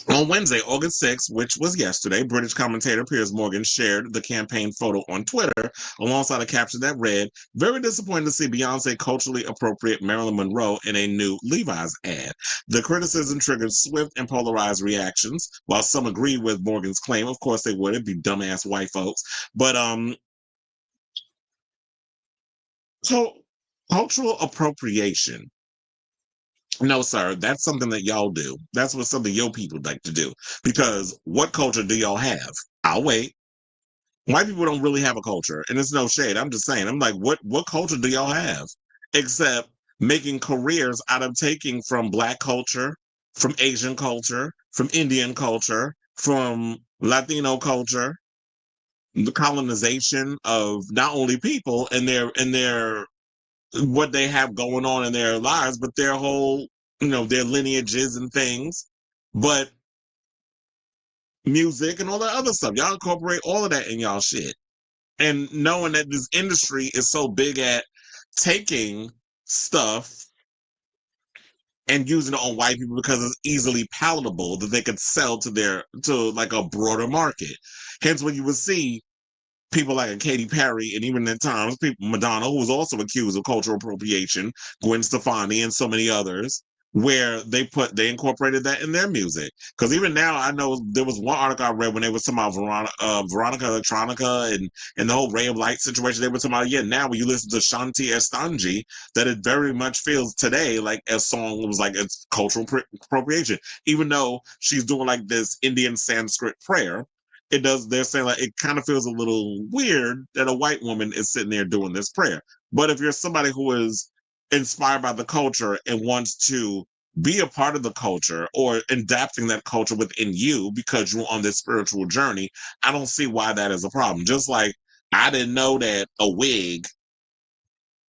on Wednesday, August 6th, which was yesterday, British commentator Piers Morgan shared the campaign photo on Twitter alongside a caption that read, "Very disappointed to see Beyoncé culturally appropriate Marilyn Monroe in a new Levi's ad." The criticism triggered swift and polarized reactions. While some agreed with Morgan's claim, of course they would, it'd be dumbass white folks. But so cultural appropriation. No, sir, that's something that y'all do. That's what something your people like to do. Because what culture do y'all have? I'll wait. White people don't really have a culture, and it's no shade. I'm just saying. I'm like, what culture do y'all have? Except making careers out of taking from Black culture, from Asian culture, from Indian culture, from Latino culture, the colonization of not only people and their what they have going on in their lives, but their whole, their lineages and things, but music and all that other stuff. Y'all incorporate all of that in y'all shit. And knowing that this industry is so big at taking stuff and using it on white people because it's easily palatable that they could sell to like a broader market. Hence when you would see people like a Katy Perry, and even at times Madonna, who was also accused of cultural appropriation, Gwen Stefani, and so many others, where they incorporated that in their music. Because even now, I know there was one article I read when they were talking about Veronica Electronica and the whole Ray of Light situation. They were talking about, now when you listen to Shanti Estanji, that it very much feels today like a song was like it's cultural appropriation, even though she's doing like this Indian Sanskrit prayer. They're saying like it kind of feels a little weird that a white woman is sitting there doing this prayer. But if you're somebody who is inspired by the culture and wants to be a part of the culture or adapting that culture within you because you're on this spiritual journey, I don't see why that is a problem. Just like I didn't know that a wig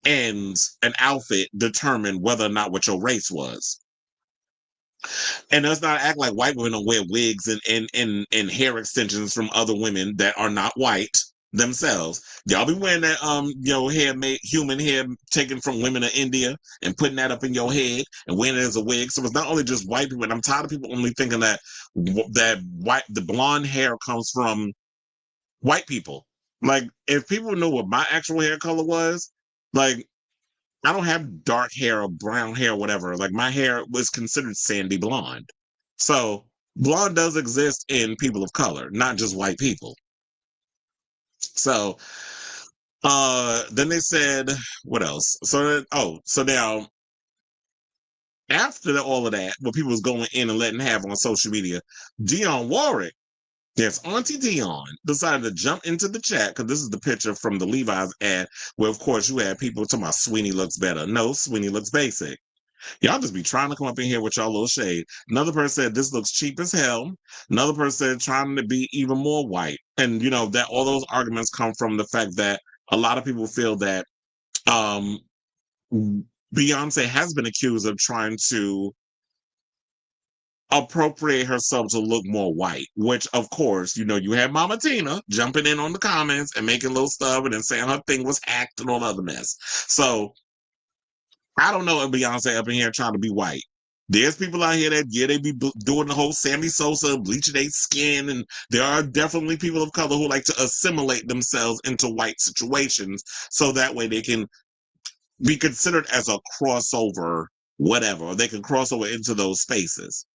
and an outfit determined whether or not what your race was. And let's not act like white women don't wear wigs and hair extensions from other women that are not white themselves. Y'all be wearing that human hair taken from women of India and putting that up in your head and wearing it as a wig. So it's not only just white people, and I'm tired of people only thinking that the blonde hair comes from white people. Like if people knew what my actual hair color was, like I don't have dark hair or brown hair or whatever. Like my hair was considered sandy blonde. So blonde does exist in people of color, not just white people. So then they said, what else? So now after all of that, what people was going in and letting have on social media, Dionne Warwick Yes, Auntie Dion decided to jump into the chat because this is the picture from the Levi's ad where, of course, you had people talking about Sweeney looks better. No, Sweeney looks basic. Y'all just be trying to come up in here with y'all little shade. Another person said this looks cheap as hell. Another person said trying to be even more white. And you know that all those arguments come from the fact that a lot of people feel that um Beyonce has been accused of trying to appropriate herself to look more white, which of course, you know, you had Mama Tina jumping in on the comments and making little stuff and then saying her thing was hacked and all other mess. So I don't know if Beyonce up in here trying to be white. There's people out here that, yeah, they be doing the whole Sammy Sosa, bleaching their skin, and there are definitely people of color who like to assimilate themselves into white situations so that way they can be considered as a crossover, whatever, or they can cross over into those spaces.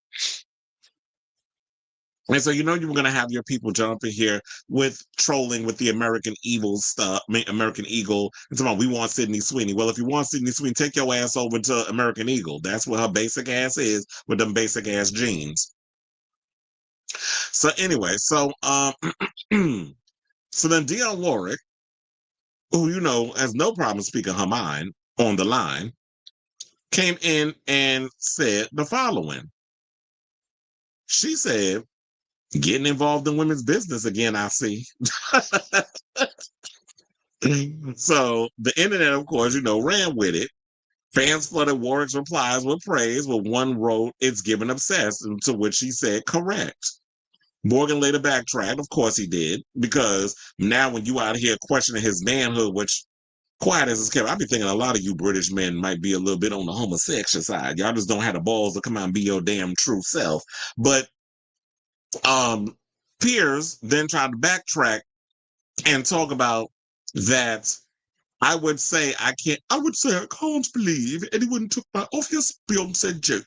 And so, you know, you were going to have your people jump in here with trolling with the American Eagle stuff, American Eagle. And talking about, we want Sydney Sweeney. Well, if you want Sydney Sweeney, take your ass over to American Eagle. That's what her basic ass is with them basic ass jeans. So anyway, so so then Dionne Warwick, who, you know, has no problem speaking her mind on the line, came in and said the following. She said, getting involved in women's business again, I see. So the internet, of course, you know, ran with it. Fans flooded Warwick's replies with praise, but one wrote, "It's given obsessed," to which he said, "Correct." Morgan later backtracked. Of course he did, because now when you out here questioning his manhood, which, quiet as it's kept, I be thinking a lot of you British men might be a little bit on the homosexual side. Y'all just don't have the balls to come out and be your damn true self. But Piers then tried to backtrack and talk about that. I would say I can't believe anyone took my obvious Beyonce joke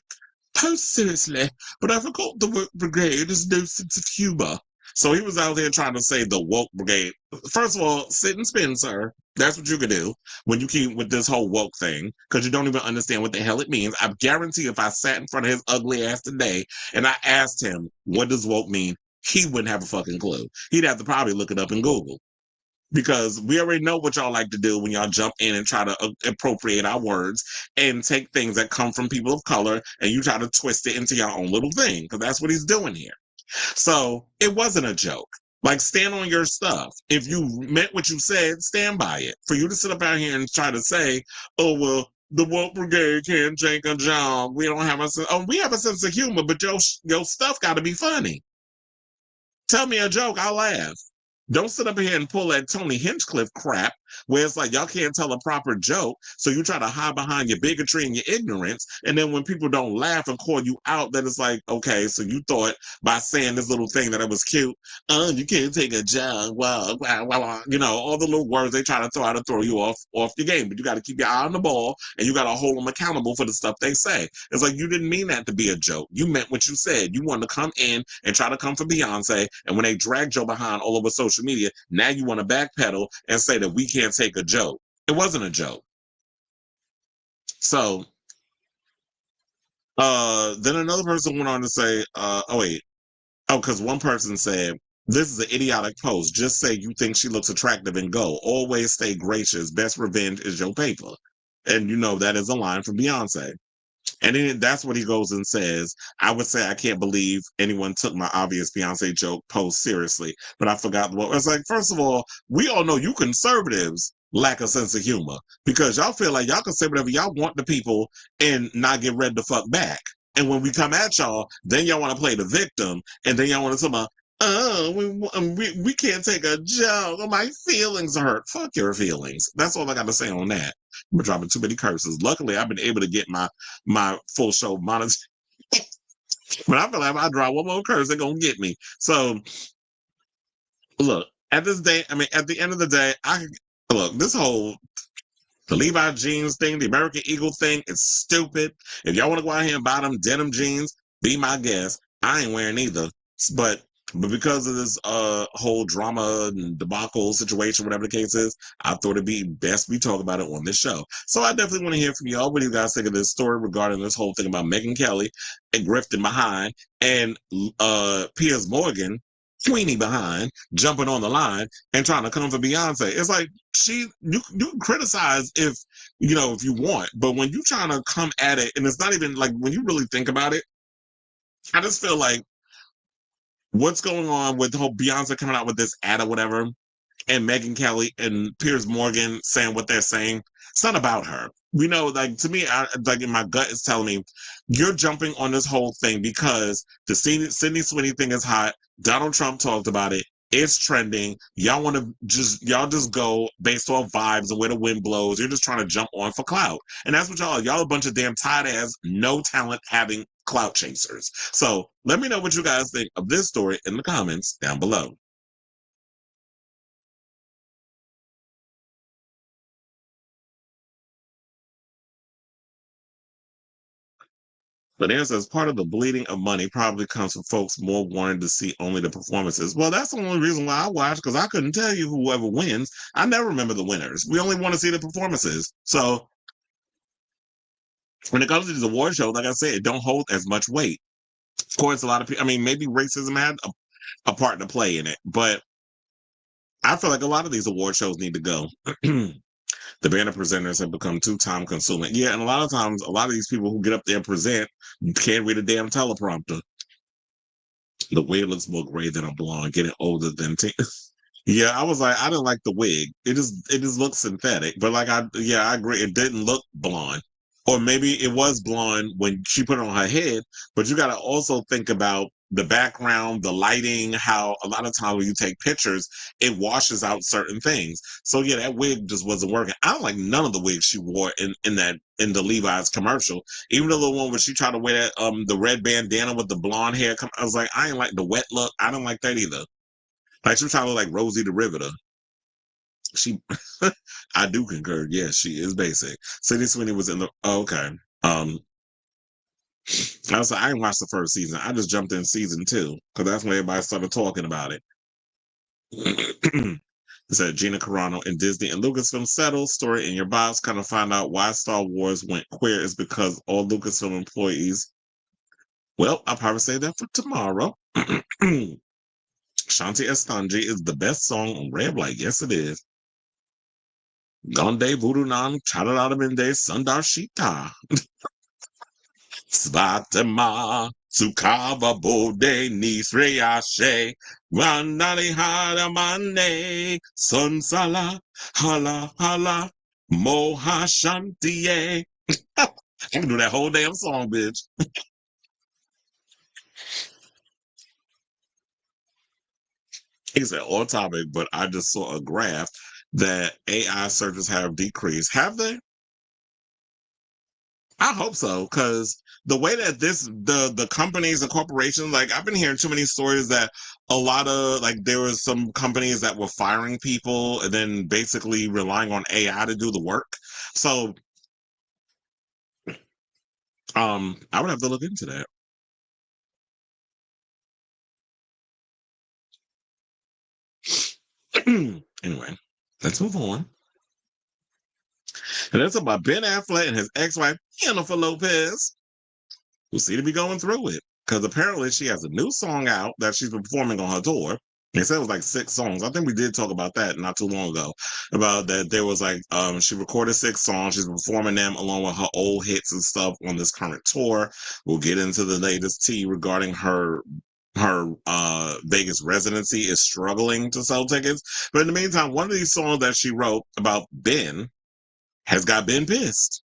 post seriously, but I forgot the woke brigade has no sense of humor. So he was out there trying to say the woke brigade. First of all, sit and spin, sir. That's what you can do when you keep with this whole woke thing, because you don't even understand what the hell it means. I guarantee if I sat in front of his ugly ass today and I asked him, what does woke mean? He wouldn't have a fucking clue. He'd have to probably look it up in Google. Because we already know what y'all like to do when y'all jump in and try to appropriate our words and take things that come from people of color and you try to twist it into your own little thing, because that's what he's doing here. So it wasn't a joke. Like, stand on your stuff. If you meant what you said, stand by it. For you to sit up out here and try to say, oh, well, the woke brigade can't take a job. We don't have a sense. Oh, we have a sense of humor, but your stuff got to be funny. Tell me a joke, I'll laugh. Don't sit up here and pull that Tony Hinchcliffe crap where it's like y'all can't tell a proper joke, so you try to hide behind your bigotry and your ignorance, and then when people don't laugh and call you out, then it's like, okay, so you thought by saying this little thing that it was cute, you can't take a joke, well, you know, all the little words they try to throw out to throw you off your game, but you got to keep your eye on the ball, and you got to hold them accountable for the stuff they say. It's like, you didn't mean that to be a joke. You meant what you said. You wanted to come in and try to come for Beyonce, and when they dragged your behind all over social media, now you want to backpedal and say that we can't take a joke. It wasn't a joke. So then another person went on to say, because one person said, this is an idiotic post. Just say you think she looks attractive and go. Always stay gracious. Best revenge is your paper. And you know that is a line from Beyonce. And then that's what he goes and says. I would say I can't believe anyone took my obvious Beyonce joke post seriously, but I forgot what. It's like, first of all, we all know you conservatives lack a sense of humor because y'all feel like y'all can say whatever y'all want to people and not get read the fuck back. And when we come at y'all, then y'all want to play the victim, and then y'all want to talk about, oh, we can't take a joke. Oh, my feelings hurt. Fuck your feelings. That's all I got to say on that. I'm dropping too many curses. Luckily, I've been able to get my full show monetized. But I feel like if I drop one more curse, they're gonna get me. So look, at the end of the day, this whole the Levi jeans thing, the American Eagle thing is stupid. If y'all want to go out here and buy them denim jeans, be my guest. I ain't wearing either. But because of this whole drama and debacle situation, whatever the case is, I thought it'd be best we talk about it on this show. So I definitely want to hear from y'all. What do you guys think of this story regarding this whole thing about Megyn Kelly and grifting behind and Piers Morgan Sweeney behind, jumping on the line and trying to come for Beyonce. It's like you criticize if if you want, but when you trying to come at it, and it's not even like when you really think about it, I just feel like what's going on with the whole Beyonce coming out with this ad or whatever, and Megyn Kelly and Piers Morgan saying what they're saying. It's not about her. Like to me, like in my gut is telling me you're jumping on this whole thing because the Sydney Sweeney thing is hot. Donald Trump talked about it. It's trending. Y'all just go based off vibes and where the wind blows. You're just trying to jump on for clout. And that's what y'all are. Y'all a bunch of damn tight ass, no talent having clout chasers. So let me know what you guys think of this story in the comments down below. But Aaron says part of the bleeding of money probably comes from folks more wanting to see only the performances. Well, that's the only reason why I watch, because I couldn't tell you whoever wins. I never remember the winners. We only want to see the performances. So when it comes to these award shows, like I said, it don't hold as much weight. Of course, a lot of people, maybe racism had a part to play in it, but I feel like a lot of these award shows need to go. The banner presenters have become too time consuming. Yeah, and a lot of times, a lot of these people who get up there and present can't read a damn teleprompter. The wig looks more gray than a blonde, getting older than Yeah, I was like, I didn't like the wig. It just looks synthetic. But I agree. It didn't look blonde. Or maybe it was blonde when she put it on her head, but you got to also think about the background, the lighting, how a lot of times when you take pictures, it washes out certain things. So yeah, that wig just wasn't working. I don't like none of the wigs she wore in the Levi's commercial. Even though the one where she tried to wear that the red bandana with the blonde hair, I was like, I ain't like the wet look. I don't like that either. Like she was trying to look like Rosie the Riveter. I do concur. Yes, she is basic. Sydney Sweeney was in the. Oh, okay. I was like, I didn't watch the first season. I just jumped in season 2 because that's when everybody started talking about it. It said Gina Carano and Disney and Lucasfilm settled. Story in your box. Kind of find out why Star Wars went queer is because all Lucasfilm employees. Well, I'll probably say that for tomorrow. Shanti Estanji is the best song on Red Light. Yes, it is. Gonde Voodoo Nam Chadaradaminde Sundarshita. Svatama Sukava Bode Nisreyashe Randali Haramane Sunsala Hala Hala Moha Shantiye. I can do that whole damn song, bitch. He said on topic, but I just saw a graph that AI searches have decreased. Have they? I hope so, because the way that the companies and corporations, like I've been hearing too many stories that a lot of there was some companies that were firing people and then basically relying on AI to do the work. So I would have to look into that. Anyway, let's move on. And that's about Ben Affleck and his ex-wife, Jennifer Lopez, who seem to be going through it. Because apparently she has a new song out that she's been performing on her tour. They said it was 6 songs. I think we did talk about that not too long ago. About that there was she recorded 6 songs. She's performing them along with her old hits and stuff on this current tour. We'll get into the latest tea regarding her Vegas residency is struggling to sell tickets. But in the meantime, one of these songs that she wrote about Ben has got Ben pissed.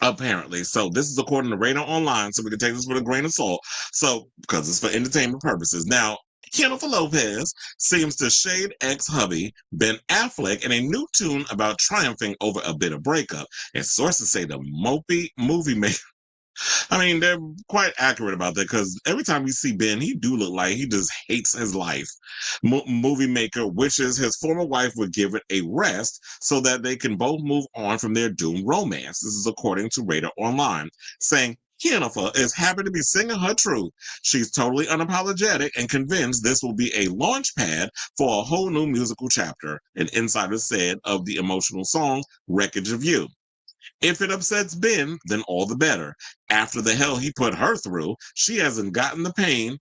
Apparently. So this is according to Radar Online, so we can take this with a grain of salt. So, because it's for entertainment purposes. Now, Jennifer Lopez seems to shade ex-hubby Ben Affleck in a new tune about triumphing over a bitter breakup. And sources say the movie maker they're quite accurate about that because every time we see Ben, he do look like he just hates his life. Movie maker wishes his former wife would give it a rest so that they can both move on from their doomed romance. This is according to Radar Online, saying Jennifer is happy to be singing her truth. She's totally unapologetic and convinced this will be a launch pad for a whole new musical chapter, an insider said of the emotional song Wreckage of You. If it upsets Ben, then all the better. After the hell he put her through, she hasn't gotten the pain.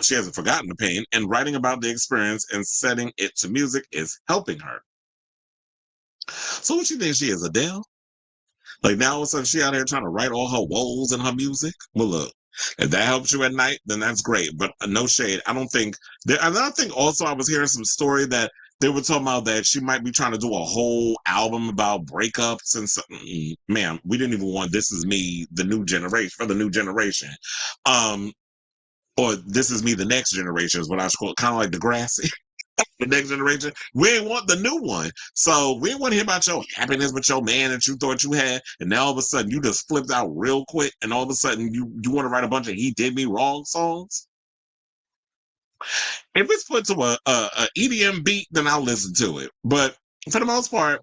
She hasn't forgotten the pain, and writing about the experience and setting it to music is helping her. So what you think she is, Adele? Like now all of a sudden she out here trying to write all her woes in her music? Well, look, if that helps you at night, then that's great. But no shade. I don't think and I think also I was hearing some story that they were talking about that she might be trying to do a whole album about breakups and something. Ma'am, we didn't even want This Is Me, the new generation for the new generation. Or This Is Me, the next generation is what I should call it, kind of like Degrassi. The next generation. We ain't want the new one. So we didn't want to hear about your happiness with your man that you thought you had. And now all of a sudden you just flipped out real quick. And all of a sudden you want to write a bunch of He Did Me Wrong songs. If it's put to a EDM beat, then I'll listen to it. But for the most part,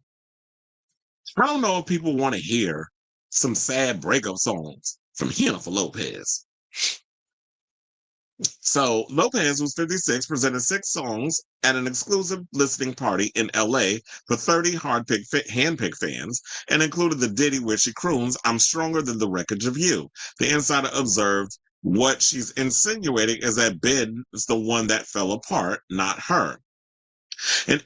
I don't know if people want to hear some sad breakup songs from Jennifer Lopez. So Lopez, who's 56, presented 6 songs at an exclusive listening party in LA for 30 handpicked fans, and included the ditty where she croons, "I'm stronger than the wreckage of you." The insider observed what she's insinuating is that Ben is the one that fell apart, not her. And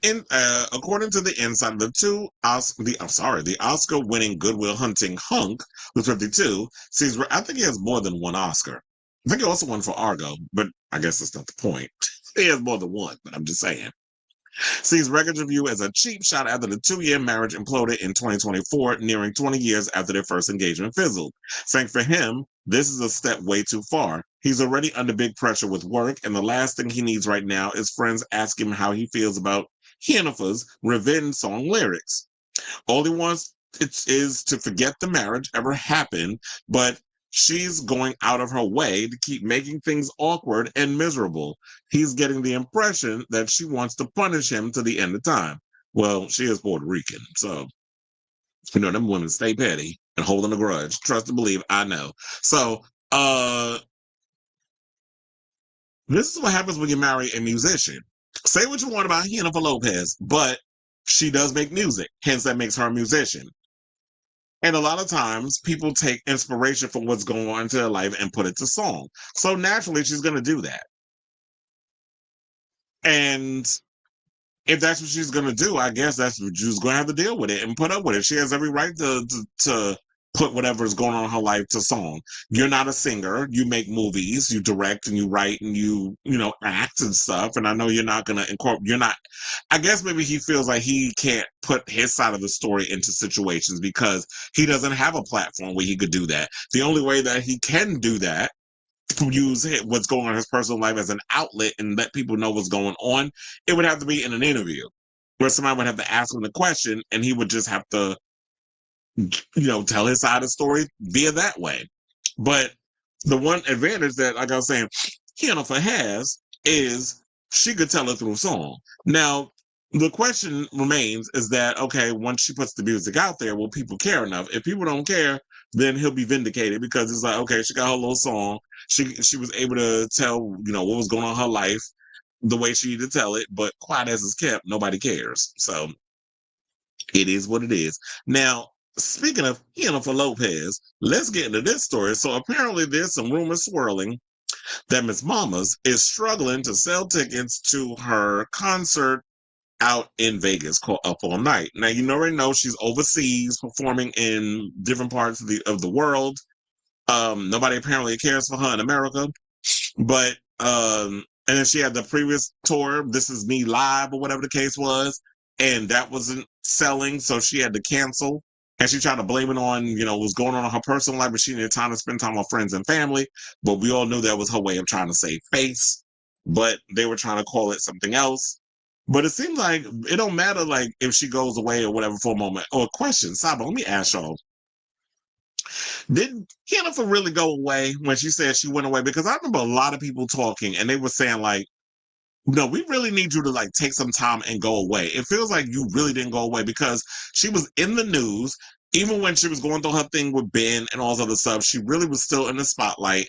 according to the insider, the Oscar-winning Good Will Hunting hunk, who's 52, sees. I think he has more than one Oscar. I think he also won for Argo, but I guess that's not the point. He has more than one, but I'm just saying. Sees Wreckage of You as a cheap shot after the 2-year marriage imploded in 2024, nearing 20 years after their first engagement fizzled. Saying for him, this is a step way too far. He's already under big pressure with work, and the last thing he needs right now is friends asking him how he feels about Jennifer's revenge song lyrics. All he wants is to forget the marriage ever happened, but she's going out of her way to keep making things awkward and miserable. He's getting the impression that she wants to punish him to the end of time. Well, she is Puerto Rican, so, them women stay petty and holding a grudge. Trust and believe, I know. So, this is what happens when you marry a musician. Say what you want about Jennifer Lopez, but she does make music. Hence, that makes her a musician. And a lot of times people take inspiration from what's going on in their life and put it to song. So naturally, she's going to do that. And if that's what she's going to do, I guess that's what she's going to have to deal with it and put up with it. She has every right to put whatever's going on in her life to song. You're not a singer. You make movies, you direct and you write and you act and stuff. And I know you're not going to I guess maybe he feels like he can't put his side of the story into situations because he doesn't have a platform where he could do that. The only way that he can do that, use what's going on in his personal life as an outlet and let people know what's going on, it would have to be in an interview where somebody would have to ask him the question and he would just have to tell his side of the story via that way. But the one advantage that, like I was saying, Jennifer has is she could tell it through song. Now, the question remains is that, okay, once she puts the music out there, will people care enough? If people don't care, then he'll be vindicated because it's like, okay, she got her little song. She was able to tell, what was going on in her life the way she needed to tell it, but quiet as it's kept, nobody cares. So it is what it is. Now, speaking of Jennifer Lopez, let's get into this story. So apparently there's some rumors swirling that Miss Mamas is struggling to sell tickets to her concert out in Vegas called Up All Night. Now, you already know she's overseas performing in different parts of the world. Nobody apparently cares for her in America. But, and then she had the previous tour, This Is Me Live or whatever the case was, and that wasn't selling, so she had to cancel. And she tried to blame it on, what's going on in her personal life, but she needed time to spend time with friends and family. But we all knew that was her way of trying to save face. But they were trying to call it something else. But it seems like it don't matter, like, if she goes away or whatever for a moment. Or a question, Saba, let me ask y'all. Did Jennifer really go away when she said she went away? Because I remember a lot of people talking, and they were saying, like, no, we really need you to, like, take some time and go away. It feels like you really didn't go away because she was in the news. Even when she was going through her thing with Ben and all this other stuff, she really was still in the spotlight.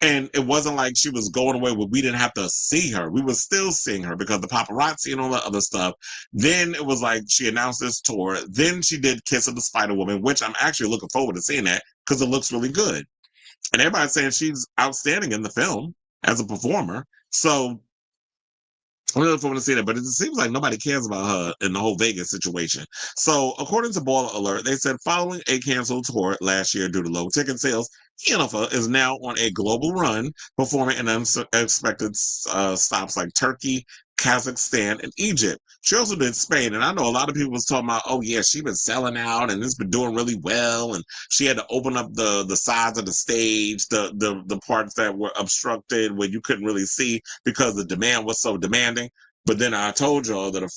And it wasn't like she was going away where we didn't have to see her. We were still seeing her because the paparazzi and all that other stuff. Then it was like she announced this tour. Then she did Kiss of the Spider Woman, which I'm actually looking forward to seeing that because it looks really good. And everybody's saying she's outstanding in the film as a performer. So I'm really looking forward to see that, but it seems like nobody cares about her in the whole Vegas situation. So, according to Baller Alert, they said following a canceled tour last year due to low ticket sales, Yennefer is now on a global run, performing in unexpected stops like Turkey, Kazakhstan, and Egypt. She also did Spain, and I know a lot of people was talking about, oh yeah, she's been selling out and it's been doing really well, and she had to open up the sides of the stage, the parts that were obstructed where you couldn't really see because the demand was so demanding. But then I told y'all that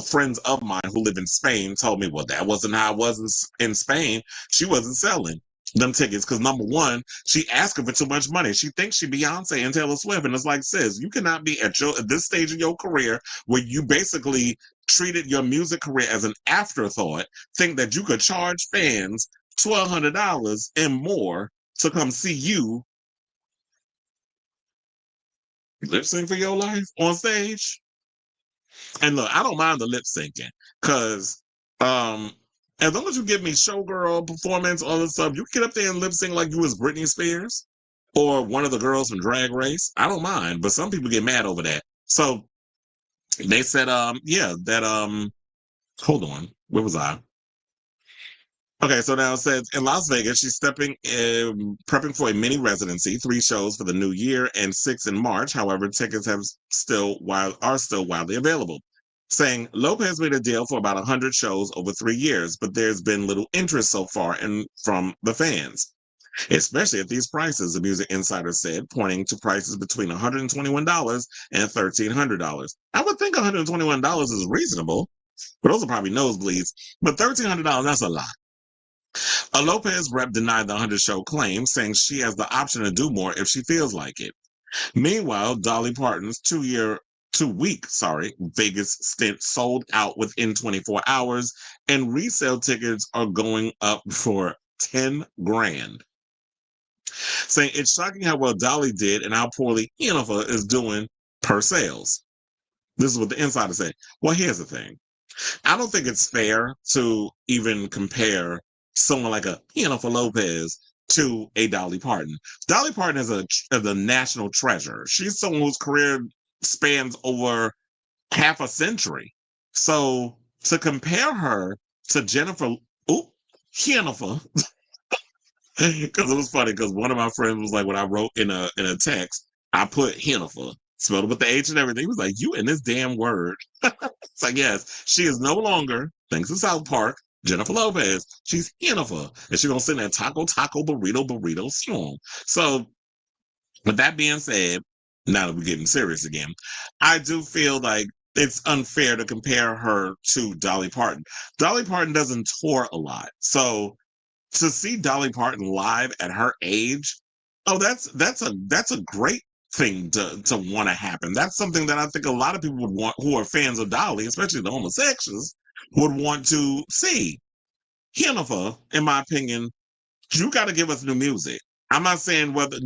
friends of mine who live in Spain told me, well, that wasn't how it was in Spain. She wasn't selling them tickets because number one, she asking for too much money. She thinks she Beyonce and Taylor Swift, and it's like, sis, you cannot be at this stage of your career where you basically treated your music career as an afterthought. Think that you could charge fans $1,200 and more to come see you lip sync for your life on stage. And look, I don't mind the lip syncing because as long as you give me showgirl performance, all this stuff, you get up there and lip sync like you was Britney Spears or one of the girls from Drag Race. I don't mind, but some people get mad over that. So they said, hold on, where was I? Okay, so now it says in Las Vegas, she's prepping for a mini residency, 3 shows for the new year and 6 in March. However, tickets are still widely available. Saying Lopez made a deal for about 100 shows over 3 years, but there's been little interest so far from the fans, especially at these prices, the Music Insider said, pointing to prices between $121 and $1,300. I would think $121 is reasonable, but those are probably nosebleeds. But $1,300, that's a lot. A Lopez rep denied the 100-show claim, saying she has the option to do more if she feels like it. Meanwhile, Dolly Parton's 2-week Vegas stint sold out within 24 hours, and resale tickets are going up for 10 grand. Saying it's shocking how well Dolly did and how poorly Yennefer is doing per sales. This is what the insider said. Well, here's the thing. I don't think it's fair to even compare someone like a Yennefer Lopez to a Dolly Parton. Dolly Parton is a national treasure. She's someone whose career spans over half a century. So to compare her to Yennefer, because it was funny because one of my friends was like, when I wrote in a text, I put Yennefer, spelled it with the H and everything. He was like, you and this damn word. It's like, yes, she is no longer, thanks to South Park, Jennifer Lopez. She's Yennefer. And she's going to sing that taco, burrito song. So, with that being said, now that we're getting serious again, I do feel like it's unfair to compare her to Dolly Parton. Dolly Parton doesn't tour a lot. So, to see Dolly Parton live at her age, oh, that's a great thing to want to happen. That's something that I think a lot of people would want who are fans of Dolly, especially the homosexuals, would want to see. Yennefer, in my opinion, you got to give us new music. I'm not saying whether,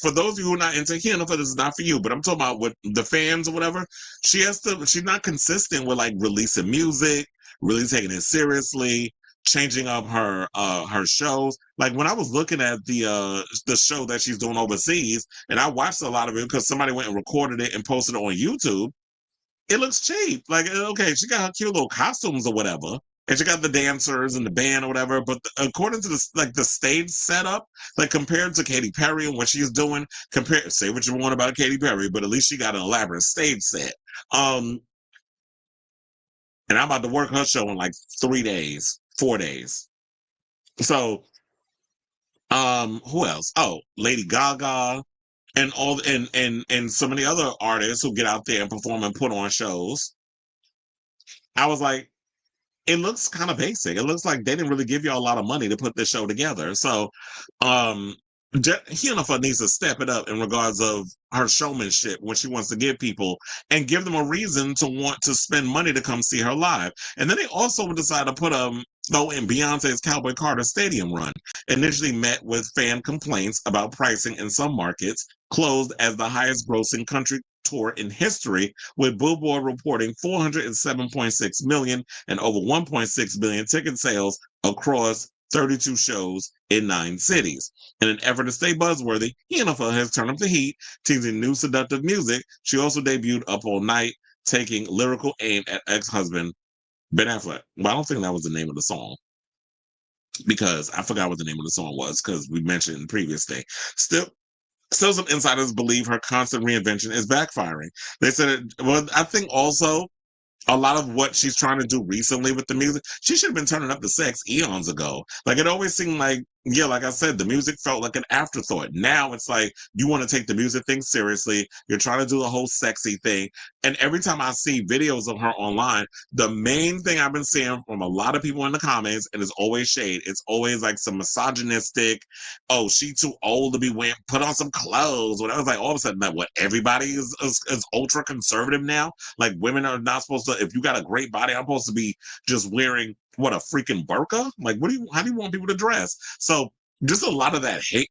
for those of you who are not into Yennefer, this is not for you, but I'm talking about with the fans or whatever. She's not consistent with like releasing music, really taking it seriously, changing up her shows. Like when I was looking at the show that she's doing overseas, and I watched a lot of it because somebody went and recorded it and posted it on YouTube. It looks cheap. Like, okay, she got her cute little costumes or whatever, and she got the dancers and the band or whatever. But according to the stage setup, like compared to Katy Perry and what she's doing, say what you want about Katy Perry, but at least she got an elaborate stage set. And I'm about to work her show in like 3 days, 4 days. So, who else? Oh, Lady Gaga and all and so many other artists who get out there and perform and put on shows. I was like, it looks kind of basic. It looks like they didn't really give you a lot of money to put this show together. So, Jennifer needs to step it up in regards of her showmanship when she wants to give people and give them a reason to want to spend money to come see her live. And then they also decided to put though in Beyonce's Cowboy Carter Stadium run, initially met with fan complaints about pricing in some markets, closed as the highest grossing country tour in history, with Billboard reporting 407.6 million and over 1.6 billion ticket sales across 32 shows in 9 cities. In an effort to stay buzzworthy, Jennifer has turned up the heat, teasing new seductive music. She also debuted Up All Night, taking lyrical aim at ex-husband Ben Affleck. Well, I don't think that was the name of the song, because I forgot what the name of the song was, because we mentioned in the previous day. Still, some insiders believe her constant reinvention is backfiring. They said, well, I think also a lot of what she's trying to do recently with the music, she should have been turning up the sex eons ago. Like, it always seemed like, yeah, like I said, the music felt like an afterthought. Now it's like you want to take the music thing seriously. You're trying to do the whole sexy thing. And every time I see videos of her online, the main thing I've been seeing from a lot of people in the comments, and it's always shade, it's always like some misogynistic, oh, she too old to be wearing, put on some clothes. When I was like, all of a sudden, that what, everybody is ultra conservative now? Like, women are not supposed to, if you got a great body, I'm supposed to be just wearing what, a freaking burqa? Like, how do you want people to dress? So just a lot of that hate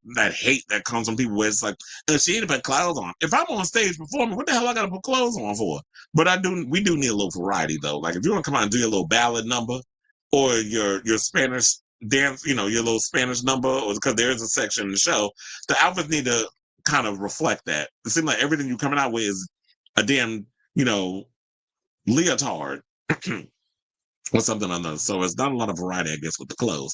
that comes from people where it's like, she need to put clothes on. If I'm on stage performing, what the hell I gotta put clothes on for? But we do need a little variety though. Like, if you want to come out and do your little ballad number or your Spanish dance, your little Spanish number, or because there is a section in the show, the outfits need to kind of reflect that. It seems like everything you're coming out with is a damn, leotard or something on those. So it's not a lot of variety, I guess, with the clothes.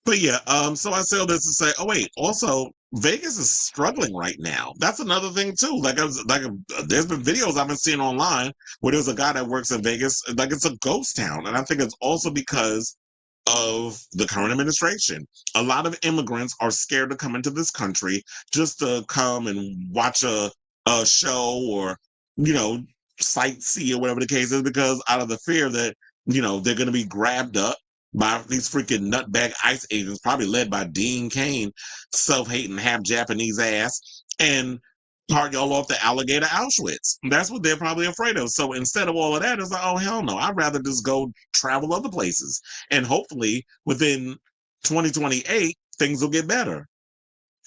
But yeah, so I say all this to say, oh wait, also Vegas is struggling right now. That's another thing too. There's been videos I've been seeing online where there's a guy that works in Vegas, like it's a ghost town, and I think it's also because of the current administration. A lot of immigrants are scared to come into this country just to come and watch a show or sightsee or whatever the case is, because out of the fear that they're going to be grabbed up by these freaking nutbag ICE agents, probably led by Dean Cain, self-hating half Japanese ass, and part y'all off the alligator Auschwitz. That's what they're probably afraid of. So instead of all of that, it's like, oh hell no, I'd rather just go travel other places, and hopefully within 2028 things will get better.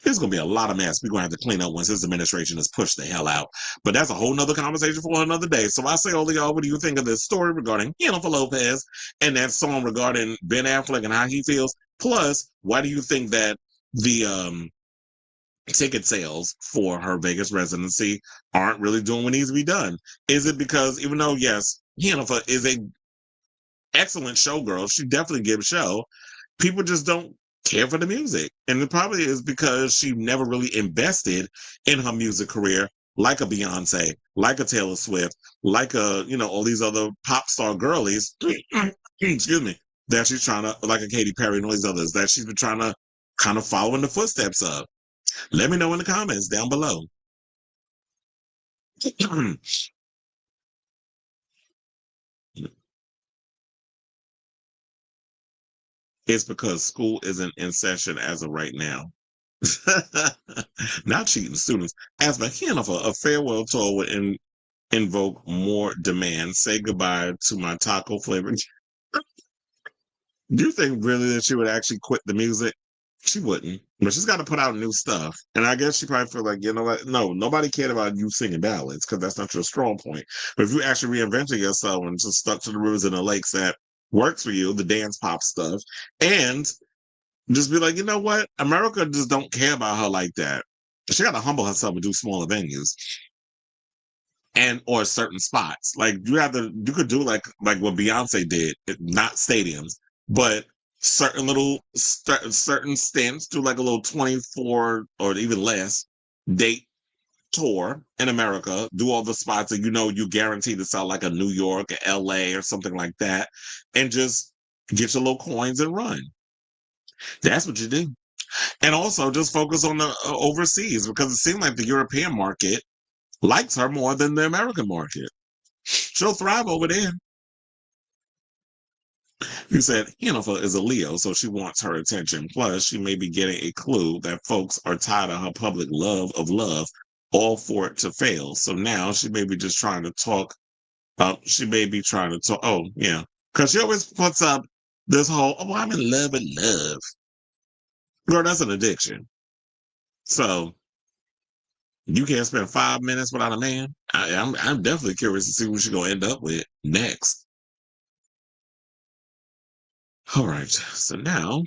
There's going to be a lot of mess we're going to have to clean up once this administration is pushed the hell out. But that's a whole nother conversation for another day. So I say, all of y'all, what do you think of this story regarding Jennifer Lopez and that song regarding Ben Affleck and how he feels? Plus, why do you think that the ticket sales for her Vegas residency aren't really doing what needs to be done? Is it because, even though, yes, Jennifer is a excellent showgirl, she definitely gives show, people just don't care for the music? And it probably is because she never really invested in her music career like a Beyonce, like a Taylor Swift, like all these other pop star girlies, excuse me, that she's trying to, like a Katy Perry and all these others, that she's been trying to kind of follow in the footsteps of. Let me know in the comments down below. It's because school isn't in session as of right now. Not cheating students. As for Jennifer, a farewell tour would invoke more demand. Say goodbye to my taco flavored. Do you think really that she would actually quit the music? She wouldn't. But she's got to put out new stuff. And I guess she probably feel like, you know what? No, nobody cared about you singing ballads because that's not your strong point. But if you actually reinvented yourself and just stuck to the rivers and the lakes that works for you, the dance pop stuff, and just be like, you know what? America just don't care about her like that. She got to humble herself and do smaller venues and or certain spots. Like you could do like what Beyonce did, not stadiums, but certain stints, do like a little 24 or even less date tour in America, do all the spots that you guaranteed to sell, like a New York, a LA or something like that, and just get your little coins and run. That's what you do. And also just focus on the overseas, because it seems like the European market likes her more than the American market. She'll thrive over there. You said Hannaful is a Leo, so she wants her attention. Plus, she may be getting a clue that folks are tired of her public love of love, all for it to fail. So now she may be just trying to talk. She may be trying to talk. Oh, yeah. Because she always puts up this whole, oh, I'm in love with love. Girl, that's an addiction. So you can't spend 5 minutes without a man. I'm definitely curious to see what she's going to end up with next. All right. So now,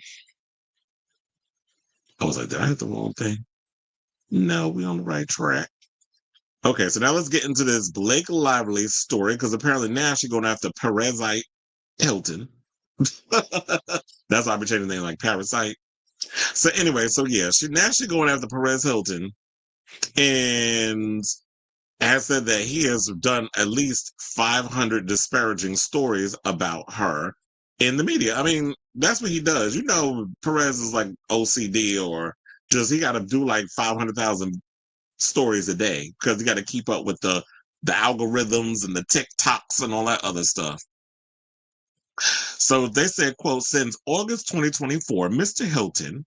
I was like, did I hit the wrong thing? No, we on the right track. Okay, so now let's get into this Blake Lively story because apparently now she's going after Perezite Hilton. That's why I've been changing the name like Parasite. So anyway, so yeah, she's going after Perez Hilton and has said that he has done at least 500 disparaging stories about her in the media. I mean, that's what he does. You know, Perez is like OCD or just he got to do like 500,000 stories a day because you got to keep up with the algorithms and the TikToks and all that other stuff. So they said, quote, since August 2024, Mr. Hilton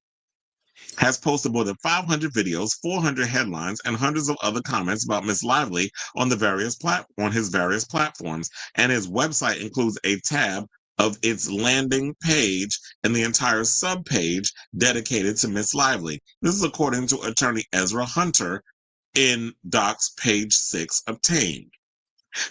has posted more than 500 videos, 400 headlines, and hundreds of other comments about Miss Lively on his various platforms. And his website includes a tab of its landing page and the entire subpage dedicated to Miss Lively. This is according to attorney Ezra Hunter in Docs page 6 obtained.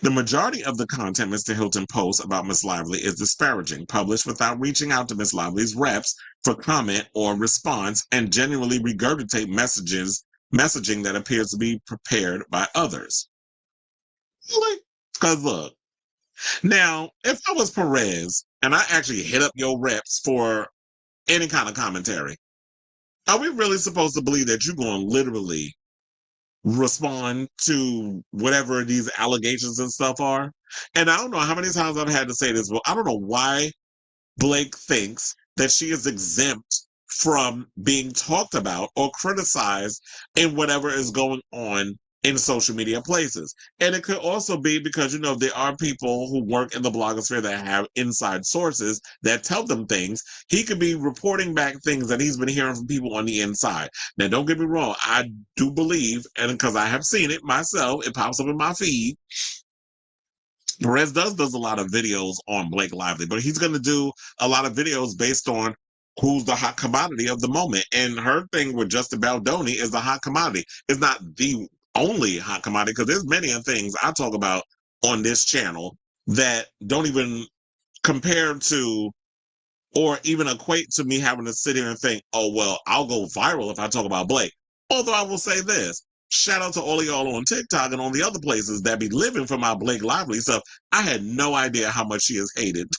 The majority of the content Mr. Hilton posts about Miss Lively is disparaging, published without reaching out to Miss Lively's reps for comment or response, and genuinely regurgitate messaging that appears to be prepared by others. Really? Because look, now, if I was Perez and I actually hit up your reps for any kind of commentary, are we really supposed to believe that you're going to literally respond to whatever these allegations and stuff are? And I don't know how many times I've had to say this, but I don't know why Blake thinks that she is exempt from being talked about or criticized in whatever is going on in social media places. And it could also be because, you know, there are people who work in the blogosphere that have inside sources that tell them things. He could be reporting back things that he's been hearing from people on the inside. Now, don't get me wrong. I do believe, and because I have seen it myself, it pops up in my feed. Perez does a lot of videos on Blake Lively, but he's going to do a lot of videos based on who's the hot commodity of the moment. And her thing with Justin Baldoni is the hot commodity. It's not the only hot commodity because there's many things I talk about on this channel that don't even compare to or even equate to me having to sit here and think, oh, well, I'll go viral if I talk about Blake. Although I will say this, shout out to all of y'all on TikTok and on the other places that be living for my Blake Lively stuff. I had no idea how much she is hated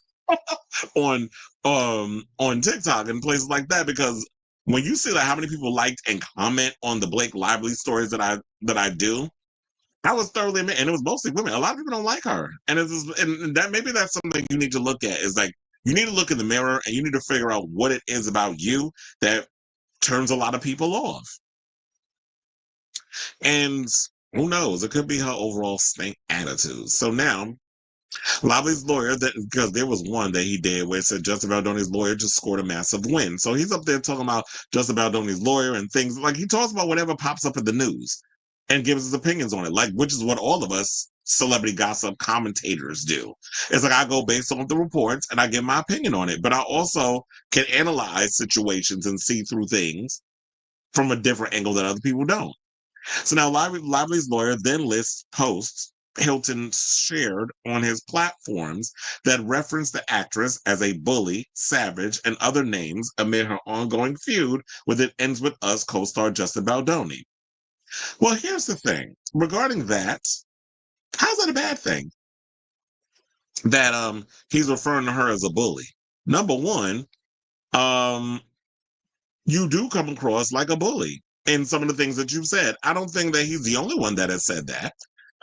on TikTok and places like that, because when you see like how many people liked and comment on the Blake Lively stories that I do, I was thoroughly amazed, and it was mostly women. A lot of people don't like her, and and that maybe that's something you need to look at. Is like you need to look in the mirror and you need to figure out what it is about you that turns a lot of people off. And who knows? It could be her overall stink attitude. So now, Lively's lawyer, because there was one that he did where it said Justin Baldoni's lawyer just scored a massive win. So he's up there talking about Justin Baldoni's lawyer and things like he talks about whatever pops up in the news and gives his opinions on it, like which is what all of us celebrity gossip commentators do. It's like I go based on the reports and I give my opinion on it, but I also can analyze situations and see through things from a different angle that other people don't. So now Lively's lawyer then lists posts Hilton shared on his platforms that reference the actress as a bully, savage, and other names amid her ongoing feud with It Ends With Us co-star Justin Baldoni. Well, here's the thing. Regarding that, how's that a bad thing? That he's referring to her as a bully. Number one, you do come across like a bully in some of the things that you've said. I don't think that he's the only one that has said that.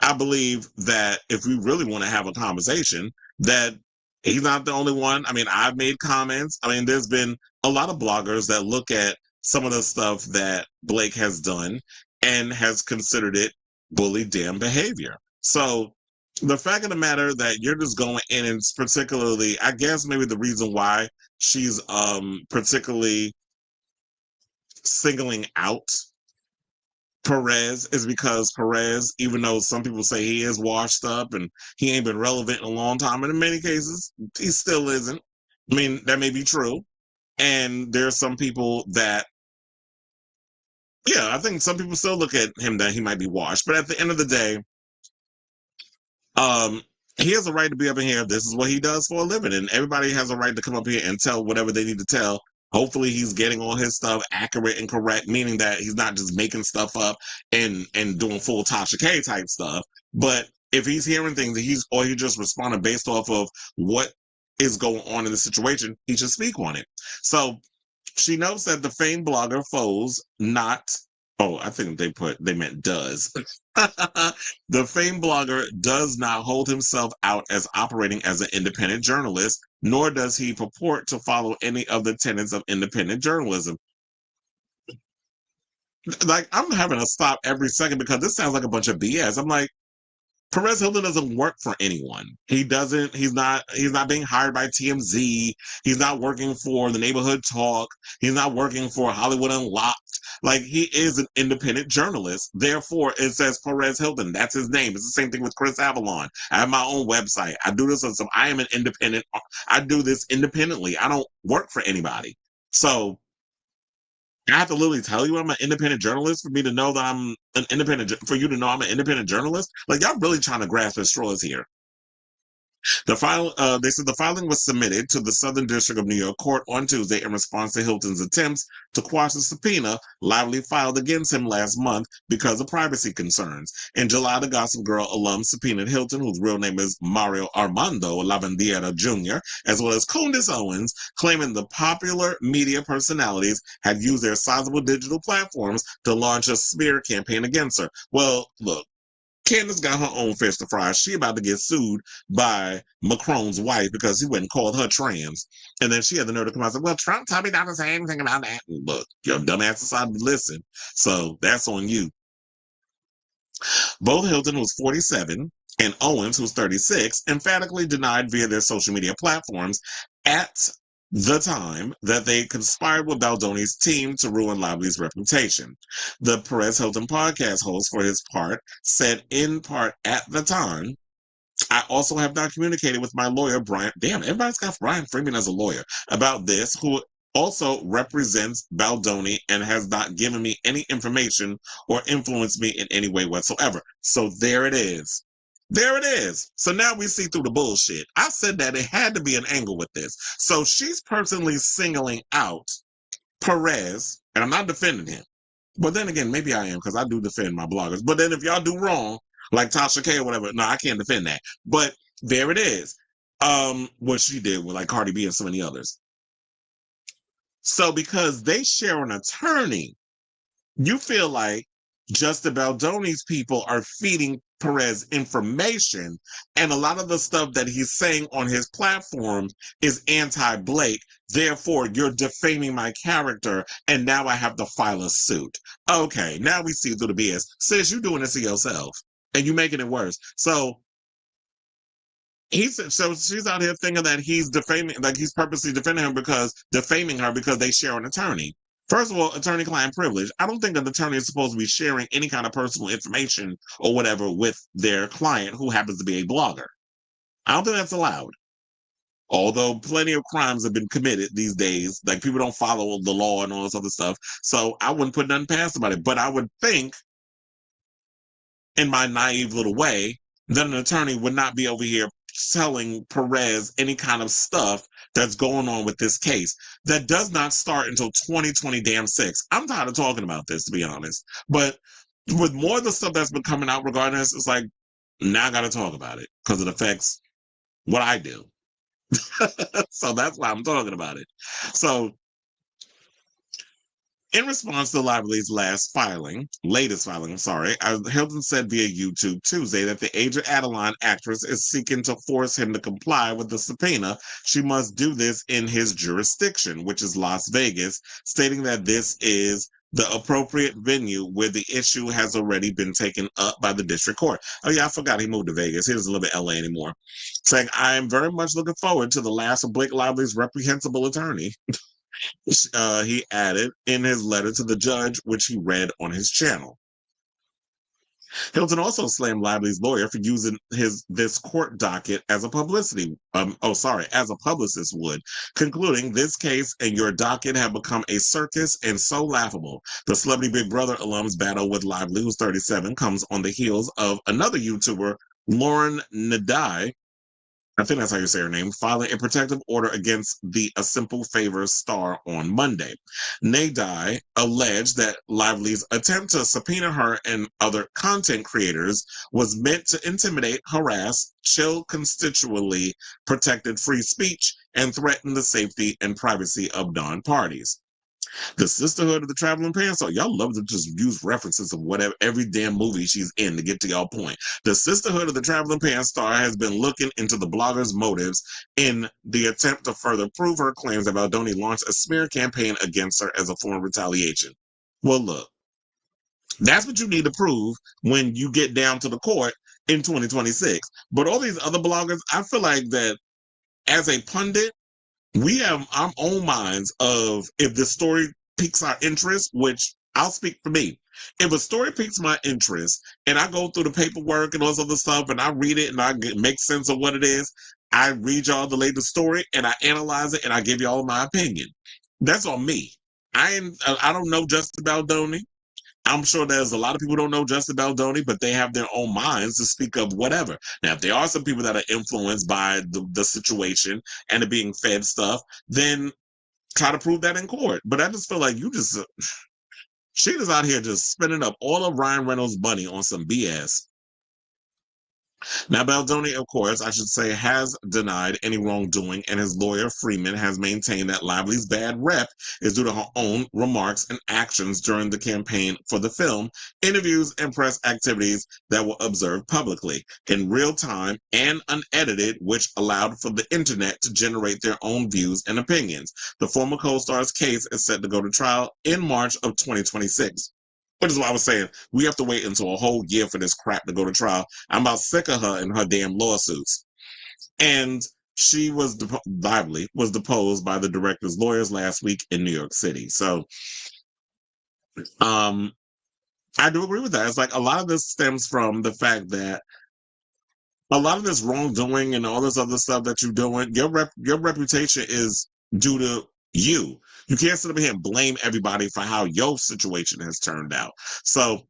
I believe that if we really want to have a conversation, that he's not the only one. I mean, I've made comments. I mean, there's been a lot of bloggers that look at some of the stuff that Blake has done and has considered it bully damn behavior. So The fact of the matter that you're just going in, and particularly, I guess maybe the reason why she's particularly singling out Perez is because Perez, even though some people say he is washed up and he ain't been relevant in a long time, and in many cases he still isn't. I mean, that may be true. And there's some people that, yeah, I think some people still look at him that he might be washed. But at the end of the day, um, he has a right to be up in here. This is what he does for a living, and everybody has a right to come up here and tell whatever they need to tell. Hopefully, he's getting all his stuff accurate and correct, meaning that he's not just making stuff up and doing full Tasha K type stuff. But if he's hearing things, he just responding based off of what is going on in the situation, he should speak on it. So she notes that the famed blogger Foes not. Oh, I think they meant does. The famed blogger does not hold himself out as operating as an independent journalist, nor does he purport to follow any of the tenets of independent journalism. Like, I'm having to stop every second because this sounds like a bunch of BS. I'm like, Perez Hilton doesn't work for anyone. He's not being hired by TMZ. He's not working for the Neighborhood Talk. He's not working for Hollywood Unlocked. Like, he is an independent journalist. Therefore, it says Perez Hilton. That's his name. It's the same thing with Chris Avalon. I have my own website. I do this I am an independent. I do this independently. I don't work for anybody. So I have to literally tell you I'm an independent journalist for me to know that I'm an independent, for you to know I'm an independent journalist. Like, y'all really trying to grasp at straws here. They said the filing was submitted to the Southern District of New York Court on Tuesday in response to Hilton's attempts to quash a subpoena lively filed against him last month because of privacy concerns. In July, the Gossip Girl alum subpoenaed Hilton, whose real name is Mario Armando Lavandiera Jr., as well as Candace Owens, claiming the popular media personalities had used their sizable digital platforms to launch a smear campaign against her. Well, look, Candace got her own fish to fry. She about to get sued by Macron's wife because he went and called her trans. And then she had the nerve to come out and say, well, Trump told me not to say anything about that. And look, your dumbass decided to listen. So that's on you. Both Hilton, who's 47, and Owens, who's 36, emphatically denied via their social media platforms at the time that they conspired with Baldoni's team to ruin Lively's reputation. The Perez Hilton podcast host, for his part, said in part at the time, I also have not communicated with my lawyer, Brian. Damn, everybody's got Brian Freeman as a lawyer about this, who also represents Baldoni and has not given me any information or influenced me in any way whatsoever. So there it is. There it is. So now we see through the bullshit. I said that it had to be an angle with this. So she's personally singling out Perez, and I'm not defending him. But then again, maybe I am because I do defend my bloggers. But then if y'all do wrong, like Tasha K or whatever, no, I can't defend that. But there it is. What she did with like Cardi B and so many others. So because they share an attorney, you feel like Justin Baldoni's people are feeding Perez information, and a lot of the stuff that he's saying on his platform is anti-Blake. Therefore, you're defaming my character, and now I have to file a suit. Okay, now we see through the BS. Sis, you're doing this to yourself, and you're making it worse. So she's out here thinking that he's defaming, like he's purposely defaming her because they share an attorney. First of all, attorney-client privilege. I don't think an attorney is supposed to be sharing any kind of personal information or whatever with their client who happens to be a blogger. I don't think that's allowed. Although plenty of crimes have been committed these days, like people don't follow the law and all this other stuff. So I wouldn't put nothing past about it. But I would think, in my naive little way, that an attorney would not be over here telling Perez any kind of stuff that's going on with this case. That does not start until 2020-6. I'm tired of talking about this, to be honest. But with more of the stuff that's been coming out regarding this, it's like, now I got to talk about it because it affects what I do. So that's why I'm talking about it. So in response to Lively's latest filing, Hilton said via YouTube Tuesday that the Age Adeline actress is seeking to force him to comply with the subpoena. She must do this in his jurisdiction, which is Las Vegas, stating that this is the appropriate venue where the issue has already been taken up by the district court. Oh yeah, I forgot he moved to Vegas. He doesn't live in LA anymore. Saying, I am very much looking forward to the last of Blake Lively's reprehensible attorney. He added in his letter to the judge, which he read on his channel. Hilton also slammed Lively's lawyer for using this court docket as a as a publicist would, concluding this case and your docket have become a circus and so laughable. The Celebrity Big Brother alum's battle with Lively, who's 37, comes on the heels of another YouTuber, Lauren Nadai, I think that's how you say her name, filing a protective order against the A Simple Favor star on Monday. Nadai alleged that Lively's attempt to subpoena her and other content creators was meant to intimidate, harass, chill constitutionally protected free speech, and threaten the safety and privacy of non-parties. The Sisterhood of the Traveling Pants Star. Y'all love to just use references of whatever, every damn movie she's in to get to y'all point. The Sisterhood of the Traveling Pants Star has been looking into the blogger's motives in the attempt to further prove her claims that Baldoni launched a smear campaign against her as a form of retaliation. Well, look, that's what you need to prove when you get down to the court in 2026. But all these other bloggers, I feel like that as a pundit, we have our own minds of if the story piques our interest, which I'll speak for me. If a story piques my interest and I go through the paperwork and all this other stuff and I read it and I make sense of what it is, I read y'all the latest story and I analyze it and I give y'all my opinion. That's on me. I don't know Justin Baldoni. I'm sure there's a lot of people who don't know Justin Baldoni, but they have their own minds to speak of whatever. Now, if there are some people that are influenced by the situation and are being fed stuff, then try to prove that in court. But I just feel like she is out here just spending up all of Ryan Reynolds' money on some BS. Now, Baldoni, of course, I should say, has denied any wrongdoing, and his lawyer, Freeman, has maintained that Lively's bad rep is due to her own remarks and actions during the campaign for the film, interviews, and press activities that were observed publicly, in real time and unedited, which allowed for the internet to generate their own views and opinions. The former co-star's case is set to go to trial in March of 2026. Which is why I was saying we have to wait until a whole year for this crap to go to trial. I'm about sick of her and her damn lawsuits. And she was Lively was deposed by the director's lawyers last week in New York City. So I do agree with that. It's like a lot of this stems from the fact that a lot of this wrongdoing and all this other stuff that you're doing, your reputation is due to you. You can't sit up here and blame everybody for how your situation has turned out. So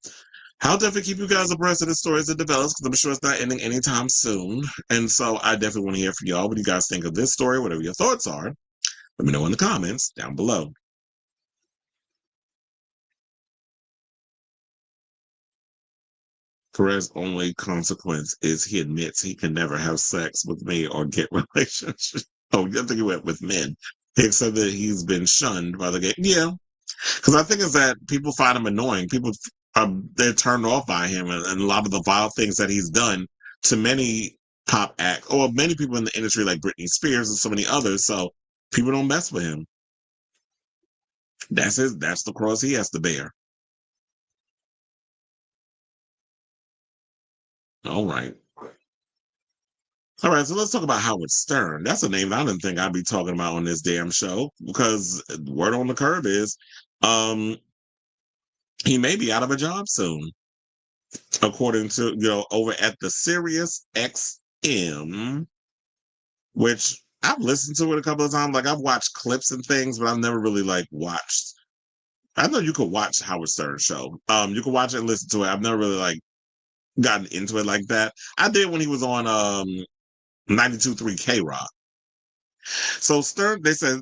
I'll definitely keep you guys abreast of the story as it develops because I'm sure it's not ending anytime soon. And so I definitely want to hear from y'all. What do you guys think of this story? Whatever your thoughts are, let me know in the comments down below. Perez's only consequence is he admits he can never have sex with me or get relationships. Oh, I think he went with men. He said that he's been shunned by the gay. Yeah, because I think it's that people find him annoying. People they're turned off by him and a lot of the vile things that he's done to many pop acts or many people in the industry like Britney Spears and so many others. So people don't mess with him. That's the cross he has to bear. All right. All right, so let's talk about Howard Stern. That's a name I didn't think I'd be talking about on this damn show because word on the curb is he may be out of a job soon, according to, over at the Sirius XM, which I've listened to it a couple of times. Like I've watched clips and things, but I've never really like watched. I know you could watch Howard Stern's show. You could watch it and listen to it. I've never really like gotten into it like that. I did when he was on 92.3 K-Rock. So they said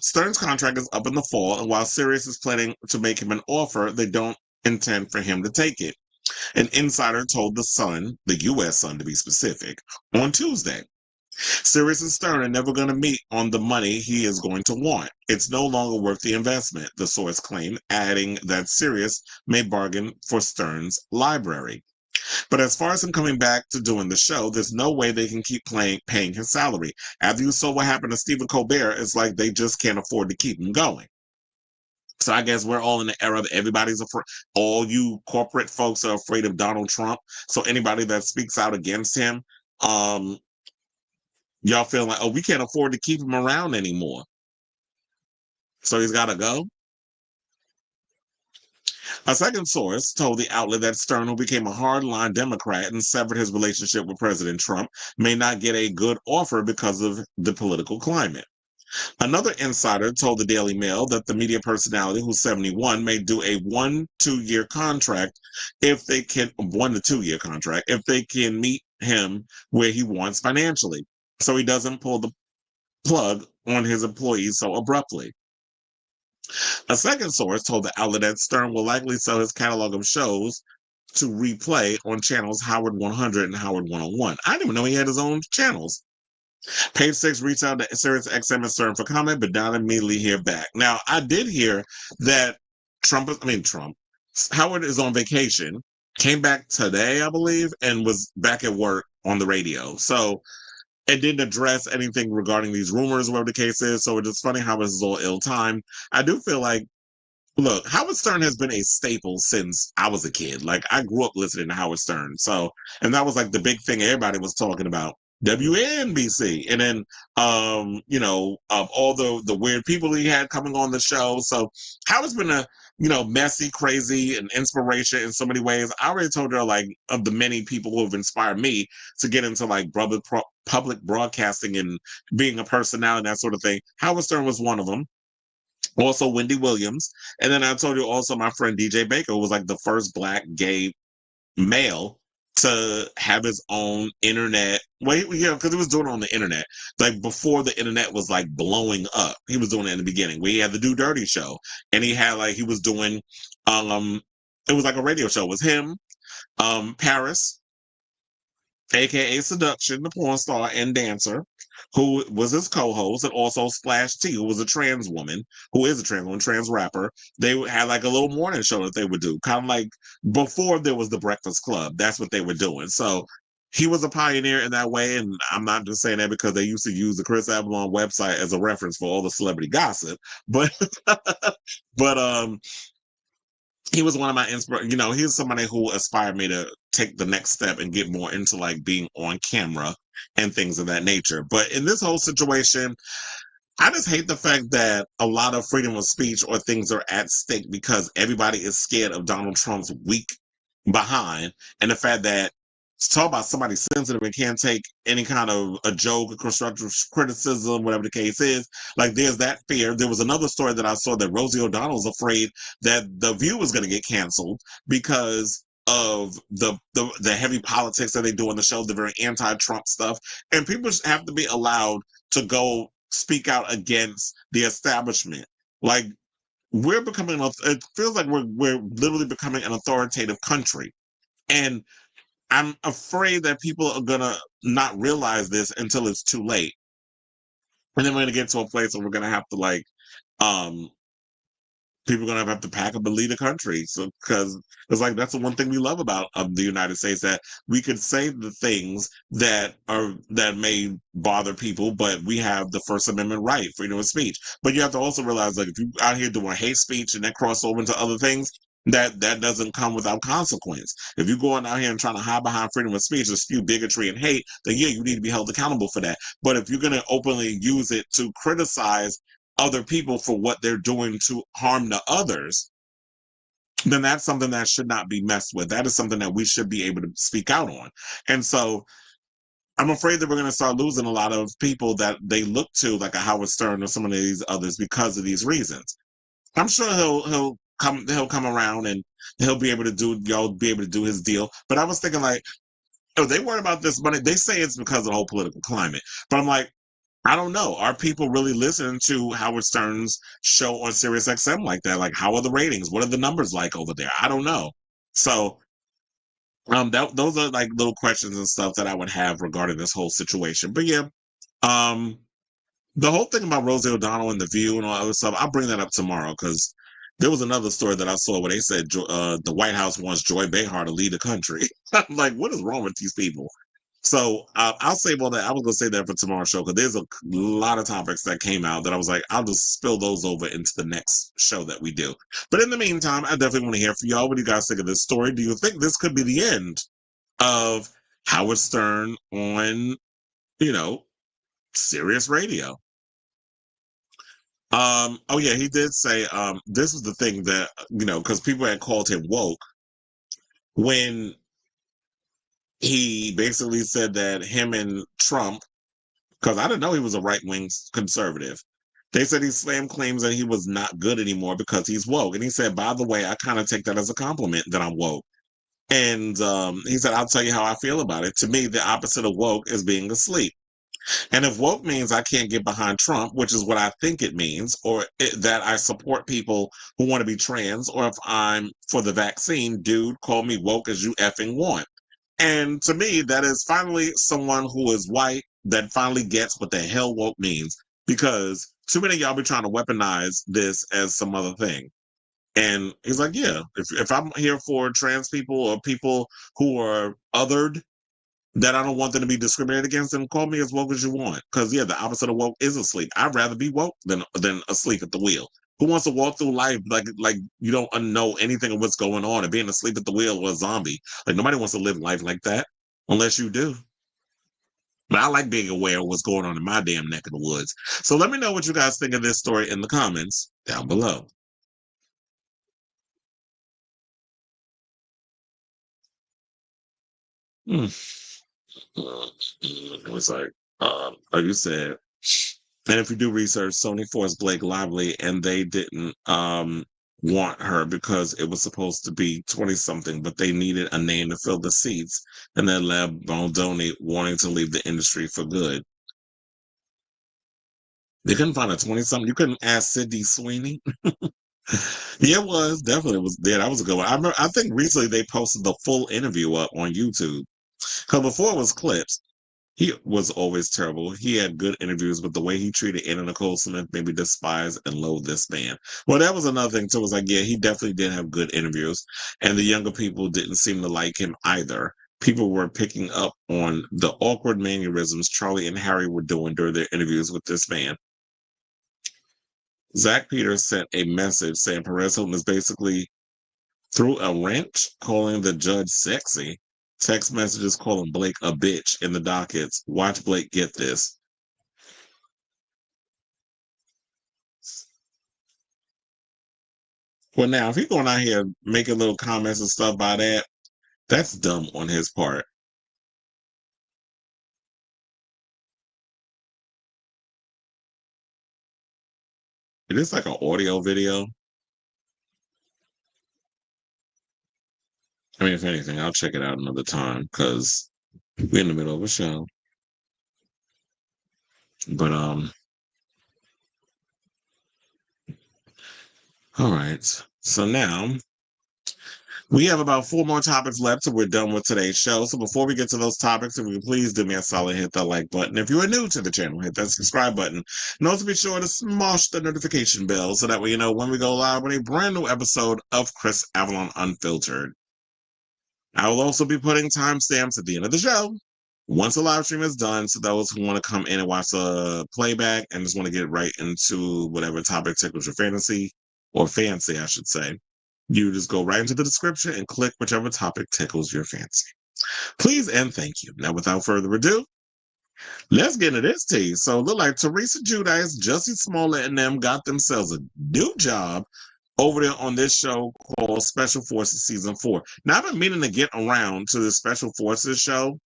Stern's contract is up in the fall, and while Sirius is planning to make him an offer, they don't intend for him to take it. An insider told the Sun, the U.S. Sun to be specific, on Tuesday. Sirius and Stern are never going to meet on the money he is going to want. It's no longer worth the investment, the source claimed, adding that Sirius may bargain for Stern's library. But as far as him coming back to doing the show, there's no way they can keep paying his salary. After you saw what happened to Stephen Colbert, it's like they just can't afford to keep him going. So I guess we're all in the era of everybody's afraid. All you corporate folks are afraid of Donald Trump. So anybody that speaks out against him, um, y'all feel like, oh, we can't afford to keep him around anymore. So he's got to go. A second source told the outlet that Stern, who became a hardline Democrat and severed his relationship with President Trump, may not get a good offer because of the political climate. Another insider told the Daily Mail that the media personality, who's 71, may do a 1-2 year contract if they can 1 to 2 year contract if they can meet him where he wants financially, so he doesn't pull the plug on his employees so abruptly. A second source told the outlet that Stern will likely sell his catalog of shows to replay on channels Howard 100 and Howard 101. I didn't even know he had his own channels. Page Six reached out to SiriusXM and Stern for comment, but did not immediately hear back. Now, I did hear that Howard is on vacation, came back today, I believe, and was back at work on the radio. So it didn't address anything regarding these rumors, whatever the case is. So it's just funny how this is all ill-timed. I do feel like, look, Howard Stern has been a staple since I was a kid. Like, I grew up listening to Howard Stern. So, and that was like the big thing everybody was talking about. WNBC, and then all the weird people he had coming on the show. So Howard's been a messy, crazy, and inspiration in so many ways. I already told her, like, of the many people who have inspired me to get into like public broadcasting and being a personality, that sort of thing. Howard Stern was one of them. Also Wendy Williams, and then I told you also my friend DJ Baker, who was like the first Black gay male to have his own internet. Well, because he was doing it on the internet, like before the internet was like blowing up. He was doing it in the beginning, where he had the Do Dirty show, and he was doing, it was like a radio show. It was him, Paris, aka Seduction, the porn star and dancer, who was his co-host, and also Splash T, who was a trans woman, trans rapper. They had like a little morning show that they would do, kind of like before there was the Breakfast Club. That's what they were doing. So he was a pioneer in that way, and I'm not just saying that because they used to use the Chris Avalon website as a reference for all the celebrity gossip, but but he was one of my inspirations. He's somebody who inspired me to take the next step and get more into like being on camera and things of that nature. But in this whole situation, I just hate the fact that a lot of freedom of speech or things are at stake because everybody is scared of Donald Trump's weak behind, and the fact that talk about somebody sensitive and can't take any kind of a joke or constructive criticism, whatever the case is. Like, there's that fear. There was another story that I saw that Rosie O'Donnell's afraid that The View was going to get canceled because of the heavy politics that they do on the show, the very anti-Trump stuff. And people have to be allowed to go speak out against the establishment. Like, we're becoming, it feels like we're literally becoming an authoritative country. And I'm afraid that people are gonna not realize this until it's too late, and then we're gonna get to a place where we're gonna have to um, people are gonna have to pack up and leave the country. So, because it's like that's the one thing we love about the United States, that we could say the things that may bother people, but we have the First Amendment right, freedom of speech. But you have to also realize, like, if you out here doing hate speech and that cross over into other things, that doesn't come without consequence. If you're going out here and trying to hide behind freedom of speech or spew bigotry and hate, then yeah, you need to be held accountable for that. But if you're going to openly use it to criticize other people for what they're doing to harm to others, then that's something that should not be messed with. That is something that we should be able to speak out on. And so I'm afraid that we're going to start losing a lot of people that they look to, like a Howard Stern or some of these others, because of these reasons. I'm sure he'll come around and he'll be able to do his deal. But I was thinking, like, oh, they worry about this money. They say it's because of the whole political climate. But I'm like, I don't know. Are people really listening to Howard Stern's show on SiriusXM like that? Like, how are the ratings? What are the numbers like over there? I don't know. So those are like little questions and stuff that I would have regarding this whole situation. But yeah, the whole thing about Rosie O'Donnell and The View and all that other stuff, I'll bring that up tomorrow, because there was another story that I saw where they said the White House wants Joy Behar to lead the country. I'm like, what is wrong with these people? So I'll save all that. I was going to say that for tomorrow's show because there's a lot of topics that came out that I was like, I'll just spill those over into the next show that we do. But in the meantime, I definitely want to hear from y'all. What do you guys think of this story? Do you think this could be the end of Howard Stern on, Sirius Radio? Oh yeah, he did say this was the thing that, because people had called him woke when he basically said that him and Trump, because I didn't know he was a right-wing conservative. They said he slammed claims that he was not good anymore because he's woke. And he said, by the way, I kind of take that as a compliment that I'm woke. And he said, I'll tell you how I feel about it. To me, the opposite of woke is being asleep. And if woke means I can't get behind Trump, which is what I think it means, or that I support people who want to be trans, or if I'm for the vaccine, dude, call me woke as you effing want. And to me, that is finally someone who is white that finally gets what the hell woke means. Because too many of y'all be trying to weaponize this as some other thing. And he's like, yeah, if I'm here for trans people or people who are othered, that I don't want them to be discriminated against, then call me as woke as you want. Because yeah, the opposite of woke is asleep. I'd rather be woke than asleep at the wheel. Who wants to walk through life like you don't know anything of what's going on and being asleep at the wheel or a zombie? Like nobody wants to live life like that unless you do. But I like being aware of what's going on in my damn neck of the woods. So let me know what you guys think of this story in the comments down below. Hmm. It was like, you said, and if you do research, Sony forced Blake Lively, and they didn't want her because it was supposed to be 20 something, but they needed a name to fill the seats, and then led Baldoni wanting to leave the industry for good. They couldn't find a 20 something. You couldn't ask Sydney Sweeney. Yeah, it was definitely was. Yeah, that was a good one. I think recently they posted the full interview up on YouTube because before it was clips. He was always terrible. He had good interviews, but the way he treated Anna Nicole Smith made me despise and loathe this man. Well, that was another thing too. Was like, yeah, he definitely did have good interviews, and the younger people didn't seem to like him either. People were picking up on the awkward mannerisms Charlie and Harry were doing during their interviews with this man. Zach Peters sent a message saying Perez Hilton is basically threw a wrench, calling the judge sexy. Text messages calling Blake a bitch in the dockets. Watch Blake get this. Well, now, if he's going out here making little comments and stuff by that, that's dumb on his part. It is like an audio video. I mean, if anything, I'll check it out another time because we're in the middle of a show. But all right. So now we have about 4 more topics left, so we're done with today's show. So before we get to those topics, if you please do me a solid, hit that like button. If you are new to the channel, hit that subscribe button. And also be sure to smash the notification bell so that way you know when we go live with a brand new episode of Chris Avalon Unfiltered. I will also be putting timestamps at the end of the show once the live stream is done, so those who want to come in and watch the playback and just want to get right into whatever topic tickles your fantasy, or fancy, I should say, you just go right into the description and click whichever topic tickles your fancy. Please and thank you. Now, without further ado, let's get into this tea. So, it looked like Teresa Giudice, Jussie Smollett, and them got themselves a new job over there on this show called Special Forces Season 4. Now, I've been meaning to get around to the Special Forces show.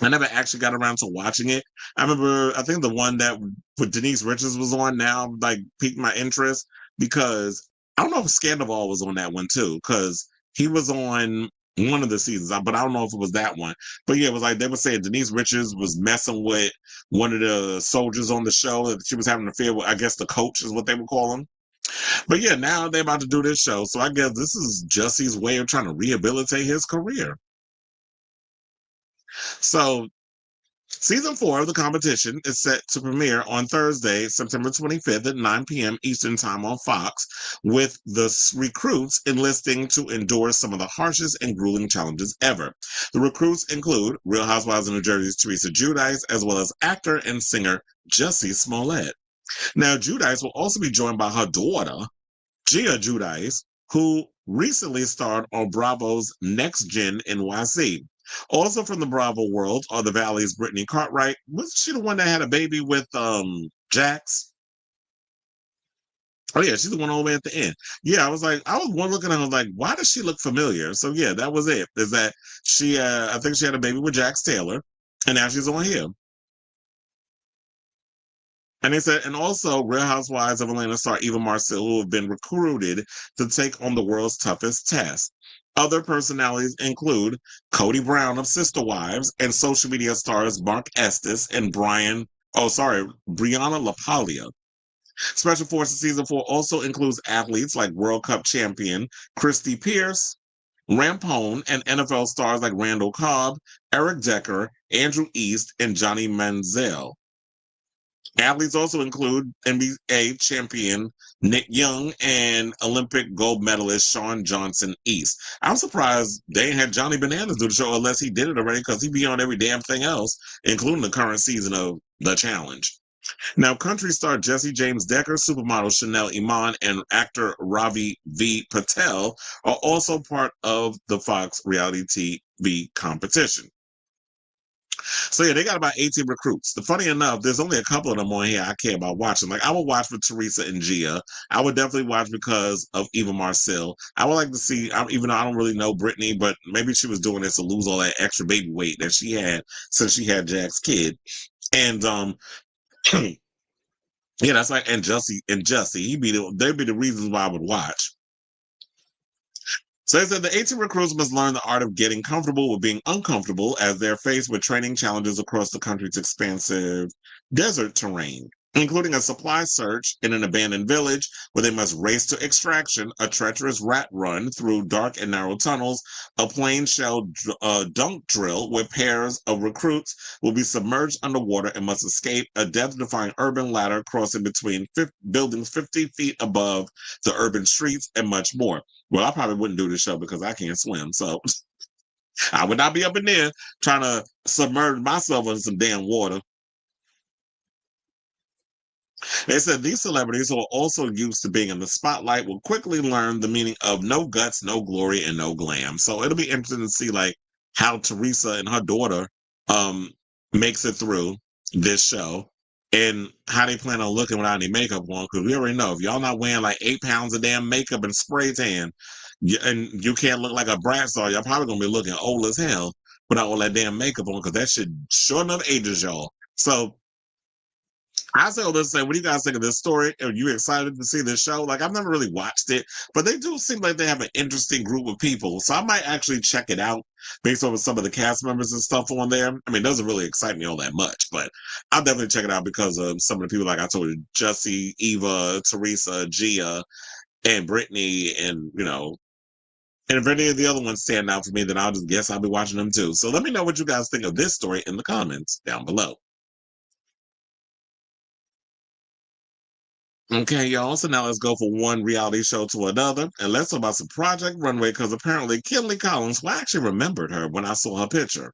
I never actually got around to watching it. I remember, I think the one that with Denise Richards was on now, like, piqued my interest because I don't know if Scandival was on that one too, because he was on one of the seasons, but I don't know if it was that one. But yeah, it was like they were saying Denise Richards was messing with one of the soldiers on the show that she was having an affair with. I guess the coach is what they would call him. But yeah, now they're about to do this show. So I guess this is Jussie's way of trying to rehabilitate his career. So Season 4 of the competition is set to premiere on Thursday, September 25th at 9 p.m. Eastern Time on Fox, with the recruits enlisting to endure some of the harshest and grueling challenges ever. The recruits include Real Housewives of New Jersey's Teresa Giudice, as well as actor and singer Jussie Smollett. Now, Giudice will also be joined by her daughter, Gia Giudice, who recently starred on Bravo's Next Gen NYC. Also from the Bravo world are the Valley's Brittany Cartwright. Wasn't she the one that had a baby with Jax? Oh yeah, she's the one all the way at the end. Yeah, I was one looking at her, I was like, why does she look familiar? So yeah, that was it. Is that she I think she had a baby with Jax Taylor, and now she's on here. And they said, and also Real Housewives of Atlanta star Eva Marcille, who have been recruited to take on the world's toughest test. Other personalities include Cody Brown of Sister Wives and social media stars Mark Estes and Brianna LaPaglia. Special Forces Season 4 also includes athletes like World Cup champion Christy Pierce, Rampone, and NFL stars like Randall Cobb, Eric Decker, Andrew East, and Johnny Manziel. Athletes also include NBA champion Nick Young and Olympic gold medalist Sean Johnson East. I'm surprised they ain't had Johnny Bananas do the show unless he did it already, because he'd be on every damn thing else, including the current season of The Challenge. Now, country star Jesse James Decker, supermodel Chanel Iman, and actor Ravi V. Patel are also part of the Fox reality TV competition. So yeah, they got about 18 recruits. The funny enough, there's only a couple of them on here I care about watching. Like I would watch for Teresa and Gia. I would definitely watch because of Eva Marcille. I would like to see, even though I don't really know Britney, but maybe she was doing this to lose all that extra baby weight that she had since she had Jack's kid. And yeah, that's like and Jussie, they'd be the reasons why I would watch. So they said the 18 recruits must learn the art of getting comfortable with being uncomfortable as they're faced with training challenges across the country's expansive desert terrain, including a supply search in an abandoned village where they must race to extraction, a treacherous rat run through dark and narrow tunnels, a plain shell dunk drill where pairs of recruits will be submerged underwater and must escape, a death-defying urban ladder crossing between buildings 50 feet above the urban streets, and much more. Well, I probably wouldn't do this show because I can't swim. So I would not be up in there trying to submerge myself in some damn water. They said these celebrities who are also used to being in the spotlight will quickly learn the meaning of no guts, no glory, and no glam. So it'll be interesting to see like how Teresa and her daughter makes it through this show and how they plan on looking without any makeup on. Because we already know if y'all not wearing like 8 pounds of damn makeup and spray tan, and you can't look like a brat star, y'all probably gonna be looking old as hell without all that damn makeup on, because that shit sure enough ages y'all. So I say all this to say, what do you guys think of this story? Are you excited to see this show? Like, I've never really watched it, but they do seem like they have an interesting group of people. So I might actually check it out based on some of the cast members and stuff on there. I mean, it doesn't really excite me all that much, but I'll definitely check it out because of some of the people, like I told you, Jussie, Eva, Teresa, Gia, and Britney, and, and if any of the other ones stand out for me, then I'll just guess I'll be watching them too. So let me know what you guys think of this story in the comments down below. Okay, y'all. So now let's go from one reality show to another. And let's talk about some Project Runway, because apparently Kimberly Collins, well, I actually remembered her when I saw her picture.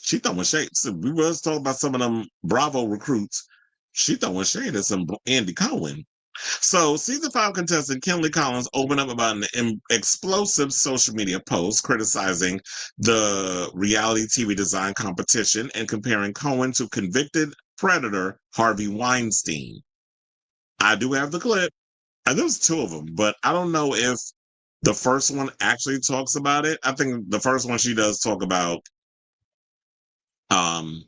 She throwing shade. So we was talking about some of them Bravo recruits. She throwing shade at some Andy Cohen. So, season 5 contestant Kimberly Collins opened up about an explosive social media post criticizing the reality TV design competition and comparing Cohen to convicted predator Harvey Weinstein. I do have the clip, and there's 2 of them, but I don't know if the first one actually talks about it. I think the first one she does talk about um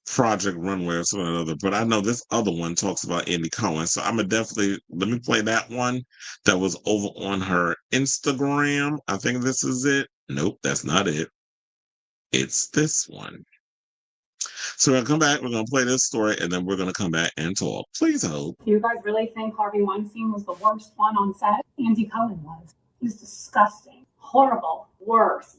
Project Runway or something or another, but I know this other one talks about Andy Cohen. So I'm gonna definitely let me play that one that was over on her Instagram. I think this is it. Nope, that's not it. It's this one. So we're gonna come back, we're gonna play this story, and then we're gonna come back and talk. Please hold. Do you guys really think Harvey Weinstein was the worst one on set? Andy Cohen was. He was disgusting. Horrible. Worse.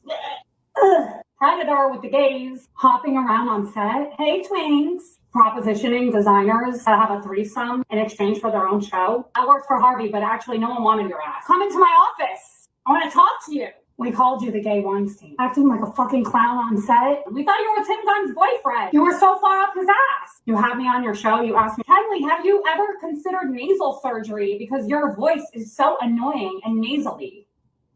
predator with the gays, hopping around on set. Hey, twins. Propositioning designers to have a threesome in exchange for their own show. That worked for Harvey, but actually no one wanted your ass. Come into my office. I want to talk to you. We called you the gay Weinstein. Acting like a fucking clown on set. We thought you were Tim Gunn's boyfriend. You were so far up his ass. You had me on your show. You asked me, Kylie, have you ever considered nasal surgery? Because your voice is so annoying and nasally.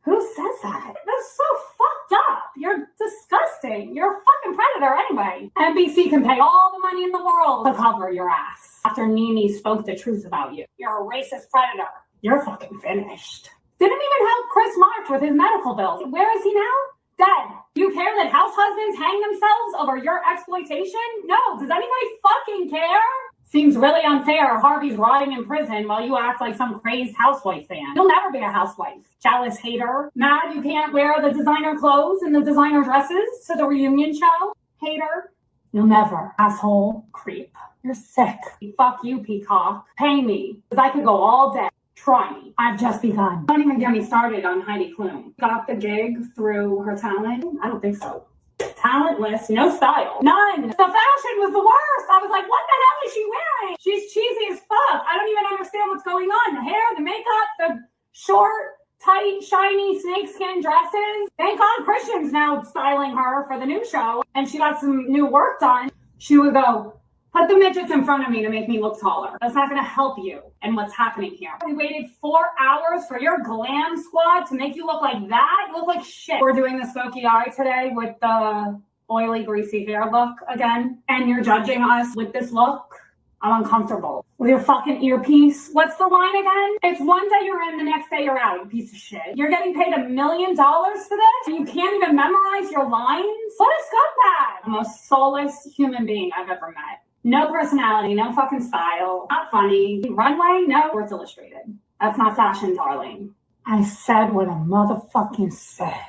Who says that? That's so fucked up. You're disgusting. You're a fucking predator anyway. NBC can pay all the money in the world to cover your ass after Nene spoke the truth about you. You're a racist predator. You're fucking finished. Didn't even help Chris March with his medical bills. Where is he now? Dead. Do you care that house husbands hang themselves over your exploitation? No. Does anybody fucking care? Seems really unfair. Harvey's rotting in prison while you act like some crazed housewife fan. You'll never be a housewife. Jealous hater. Mad you can't wear the designer clothes and the designer dresses to the reunion show. Hater. You'll never. Asshole. Creep. You're sick. Fuck you, Peacock. Pay me. Because I could go all day. Try me. I've just begun. Don't even get me started on Heidi Klum. Got the gig through her talent? I don't think so. Talentless, no style. None. The fashion was the worst. I was like, what the hell is she wearing? She's cheesy as fuck. I don't even understand what's going on. The hair, the makeup, the short, tight, shiny snakeskin dresses. Thank God Christian's now styling her for the new show. And she got some new work done. She would go, put the midgets in front of me to make me look taller. That's not going to help you and what's happening here. We waited 4 hours for your glam squad to make you look like that. You look like shit. We're doing the smoky eye today with the oily, greasy hair look again. And you're judging us with this look. I'm uncomfortable. With your fucking earpiece. What's the line again? It's one day you're in, the next day you're out, you piece of shit. You're getting paid $1 million for this? And you can't even memorize your lines? What a scumbag. The most soulless human being I've ever met. No personality, no fucking style, not funny. Runway, no. Sports Illustrated. That's not fashion, darling. I said what a motherfucking said.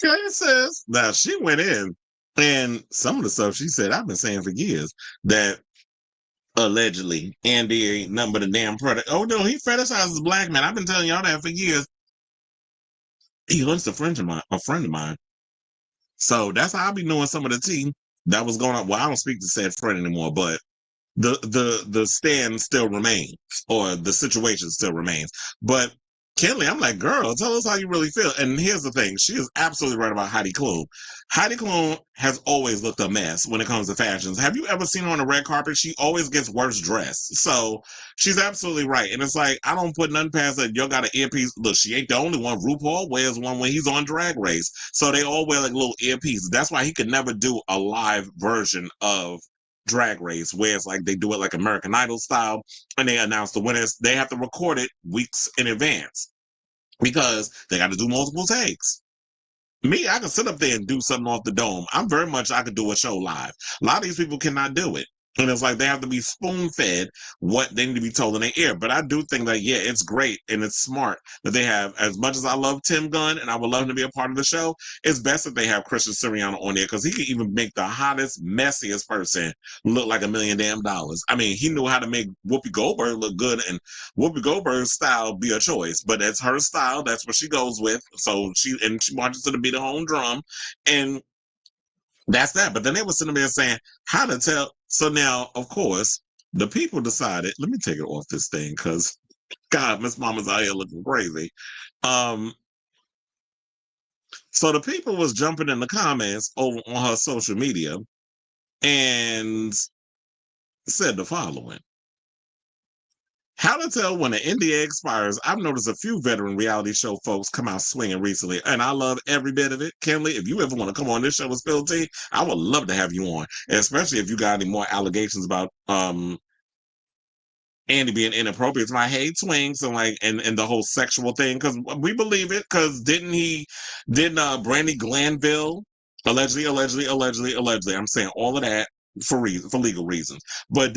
Okay, sis. Now, she went in, and some of the stuff she said, I've been saying for years, that allegedly Andy ain't nothing but a damn product. Oh, no, he fetishizes black men. I've been telling y'all that for years. He hunts a friend of mine. So that's how I be knowing some of the tea that was going on. Well, I don't speak to said friend anymore, but the stand still remains, or the situation still remains. But Kelly, I'm like, girl, tell us how you really feel. And here's the thing. She is absolutely right about Heidi Klum. Heidi Klum has always looked a mess when it comes to fashions. Have you ever seen her on the red carpet? She always gets worse dressed. So she's absolutely right. And it's like, I don't put nothing past that. Y'all got an earpiece. Look, she ain't the only one. RuPaul wears one when he's on Drag Race. So they all wear like little earpieces. That's why he could never do a live version of Drag Race, where it's like they do it like American Idol style, and they announce the winners. They have to record it weeks in advance because they got to do multiple takes. Me, I can sit up there and do something off the dome. I could do a show live. A lot of these people cannot do it. And it's like they have to be spoon-fed what they need to be told in their ear. But I do think that, yeah, it's great and it's smart that they have, as much as I love Tim Gunn and I would love him to be a part of the show, it's best that they have Christian Siriano on there because he can even make the hottest, messiest person look like $1 million. I mean, he knew how to make Whoopi Goldberg look good, and Whoopi Goldberg's style be a choice. But that's her style. That's what she goes with. So she marches to the beat of her own drum. And that's that. But then they were sitting there saying how to tell. So now, of course, the people decided, let me take it off this thing because, God, Miss Mama's out here looking crazy. So the people was jumping in the comments over on her social media and said the following. How to tell when an NDA expires. I've noticed a few veteran reality show folks come out swinging recently, and I love every bit of it. Kenley, if you ever want to come on this show with Spill Tea, I would love to have you on, especially if you got any more allegations about Andy being inappropriate to my hey twinks and like and the whole sexual thing, because we believe it. Because didn't Brandy Glanville allegedly, I'm saying all of that for legal reasons, but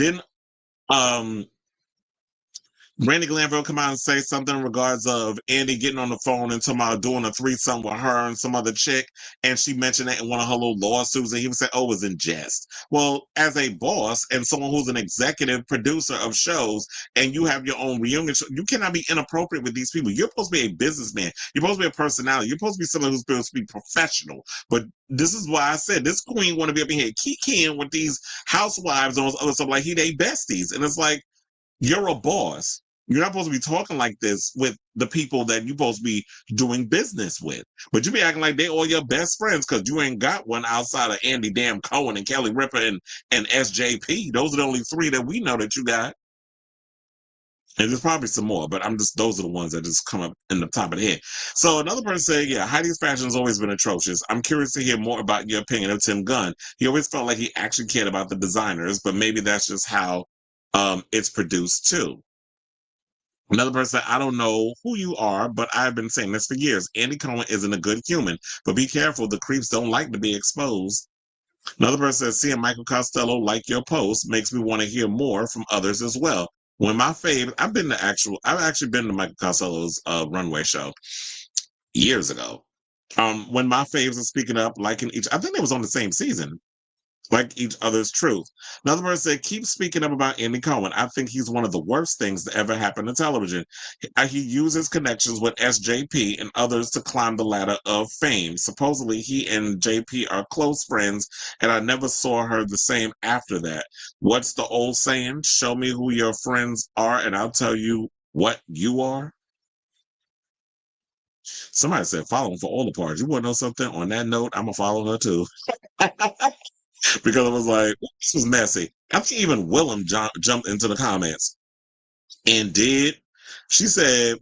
Brandy Glanville come out and say something in regards of Andy getting on the phone and talking about doing a threesome with her and some other chick, and she mentioned it in one of her little lawsuits, and he would say, "Oh, it was in jest." Well, as a boss and someone who's an executive producer of shows, and you have your own reunion show, you cannot be inappropriate with these people. You're supposed to be a businessman. You're supposed to be a personality. You're supposed to be someone who's supposed to be professional. But this is why I said this queen want to be up in here kikiing with these housewives and all this other stuff like he they besties, and it's like you're a boss. You're not supposed to be talking like this with the people that you're supposed to be doing business with. But you be acting like they all your best friends because you ain't got one outside of Andy damn Cohen and Kelly Ripa and SJP. Those are the only three that we know that you got. And there's probably some more, but those are the ones that just come up in the top of the head. So another person said, yeah, Heidi's fashion has always been atrocious. I'm curious to hear more about your opinion of Tim Gunn. He always felt like he actually cared about the designers, but maybe that's just how it's produced too. Another person, I don't know who you are, but I've been saying this for years. Andy Cohen isn't a good human, but be careful. The creeps don't like to be exposed. Another person says, seeing Michael Costello like your post makes me want to hear more from others as well. When my fave, I've actually been to Michael Costello's runway show years ago. When my faves are speaking up, liking each, I think it was on the same season. Like each other's truth. Another person said, keep speaking up about Andy Cohen. I think he's one of the worst things that ever happened to television. He uses connections with SJP and others to climb the ladder of fame. Supposedly, he and JP are close friends, and I never saw her the same after that. What's the old saying? Show me who your friends are, and I'll tell you what you are. Somebody said, follow him for all the parts. You want to know something? On that note, I'm going to follow her too. Because it was like, this was messy. I think even Willem jumped into the comments and did. She said,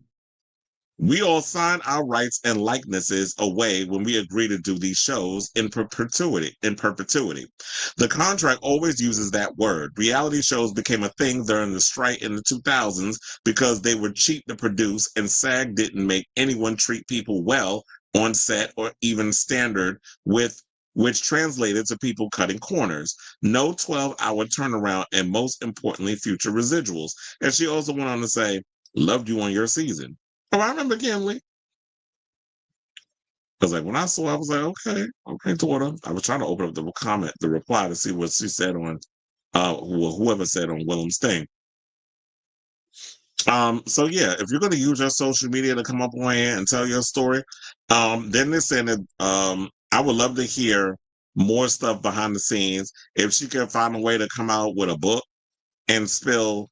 we all sign our rights and likenesses away when we agree to do these shows in perpetuity. The contract always uses that word. Reality shows became a thing during the strike in the 2000s because they were cheap to produce, and SAG didn't make anyone treat people well on set or even standard, which translated to people cutting corners. No 12-hour turnaround, and most importantly, future residuals. And she also went on to say, loved you on your season. Oh, I remember Kinley. Because like when I saw, I was like, okay, daughter. I was trying to open up the reply to see what she said on whoever said on Willem's thing. So yeah, if you're gonna use your social media to come up on here and tell your story, then they're saying that I would love to hear more stuff behind the scenes. If she can find a way to come out with a book and spill,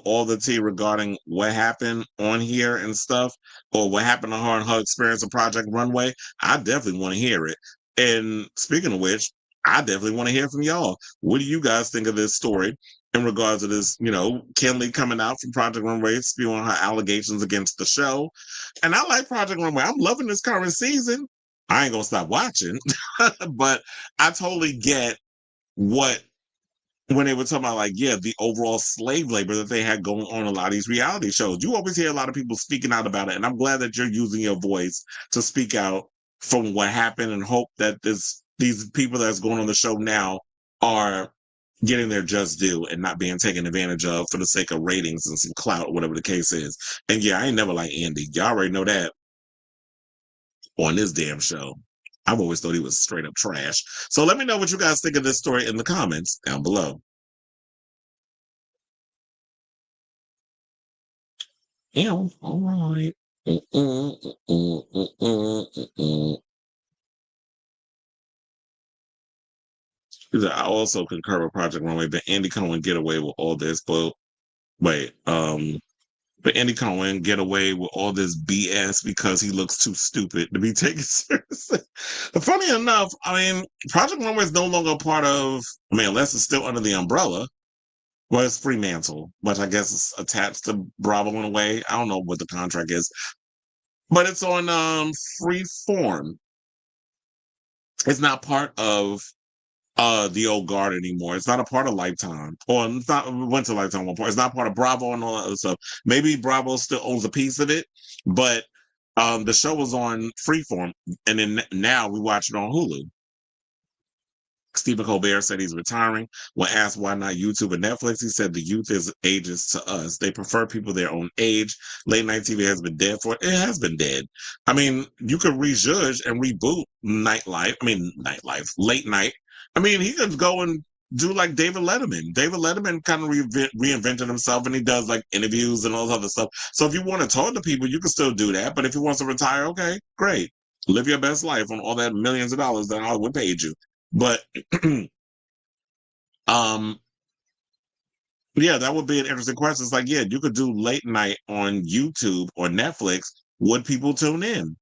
all the tea regarding what happened on here and stuff, or what happened to her and her experience of Project Runway, I definitely want to hear it. And speaking of which, I definitely want to hear from y'all. What do you guys think of this story in regards to this, Kenley coming out from Project Runway, spewing her allegations against the show? And I like Project Runway. I'm loving this current season. I ain't gonna stop watching, but I totally get what when they were talking about, like, yeah, the overall slave labor that they had going on a lot of these reality shows. You always hear a lot of people speaking out about it, and I'm glad that you're using your voice to speak out from what happened, and hope that these people that's going on the show now are getting their just due and not being taken advantage of for the sake of ratings and some clout, whatever the case is. And yeah, I ain't never like Andy. Y'all already know that on this damn show. I've always thought he was straight up trash. So let me know what you guys think of this story in the comments down below. Ew, all right. I also concur with Project Runway, but Andy Cohen get away with all this. But wait, but Andy Cohen get away with all this BS because he looks too stupid to be taken seriously. But funny enough, Project Runway is no longer part of, unless it's still under the umbrella. Well, it's Fremantle, which I guess is attached to Bravo in a way. I don't know what the contract is, but it's on Freeform. It's not part of the old guard anymore. It's not a part of Lifetime, or it's not went to Lifetime one point. It's not part of Bravo and all that other stuff. Maybe Bravo still owns a piece of it, but the show was on Freeform, and then now we watch it on Hulu. Stephen Colbert said he's retiring. When asked why not YouTube and Netflix, he said the youth is ages to us. They prefer people their own age. Late night TV has been dead for it. It has been dead. I mean, you could rejudge and reboot late night. I mean, he could go and do like David Letterman. David Letterman kind of reinvented himself, and he does like interviews and all this other stuff. So if you want to talk to people, you can still do that. But if he wants to retire, okay, great. Live your best life on all that millions of dollars that Hollywood paid you. But yeah, that would be an interesting question. It's like, yeah, you could do late night on YouTube or Netflix. Would people tune in?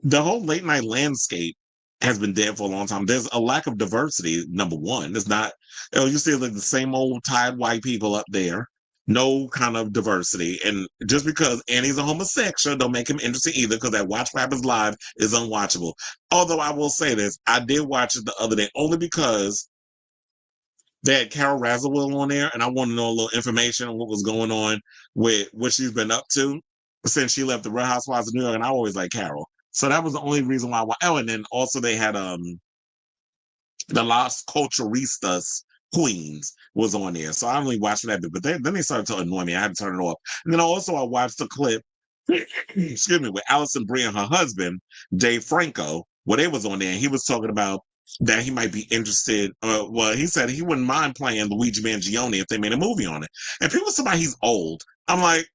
The whole late night landscape has been dead for a long time. There's a lack of diversity, number one. It's not, you see like the same old tired white people up there. No kind of diversity. And just because Annie's a homosexual don't make him interesting either, because that Watch What Happens Live is unwatchable. Although I will say this, I did watch it the other day only because they had Carol Razawil on there, and I want to know a little information on what was going on with what she's been up to since she left the Real Housewives of New York, and I always like Carol. So that was the only reason why. Oh, and then also they had the Las Culturistas Queens was on there. So I only watched that bit, but then they started to annoy me. I had to turn it off. And then also I watched the clip, excuse me, with Allison Brie and her husband, Dave Franco, where they was on there, and he was talking about that he might be interested. Well, he said he wouldn't mind playing Luigi Mangione if they made a movie on it. And people say he's old. I'm like,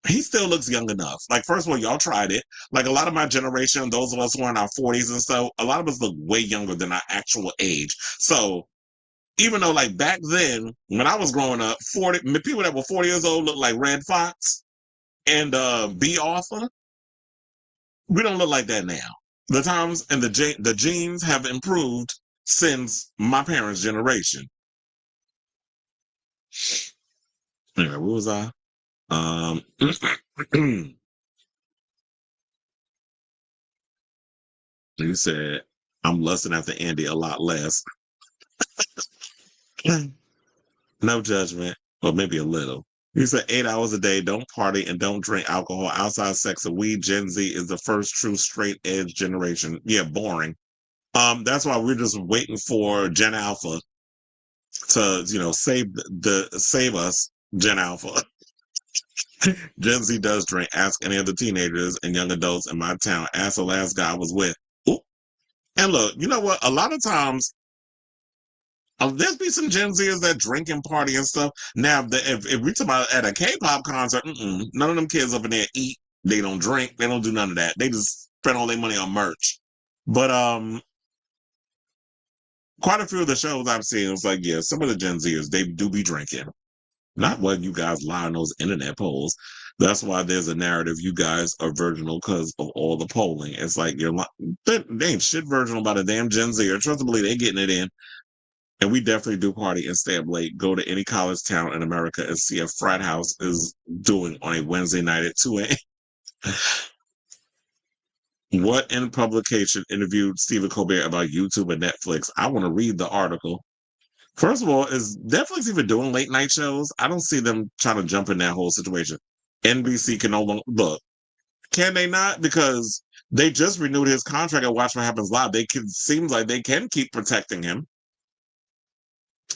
he still looks young enough. Like, first of all, y'all tried it. Like, a lot of my generation, those of us who are in our 40s and so, a lot of us look way younger than our actual age. So even though, like, back then, when I was growing up, people that were 40 years old looked like Red Fox and B. Arthur. We don't look like that now. The times and the genes have improved since my parents' generation. Anyway, where was I? You said, I'm lusting after Andy a lot less. No judgment, or maybe a little. You said 8 hours a day, don't party and don't drink alcohol, outside sex and weed. Gen Z is the first true straight edge generation. Yeah, boring. That's why we're just waiting for Gen Alpha to, save us, Gen Alpha. Gen Z does drink. Ask any of the teenagers and young adults in my town. Ask the last guy I was with. Ooh. And look, you know what? A lot of times, there's be some Gen Zers that drink and party and stuff. Now, if we talk about at a K-pop concert, none of them kids up in there eat. They don't drink. They don't do none of that. They just spend all their money on merch. But quite a few of the shows I've seen, it's like, yeah, some of the Gen Zers, they do be drinking. Not what you guys lie on those internet polls. That's why there's a narrative you guys are virginal because of all the polling. It's like they ain't shit virginal about a damn Gen Z. Or trust me, they getting it in. And we definitely do party and stay up late. Go to any college town in America and see a frat house is doing on a Wednesday night at 2 a.m. What in publication interviewed Stephen Colbert about YouTube and Netflix? I want to read the article. First of all, is Netflix even doing late night shows? I don't see them trying to jump in that whole situation. NBC can no longer look. Can they not? Because they just renewed his contract at Watch What Happens Live. Seems like they can keep protecting him.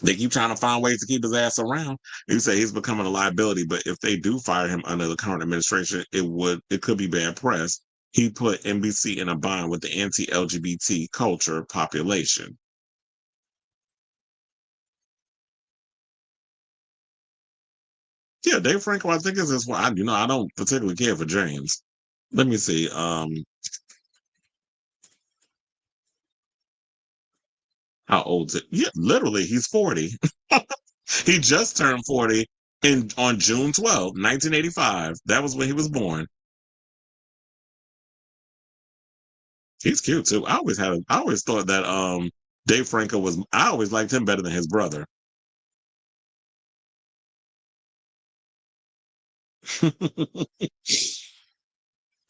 They keep trying to find ways to keep his ass around. You say he's becoming a liability, but if they do fire him under the current administration, it could be bad press. He put NBC in a bind with the anti-LGBT culture population. Yeah, Dave Franco, I think is this one. I don't particularly care for James. Let me see. How old is it? Yeah, literally, he's 40. He just turned 40 on June 12th, 1985. That was when he was born. He's cute too. I always thought that Dave Franco I always liked him better than his brother.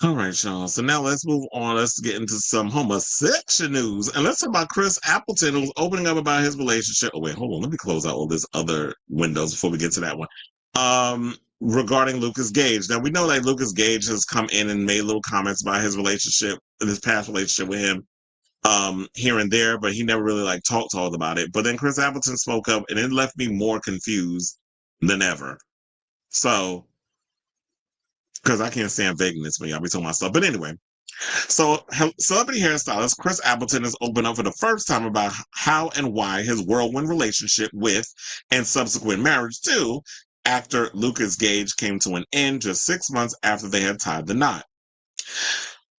All right, Sean. So now let's move on. Let's get into some homosexual news. And let's talk about Chris Appleton, who's opening up about his relationship. Oh, wait, hold on. Let me close out all these other windows before we get to that one. Regarding Lucas Gage. Now, we know that Lucas Gage has come in and made little comments about his relationship, his past relationship with him. here and there, but he never really like talked about it. But then Chris Appleton spoke up, and it left me more confused than ever. So, because I can't stand vagueness when y'all be talking about stuff. But anyway, so celebrity hairstylist Chris Appleton has opened up for the first time about how and why his whirlwind relationship with and subsequent marriage to actor Lucas Gage came to an end just 6 months after they had tied the knot.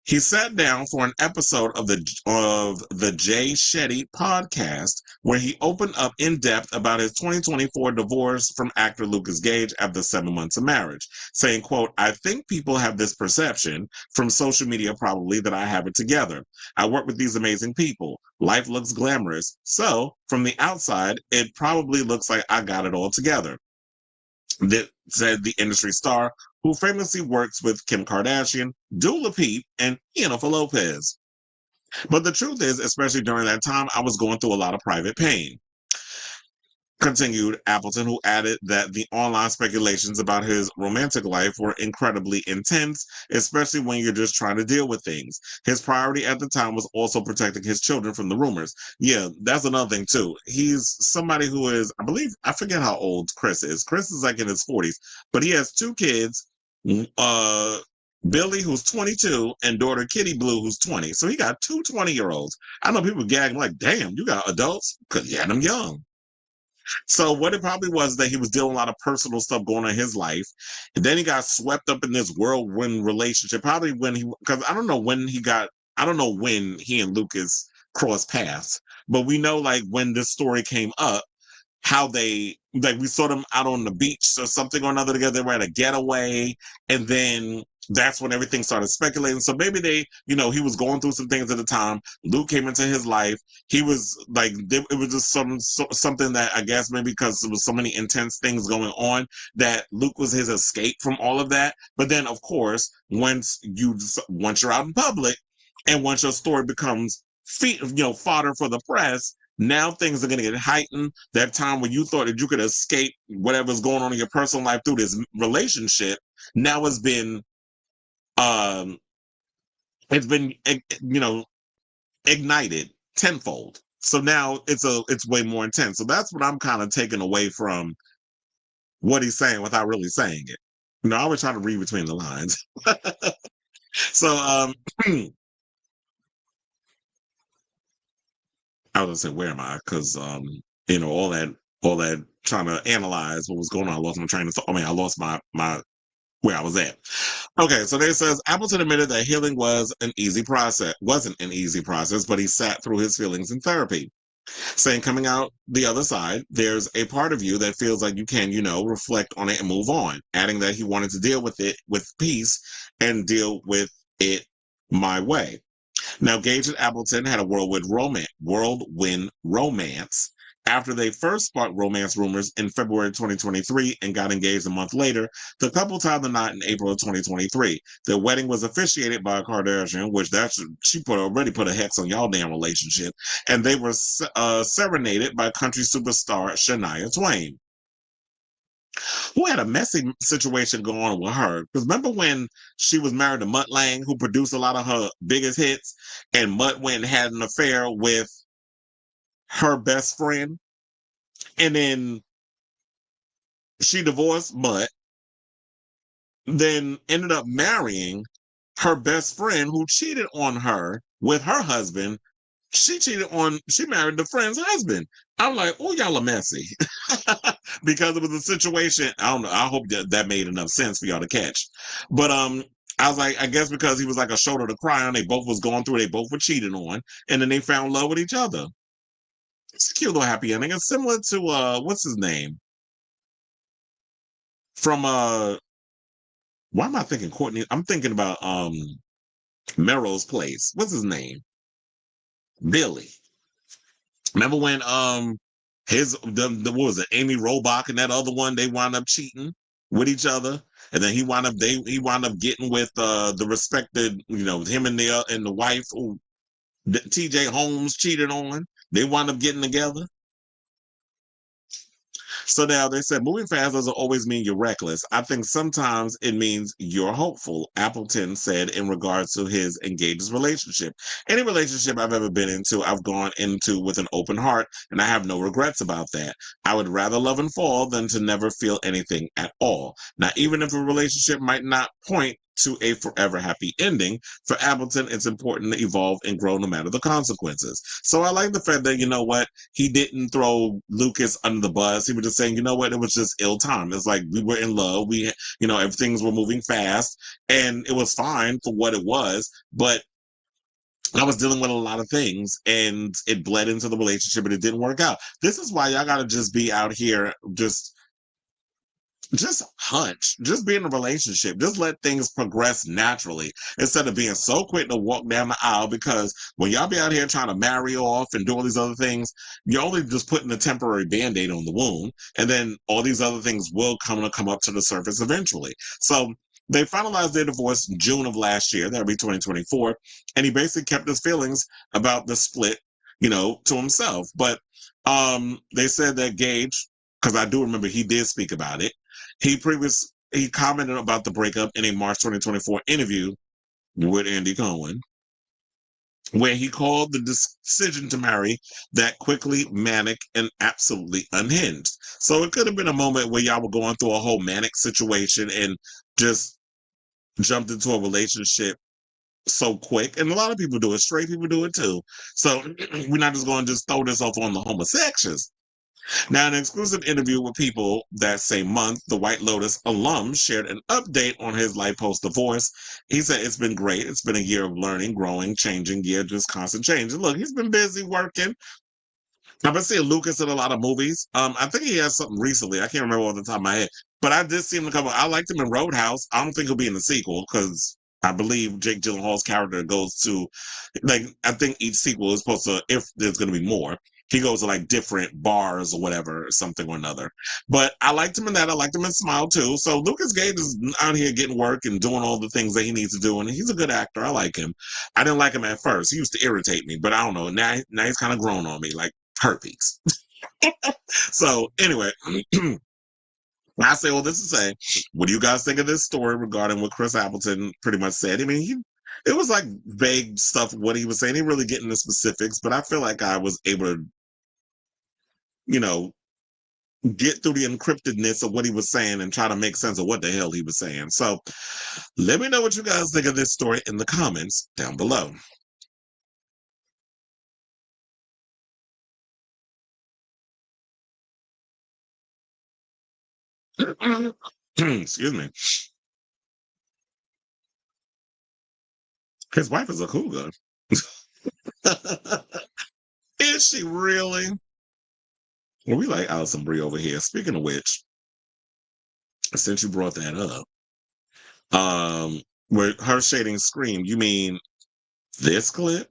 He sat down for an episode of the Jay Shetty podcast where he opened up in depth about his 2024 divorce from actor Lucas Gage after 7 months of marriage, saying, quote, "I think people have this perception from social media probably that I have it together. I work with these amazing people. Life looks glamorous. So from the outside, it probably looks like I got it all together," that said the industry star, who famously works with Kim Kardashian, Dua Lipa, and Jennifer Lopez. But the truth is, especially during that time, I was going through a lot of private pain. Continued Appleton, who added that the online speculations about his romantic life were incredibly intense, especially when you're just trying to deal with things. His priority at the time was also protecting his children from the rumors. Yeah, that's another thing too. He's somebody who is, I forget how old Chris is. Chris is like in his 40s, but he has 2 kids, Billy, who's 22, and daughter Kitty Blue, who's 20. So he got 2 20-year-olds. I know people gagging like, damn, you got adults? Because you had them young. So what it probably was that he was dealing with a lot of personal stuff going on in his life. And then he got swept up in this whirlwind relationship. Probably because I don't know when he and Lucas crossed paths. But we know like when this story came up, how we saw them out on the beach or something or another together. They were at a getaway. And then that's when everything started speculating. So maybe he was going through some things at the time. Luke came into his life. He was like, it was just something that I guess maybe because there was so many intense things going on that Luke was his escape from all of that. But then, of course, once you're out in public and once your story becomes fodder for the press, now things are going to get heightened. That time when you thought that you could escape whatever's going on in your personal life through this relationship, now has been ignited tenfold. So now it's way more intense. So that's what I'm kind of taking away from what he's saying without really saying it. I always try to read between the lines. So I was gonna say, where am I? Because all that trying to analyze what was going on, I lost my train of thought. I lost my where I was at. Okay, so there it says Appleton admitted that healing wasn't an easy process, but he sat through his feelings in therapy, saying coming out the other side, there's a part of you that feels like you can, reflect on it and move on, adding that he wanted to deal with it with peace and deal with it my way. Now, Gage and Appleton had a whirlwind romance after they first sparked romance rumors in February 2023 and got engaged a month later. The couple tied the knot in April of 2023. Their wedding was officiated by a Kardashian, which she already put a hex on y'all damn relationship, and they were serenaded by country superstar Shania Twain, who had a messy situation going on with her. Because remember when she was married to Mutt Lange, who produced a lot of her biggest hits, and Mutt went and had an affair with her best friend, and then she divorced Mutt, then ended up marrying her best friend who cheated on her with her husband. She married the friend's husband. I'm like, oh, y'all are messy. Because it was a situation, I don't know, I hope that made enough sense for y'all to catch. But I was like, I guess because he was like a shoulder to cry on, they both were cheated on, and then they found love with each other. It's a cute little happy ending. It's similar to what's his name? From why am I thinking Courtney? I'm thinking about Melrose Place. What's his name? Billy. Remember when what was it, Amy Robach and that other one, they wound up cheating with each other, and then he wound up getting with the respected, him and the wife who TJ Holmes cheated on. They wound up getting together. So now they said moving fast doesn't always mean you're reckless. I think sometimes it means you're hopeful, Appleton said in regards to his engaged relationship. Any relationship I've ever been into, I've gone into with an open heart, and I have no regrets about that. I would rather love and fall than to never feel anything at all. Now, even if a relationship might not point to a forever happy ending, for Appleton, it's important to evolve and grow no matter the consequences. So I like the fact that, you know what, he didn't throw Lucas under the bus. He was just saying, you know what, it was just ill time. It's like we were in love. We, you know, if things were moving fast and it was fine for what it was, but I was dealing with a lot of things and it bled into the relationship and it didn't work out. This is why y'all got to just be out here just hunch, just be in a relationship, just let things progress naturally instead of being so quick to walk down the aisle, because when y'all be out here trying to marry off and do all these other things, you're only just putting a temporary band-aid on the wound, and then all these other things will come up to the surface eventually. So they finalized their divorce in June of last year, that'll be 2024, and he basically kept his feelings about the split, you know, to himself. But they said that Gage, because I do remember he did speak about it, he commented about the breakup in a March 2024 interview with Andy Cohen, where he called the decision to marry that quickly, manic, and absolutely unhinged. So it could have been a moment where y'all were going through a whole manic situation and just jumped into a relationship so quick. And a lot of people do it. Straight people do it too. So we're not just going to just throw this off on the homosexuals. Now, in an exclusive interview with People that same month, the White Lotus alum shared an update on his life post-divorce. He said, it's been great. It's been a year of learning, growing, changing, just constant change. And look, he's been busy working. I've been seeing Lucas in a lot of movies. I think he has something recently. I can't remember off the top of my head. But I did see him a couple. I liked him in Roadhouse. I don't think he'll be in the sequel because I believe Jake Gyllenhaal's character goes to, like, I think each sequel is supposed to, if there's going to be more, he goes to like different bars or whatever, or something or another. But I liked him in that. I liked him in Smile too. So Lucas Gage is out here getting work and doing all the things that he needs to do, and he's a good actor. I like him. I didn't like him at first. He used to irritate me, but I don't know. Now he's kind of grown on me, like herpes. So anyway, I say all this to say, what do you guys think of this story regarding what Chris Appleton pretty much said? I mean, it was like vague stuff, what he was saying. He didn't really get into specifics, but I feel like I was able to, you know, get through the encryptedness of what he was saying and try to make sense of what the hell he was saying. So let me know what you guys think of this story in the comments down below. Excuse me. His wife is a cougar. Is she really? Well, we like Alison Brie over here. Speaking of which, since you brought that up, where her shading Scream, you mean this clip?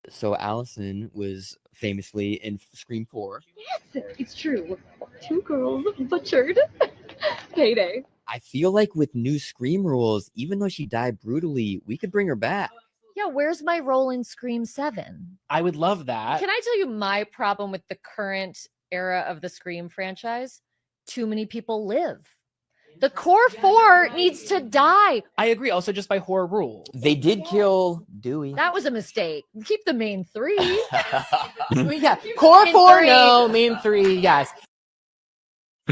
So Allison was famously in Scream 4. Yes, it's true. 2 girls butchered. Payday. I feel like with new Scream rules, even though she died brutally, we could bring her back. Yeah, where's my role in Scream 7? I would love that. Can I tell you my problem with the current era of the Scream franchise? Too many people live. The core 4 needs to die. I agree. Also, just by horror rules. They did kill Dewey. That was a mistake. Keep the main 3. Yeah, core Main 4, three. no. Main 3, yes.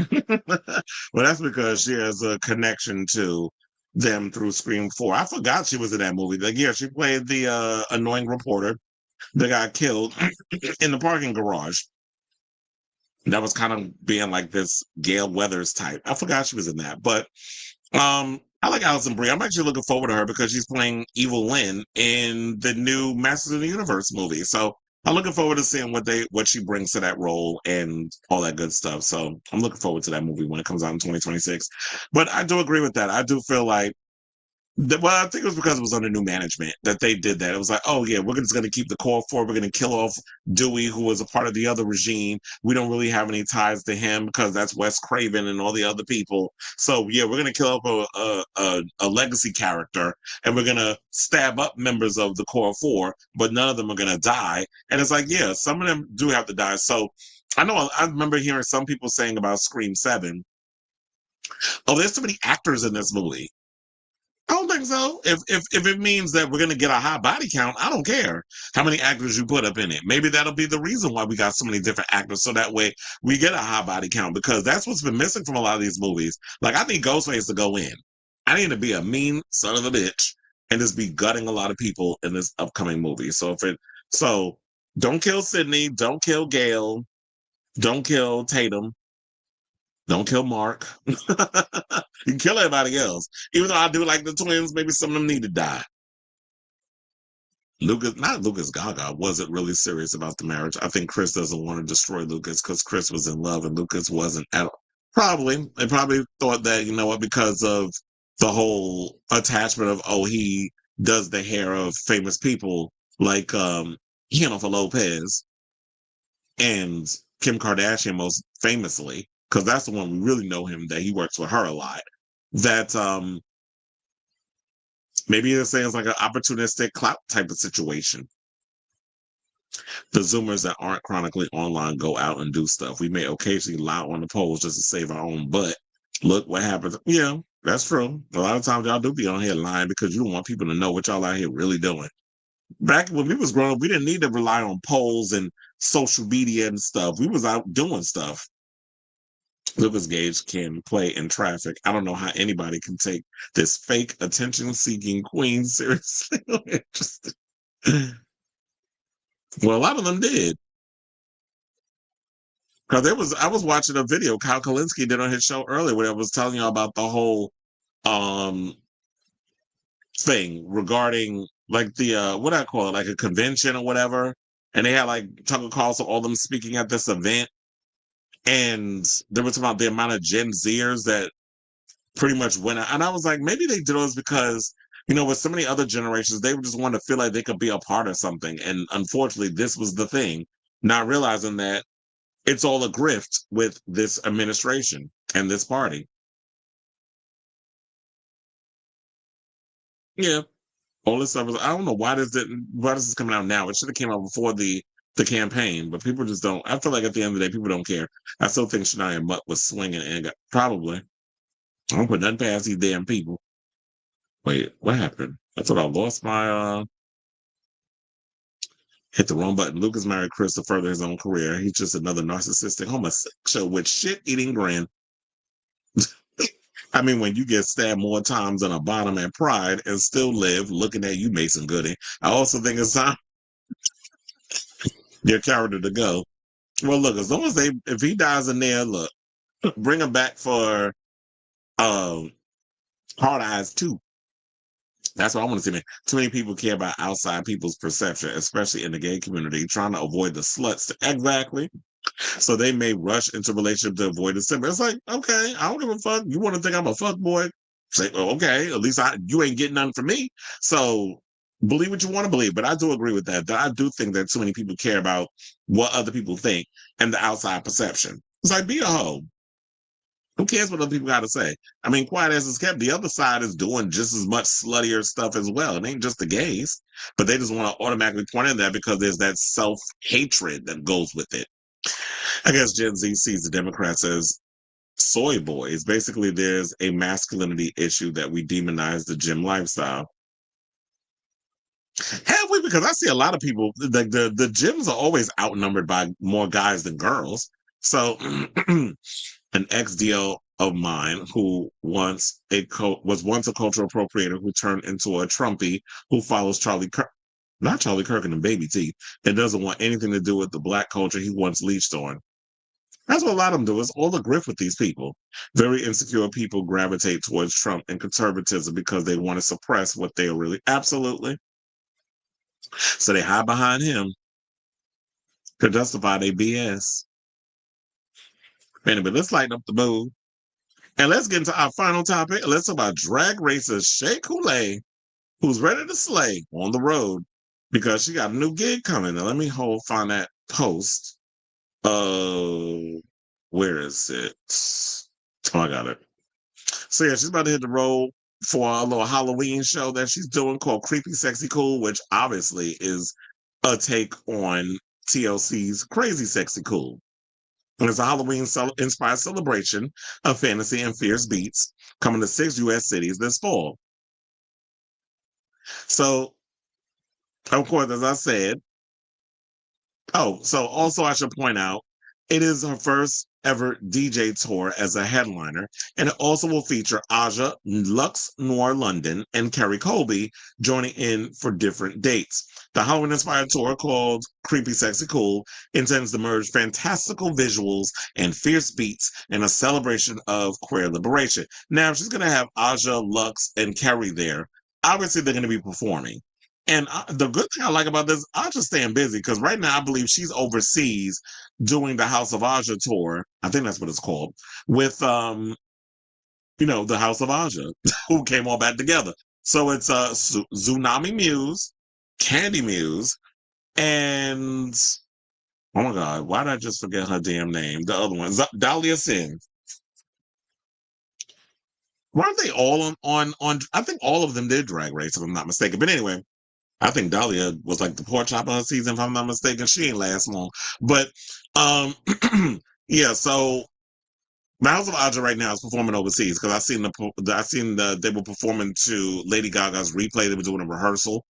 Well, that's because she has a connection to them through Scream 4. I forgot she was in that movie. Like, yeah, she played the annoying reporter that got killed in the parking garage. That was kind of being like this Gail Weathers type. I forgot she was in that. But I like Alison Brie. I'm actually looking forward to her because she's playing Evil Lynn in the new Masters of the Universe movie. So I'm looking forward to seeing what she brings to that role and all that good stuff. So I'm looking forward to that movie when it comes out in 2026. But I do agree with that. I do feel like, well, I think it was because it was under new management that they did that. It was like, oh yeah, we're just going to keep the core 4. We're going to kill off Dewey, who was a part of the other regime. We don't really have any ties to him because that's Wes Craven and all the other people. So yeah, we're going to kill off a legacy character, and we're going to stab up members of the core 4, but none of them are going to die. And it's like, yeah, some of them do have to die. So I know I remember hearing some people saying about Scream 7, oh, there's too many actors in this movie. I don't think so. If it means that we're gonna get a high body count, I don't care how many actors you put up in it. Maybe that'll be the reason why we got so many different actors, so that way we get a high body count, because that's what's been missing from a lot of these movies. Like, I need Ghostface to go in. I need to be a mean son of a bitch and just be gutting a lot of people in this upcoming movie. So don't kill Sydney, don't kill Gail, don't kill Tatum. Don't kill Mark. You can kill everybody else. Even though I do like the twins, maybe some of them need to die. Lucas Gaga wasn't really serious about the marriage. I think Chris doesn't want to destroy Lucas because Chris was in love and Lucas wasn't at all. They probably thought that, you know what, because of the whole attachment of, oh, he does the hair of famous people like Jennifer Lopez and Kim Kardashian most famously, because that's the one we really know him, that he works with her a lot. That maybe they're saying it's like an opportunistic clout type of situation. The Zoomers that aren't chronically online go out and do stuff. We may occasionally lie on the polls just to save our own butt. Look what happens. Yeah, that's true. A lot of times y'all do be on here lying because you don't want people to know what y'all out here really doing. Back when we was growing up, we didn't need to rely on polls and social media and stuff. We was out doing stuff. Lucas Gage can play in traffic. I don't know how anybody can take this fake attention-seeking queen seriously. Well, a lot of them did. Because I was watching a video Kyle Kalinske did on his show earlier where I was telling you about the whole thing regarding like the what I call it, like a convention or whatever. And they had like Tucker Carlson, all them speaking at this event. And there was about the amount of Gen Zers that pretty much went out. And I was like, maybe they did this because, you know, with so many other generations, they just want to feel like they could be a part of something. And unfortunately, this was the thing, not realizing that it's all a grift with this administration and this party. Yeah. All this stuff I don't know why this is coming out now. It should have came out before the campaign, but people just don't. I feel like at the end of the day, people don't care. I still think Shania Mutt was swinging and probably. I don't put nothing past these damn people. Wait, what happened? I thought I lost my hit the wrong button. Lucas married Chris to further his own career. He's just another narcissistic homosexual with shit-eating grin. I mean, when you get stabbed more times than a bottom at Pride and still live, looking at you, Mason Goody. I also think it's time your character to go. Well, look, as long as if he dies in there, look, bring him back for Hard Eyes 2. That's what I want to see, man. Too many people care about outside people's perception, especially in the gay community, trying to avoid the sluts. Exactly. So they may rush into relationship to avoid the sin. It's like, okay, I don't give a fuck. You want to think I'm a fuck boy? Say, oh, okay, at least you ain't getting nothing from me. So believe what you want to believe. But I do agree with that. I do think that too many people care about what other people think and the outside perception. It's like, be a hoe. Who cares what other people got to say? I mean, quiet as it's kept, the other side is doing just as much sluttier stuff as well. It ain't just the gays, but they just want to automatically point at that because there's that self-hatred that goes with it. I guess Gen Z sees the Democrats as soy boys. Basically, there's a masculinity issue that we demonize the gym lifestyle. Have we? Because I see a lot of people, like the gyms are always outnumbered by more guys than girls. So an ex-DL of mine who was once a cultural appropriator who turned into a Trumpy who follows Charlie Kirk, not Charlie Kirk and the baby teeth, and doesn't want anything to do with the black culture he once leached on. That's what a lot of them do. It's all the grift with these people. Very insecure people gravitate towards Trump and conservatism because they want to suppress what they are really. Absolutely. So they hide behind him to justify their BS. Anyway, let's lighten up the mood. And let's get into our final topic. Let's talk about drag racist Shea Coulee, who's ready to slay on the road because she got a new gig coming. Now, let me find that post. Where is it? Oh, I got it. So yeah, she's about to hit the road for a little Halloween show that she's doing called Creepy Sexy Cool, which obviously is a take on TLC's Crazy Sexy Cool. And it's a Halloween-inspired celebration of fantasy and fierce beats coming to 6 U.S. cities this fall. So, of course, as I said, so also I should point out, it is her first ever DJ tour as a headliner, and it also will feature Aja, Lux Noir London, and Kerry Colby joining in for different dates. The Halloween-inspired tour, called Creepy Sexy Cool, intends to merge fantastical visuals and fierce beats in a celebration of queer liberation. Now, she's going to have Aja, Lux, and Kerry there. Obviously, they're going to be performing. And the good thing I like about this, Aja's staying busy, because right now I believe she's overseas doing the House of Aja tour. I think that's what it's called, with the House of Aja, who came all back together. So it's Tsunami Muse, Candy Muse, and oh my God, why did I just forget her damn name? The other one, Dahlia Sin. Weren't they all on? I think all of them did Drag Race, if I'm not mistaken. But anyway, I think Dahlia was like the pork chop of her season, if I'm not mistaken. She ain't last long. But yeah, so the House of Aja right now is performing overseas, because they were performing to Lady Gaga's Replay. They were doing a rehearsal.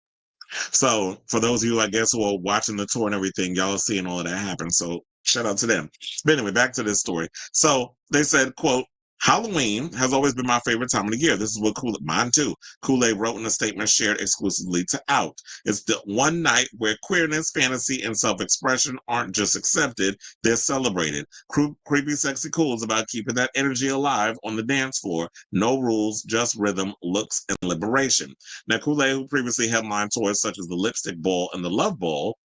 So for those of you, I guess, who are watching the tour and everything, y'all are seeing all of that happen. So shout out to them. But anyway, back to this story. So they said, quote, Halloween has always been my favorite time of the year. This is what mine too. Kool-Aid wrote in a statement shared exclusively to Out. It's the one night where queerness, fantasy, and self-expression aren't just accepted, they're celebrated. Creepy Sexy Cool is about keeping that energy alive on the dance floor. No rules, just rhythm, looks, and liberation. Now, Kool-Aid, who previously headlined tours such as the Lipstick Ball and the Love Ball,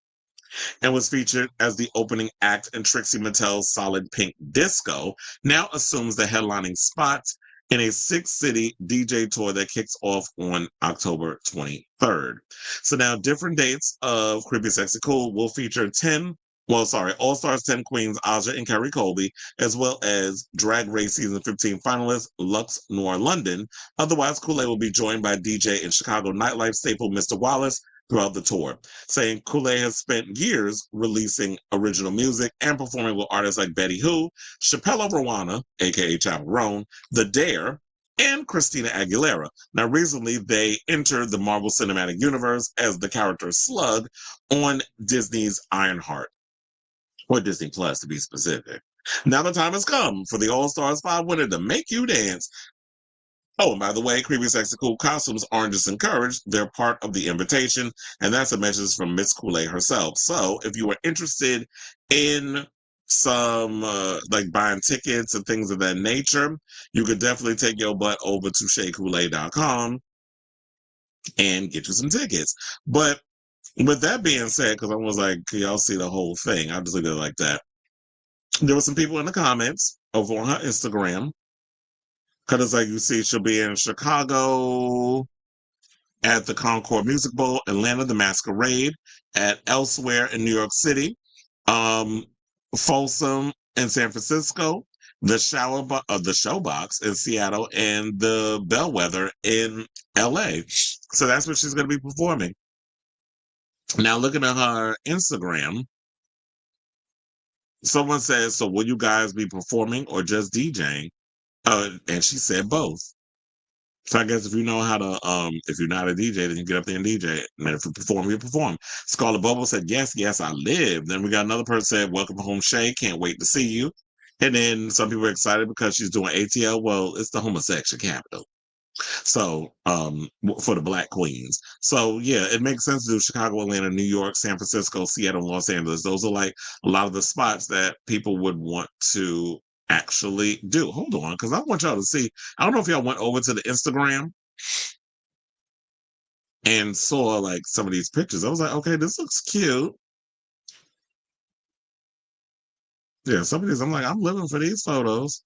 and was featured as the opening act in Trixie Mattel's Solid Pink Disco, now assumes the headlining spot in a 6-city DJ tour that kicks off on October 23rd. So now different dates of Creepy Sexy Cool will feature All Stars 10 Queens Aja and Kerry Colby, as well as Drag Race Season 15 finalist Lux Noir London. Otherwise, Kool-Aid will be joined by DJ and Chicago nightlife staple Mr. Wallace throughout the tour, saying Kool-Aid has spent years releasing original music and performing with artists like Betty Who, Chappella Rowana, aka Chaperone, The Dare, and Christina Aguilera. Now, recently, they entered the Marvel Cinematic Universe as the character Slug on Disney's Ironheart, or Disney Plus to be specific. Now the time has come for the All-Stars 5 winner to make you dance. Oh, and by the way, Creepy Sexy Cool costumes aren't just encouraged, they're part of the invitation, and that's a message from Miss Kool-Aid herself. So if you are interested in some like buying tickets and things of that nature, you could definitely take your butt over to ShayKool-Aid.com and get you some tickets. But with that being said, because I was like, can y'all see the whole thing? I'll just leave it like that. There were some people in the comments over on her Instagram, because it's like, you see, she'll be in Chicago at the Concord Music Bowl, Atlanta, the Masquerade, at Elsewhere in New York City, Folsom in San Francisco, the Showbox in Seattle, and the Bellwether in LA. So that's where she's going to be performing. Now, looking at her Instagram, someone says, so will you guys be performing or just DJing? And she said both. So I guess if you know how to, if you're not a DJ, then you get up there and DJ. And if you perform, you perform. Scarlet Bubble said, yes, I live. Then we got another person said, welcome home, Shay. Can't wait to see you. And then some people are excited because she's doing ATL. Well, it's the homosexual capital. So, for the Black Queens. So, yeah, it makes sense to do Chicago, Atlanta, New York, San Francisco, Seattle, Los Angeles. Those are like a lot of the spots that people would want to actually do. Hold on, because I want y'all to see. I don't know if y'all went over to the Instagram and saw like some of these pictures. I was like, okay, this looks cute. Yeah, some of these, I'm like, I'm living for these photos.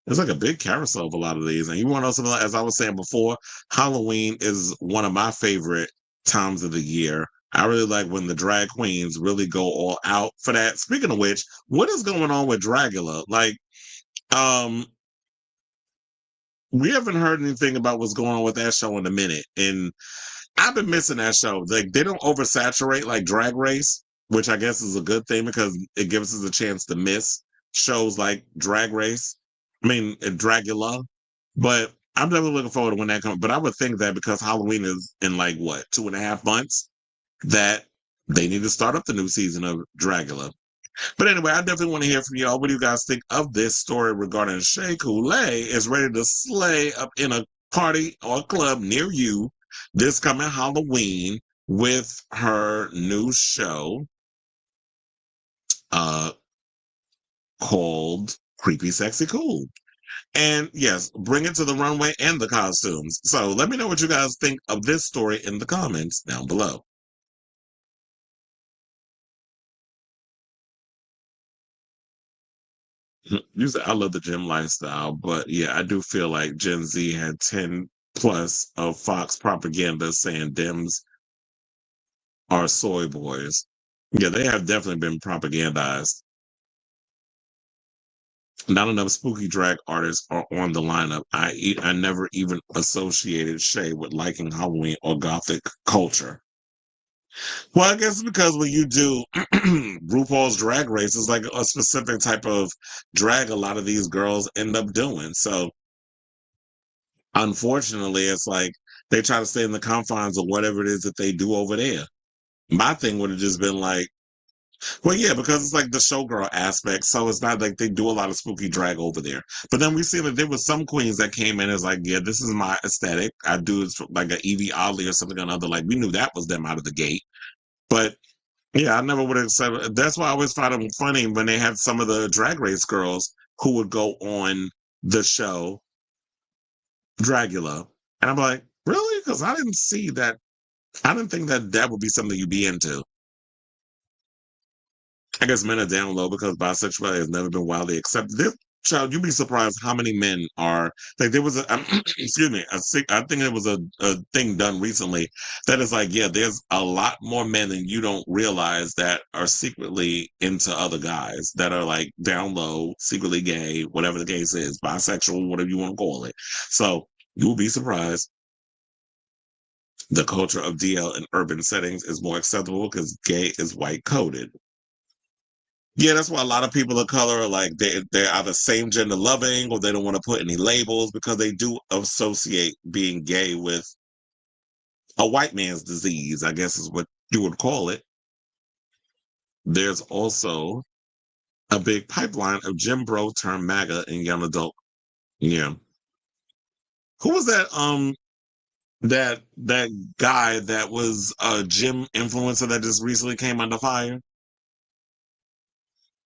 It's like a big carousel of a lot of these. And you want to know something, as I was saying before, Halloween is one of my favorite times of the year. I really like when the drag queens really go all out for that. Speaking of which, what is going on with Dragula? Like, we haven't heard anything about what's going on with that show in a minute. And I've been missing that show. Like, they don't oversaturate like Drag Race, which I guess is a good thing because it gives us a chance to miss shows like Dragula. But I'm definitely looking forward to when that comes. But I would think that because Halloween is in like what, 2.5 months, that they need to start up the new season of Dragula. But anyway, I definitely want to hear from y'all. What do you guys think of this story regarding Shea Coulee is ready to slay up in a party or club near you this coming Halloween with her new show called Creepy Sexy Cool. And yes, bring it to the runway and the costumes. So let me know what you guys think of this story in the comments down below. I love the gym lifestyle, but yeah, I do feel like Gen Z had 10 plus of Fox propaganda saying Dems are soy boys. Yeah, they have definitely been propagandized. Not enough spooky drag artists are on the lineup. I never even associated Shea with liking Halloween or gothic culture. Well, I guess because when you do RuPaul's Drag Race, it's like a specific type of drag a lot of these girls end up doing. So, unfortunately, it's like they try to stay in the confines of whatever it is that they do over there. My thing would have just been like, well, yeah, because it's like the showgirl aspect. So it's not like they do a lot of spooky drag over there. But then we see that there was some queens that came in as like, yeah, this is my aesthetic. I do it like an Evie Oddly or something or another. Like we knew that was them out of the gate. But yeah, I never would have said. That's why I always found them funny when they had some of the Drag Race girls who would go on the show Dragula, and I'm like, really? Because I didn't see that. I didn't think that would be something you'd be into. I guess men are down low because bisexuality has never been widely accepted. This child, you'd be surprised how many men are like. There was a excuse me, I think there was a thing done recently that is like, yeah, there's a lot more men than you don't realize that are secretly into other guys that are like down low, secretly gay, whatever the case is, bisexual, whatever you want to call it. So you'll be surprised. The culture of DL in urban settings is more acceptable because gay is white coded. Yeah, that's why a lot of people of color are like they're either same gender loving or they don't want to put any labels because they do associate being gay with a white man's disease, I guess is what you would call it. There's also a big pipeline of Jim Bro turned MAGA in young adult. Yeah. Who was that that guy that was a gym influencer that just recently came under fire?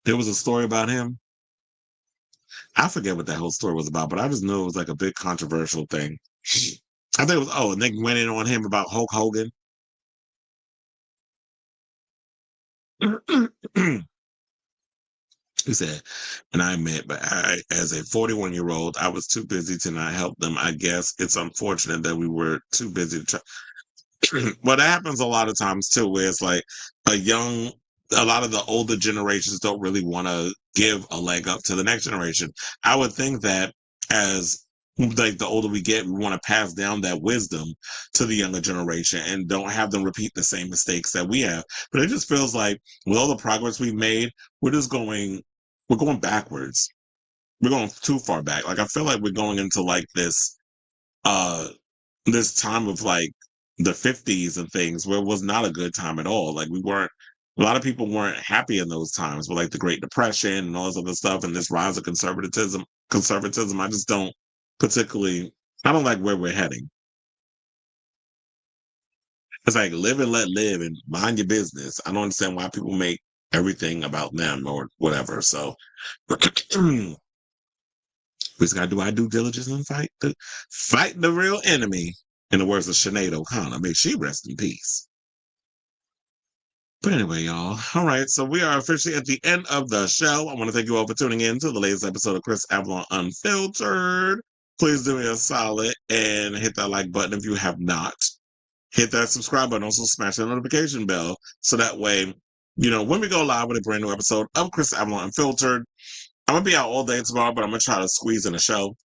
There was a story about him. I forget what that whole story was about, but I just knew it was like a big controversial thing. I think it was, and they went in on him about Hulk Hogan. He said, and I admit, but as a 41-year-old, I was too busy to not help them. I guess it's unfortunate that we were too busy to try. Well, that happens a lot of times too, where it's like a lot of the older generations don't really want to give a leg up to the next generation. I would think that as like the older we get, we want to pass down that wisdom to the younger generation and don't have them repeat the same mistakes that we have. But it just feels like with all the progress we've made, we're going backwards. We're going too far back. Like I feel like we're going into like this time of like the 50s and things where it was not a good time at all. Like a lot of people weren't happy in those times with like the Great Depression and all this other stuff and this rise of conservatism. I just don't I don't like where we're heading. It's like live and let live and mind your business. I don't understand why people make everything about them or whatever. So we just gotta do our due diligence and fight the real enemy. In the words of Sinead O'Connor, may she rest in peace. But anyway, y'all. All right, so we are officially at the end of the show. I want to thank you all for tuning in to the latest episode of Chris Avalon Unfiltered. Please do me a solid and hit that like button if you have not. Hit that subscribe button. Also smash that notification bell so that way, when we go live with a brand new episode of Chris Avalon Unfiltered, I'm going to be out all day tomorrow, but I'm going to try to squeeze in a show.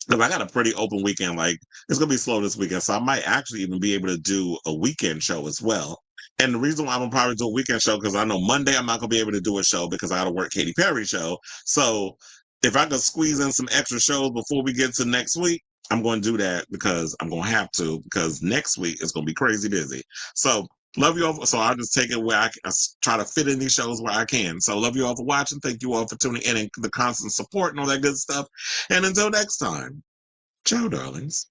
Because I got a pretty open weekend. Like, it's going to be slow this weekend, so I might actually even be able to do a weekend show as well. And the reason why I'm gonna probably do a weekend show, because I know Monday I'm not gonna be able to do a show because I gotta work Katy Perry show. So if I could squeeze in some extra shows before we get to next week, I'm going to do that because I'm going to have to, because next week is going to be crazy busy. So love you all. So I'll just take it where I try to fit in these shows where I can. So love you all for watching. Thank you all for tuning in and the constant support and all that good stuff. And until next time, ciao, darlings.